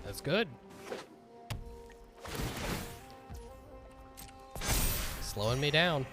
Speaker 1: That's good. Slowing me down.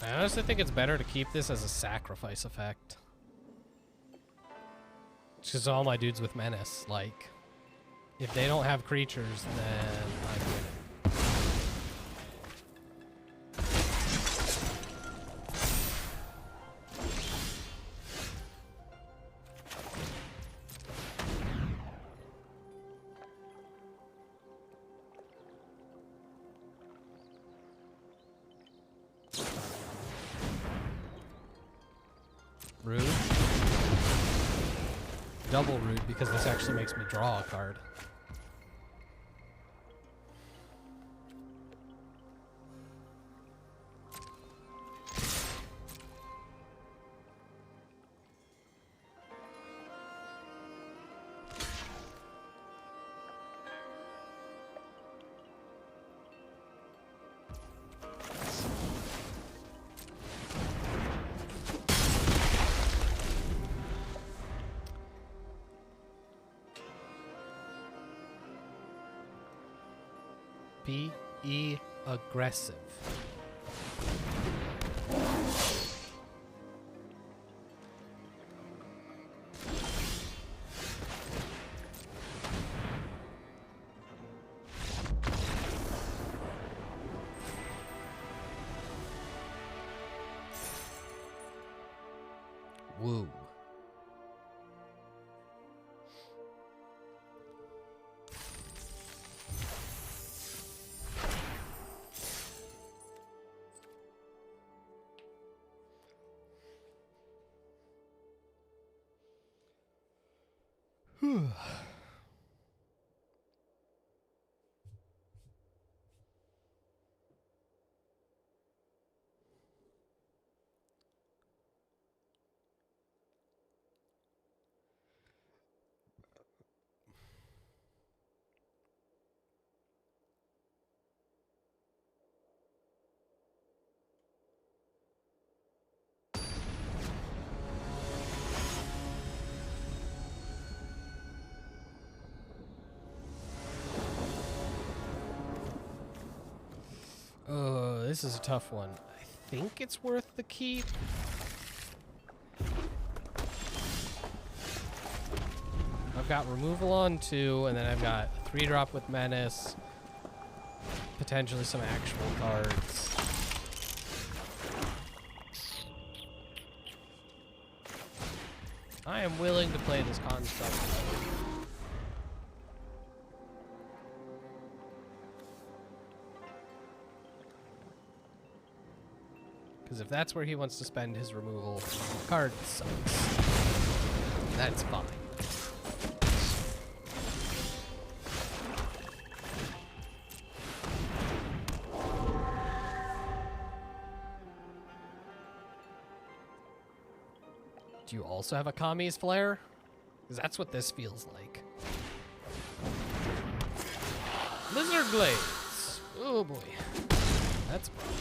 Speaker 1: I honestly think it's better to keep this as a sacrifice effect. Because all my dudes with menace, like, if they don't have creatures, then I'm winning. Rude. Double rude because this actually makes me draw a card. Be aggressive. Woo. This is a tough one. I think it's worth the keep. I've got removal on 2, and then I've got 3-drop with menace. Potentially some actual cards. I am willing to play this construct. Because if that's where he wants to spend his removal, card sucks. That's fine. Do you also have a Kami's Flare? Because that's what this feels like. Lizard Blades! Oh boy. That's a problem.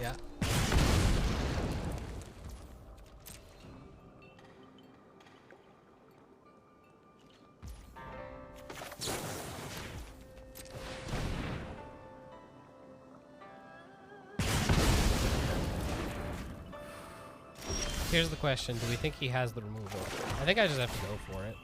Speaker 1: Yeah. Here's the question. Do we think he has the removal? I think I just have to go for it.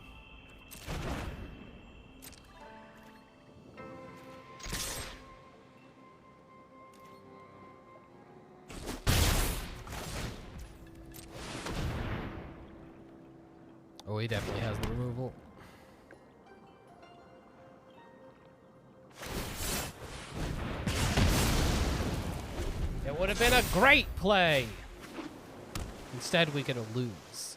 Speaker 1: Oh, he definitely has the removal. It would have been a great play. Instead, we get a lose.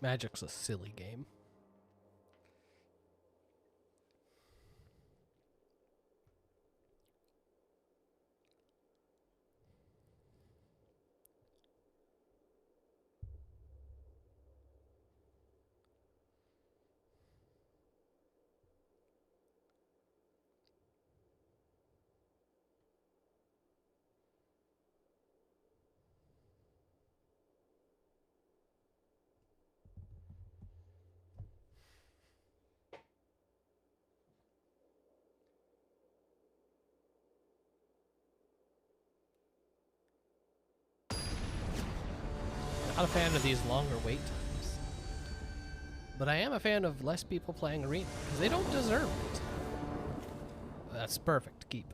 Speaker 1: Magic's a silly game. Not a fan of these longer wait times. But I am a fan of less people playing Arena, because they don't deserve it. That's perfect. Keep.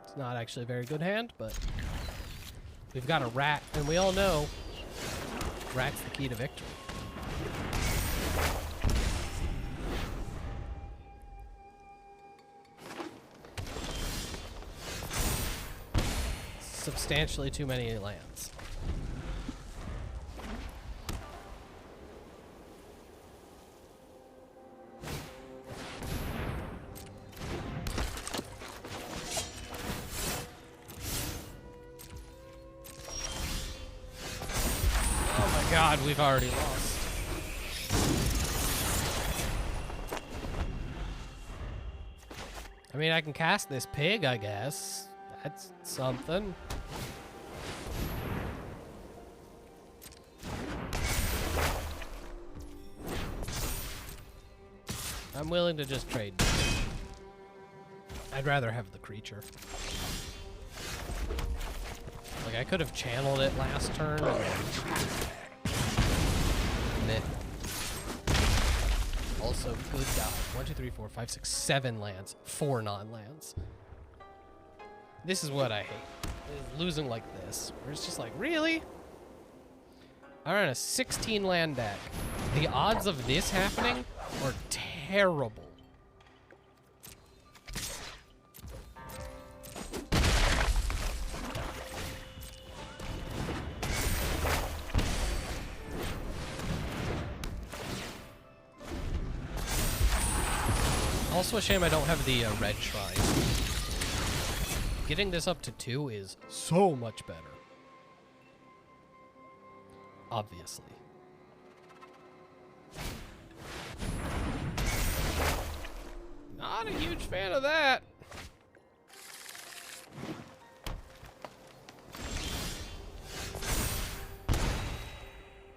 Speaker 1: It's not actually a very good hand, but we've got a rat, and we all know rat's the key to victory. Substantially too many lands. God, we've already lost. I mean, I can cast this pig, I guess. That's something. I'm willing to just trade. I'd rather have the creature. Like, I could have channeled it last turn. Meh. Also, good God. 1, 2, 3, 4, 5, 6, 7 lands. 4 non-lands. This is what I hate. Is losing like this. Where it's just like, really? I run a 16 land deck. The odds of this happening are terrible. Also a shame I don't have the red shrine. Getting this up to 2 is so much better. Obviously. Not a huge fan of that.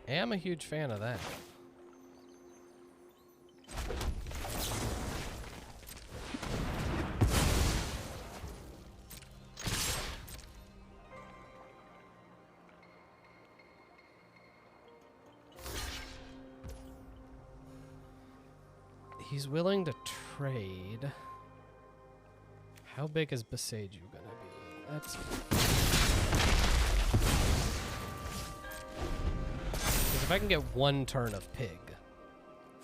Speaker 1: Am a huge fan of that. He's willing to trade. How big is Boseiju gonna be? That's... Because if I can get 1 turn of pig,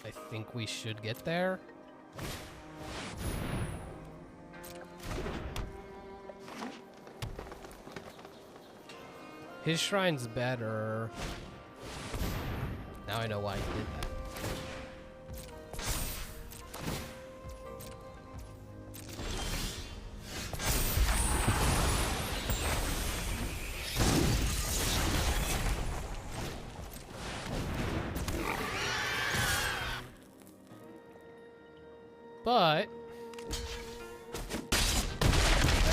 Speaker 1: I think we should get there. His shrine's better. Now I know why he did that. But I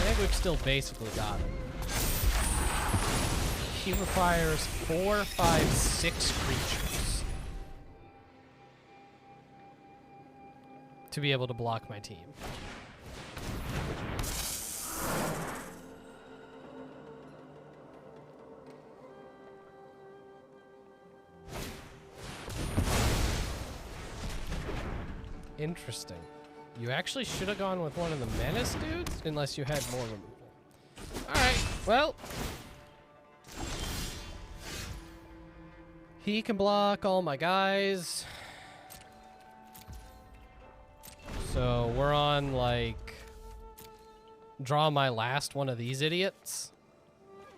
Speaker 1: think we've still basically got it. He requires 4, 5, 6 creatures to be able to block my team. Interesting. You actually should have gone with one of the menace dudes, unless you had more removal. Alright, well. He can block all my guys. So we're on, like, draw my last one of these idiots.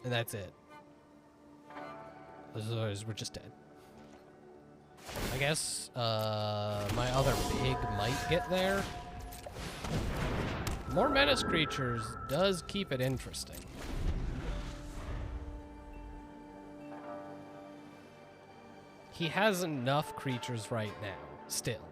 Speaker 1: And that's it. Otherwise, we're just dead. I guess my other pig might get there. More menace creatures does keep it interesting. He has enough creatures right now, still.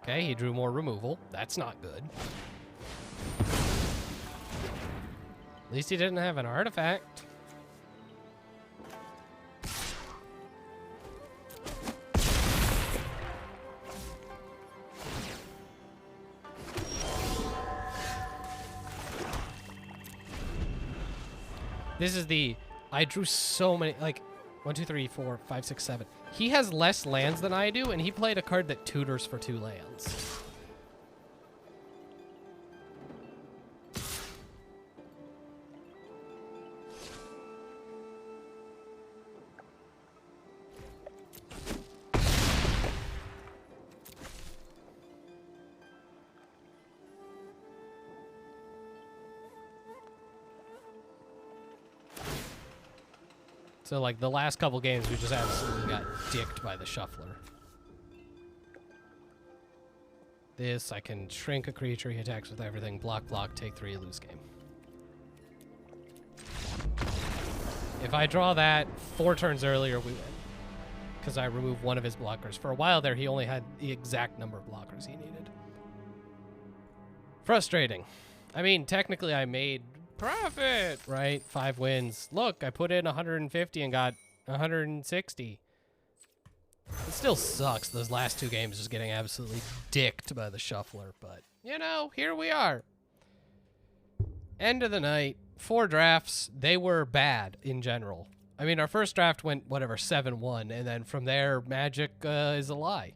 Speaker 1: Okay, he drew more removal. That's not good. At least he didn't have an artifact. This is the... I drew so many... Like, 1, 2, 3, 4, 5, 6, 7. He has less lands than I do, and he played a card that tutors for 2 lands. So, like, the last couple games, we just absolutely got dicked by the shuffler. This, I can shrink a creature, he attacks with everything, block, block, take 3, lose game. If I draw that 4 turns earlier, we win. Because I remove one of his blockers. For a while there, he only had the exact number of blockers he needed. Frustrating. I mean, technically I made profit, right? 5 wins. Look, I put in 150 and got 160. It still sucks. Those last 2 games just getting absolutely dicked by the shuffler, but you know, here we are. End of the night. 4 drafts. They were bad in general. I mean, our first draft went whatever 7-1, and then from there, Magic is a lie.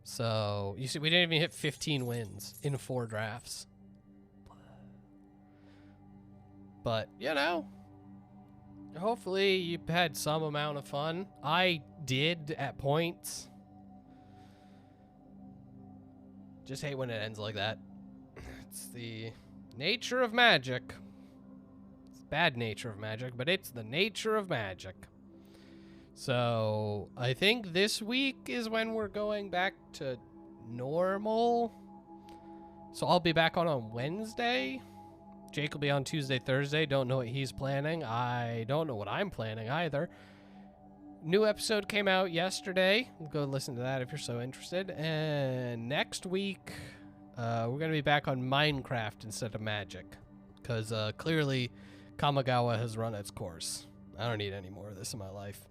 Speaker 1: So you see, we didn't even hit 15 wins in 4 drafts. But, you know, hopefully you had some amount of fun. I did at points. Just hate when it ends like that. It's the nature of Magic. It's bad nature of Magic, but it's the nature of Magic. So, I think this week is when we're going back to normal. So I'll be back on Wednesday. Jake will be on Tuesday, Thursday. Don't know what he's planning. I don't know what I'm planning either. New episode came out yesterday. Go listen to that if you're so interested. And next week, we're going to be back on Minecraft instead of Magic. Because clearly, Kamigawa has run its course. I don't need any more of this in my life.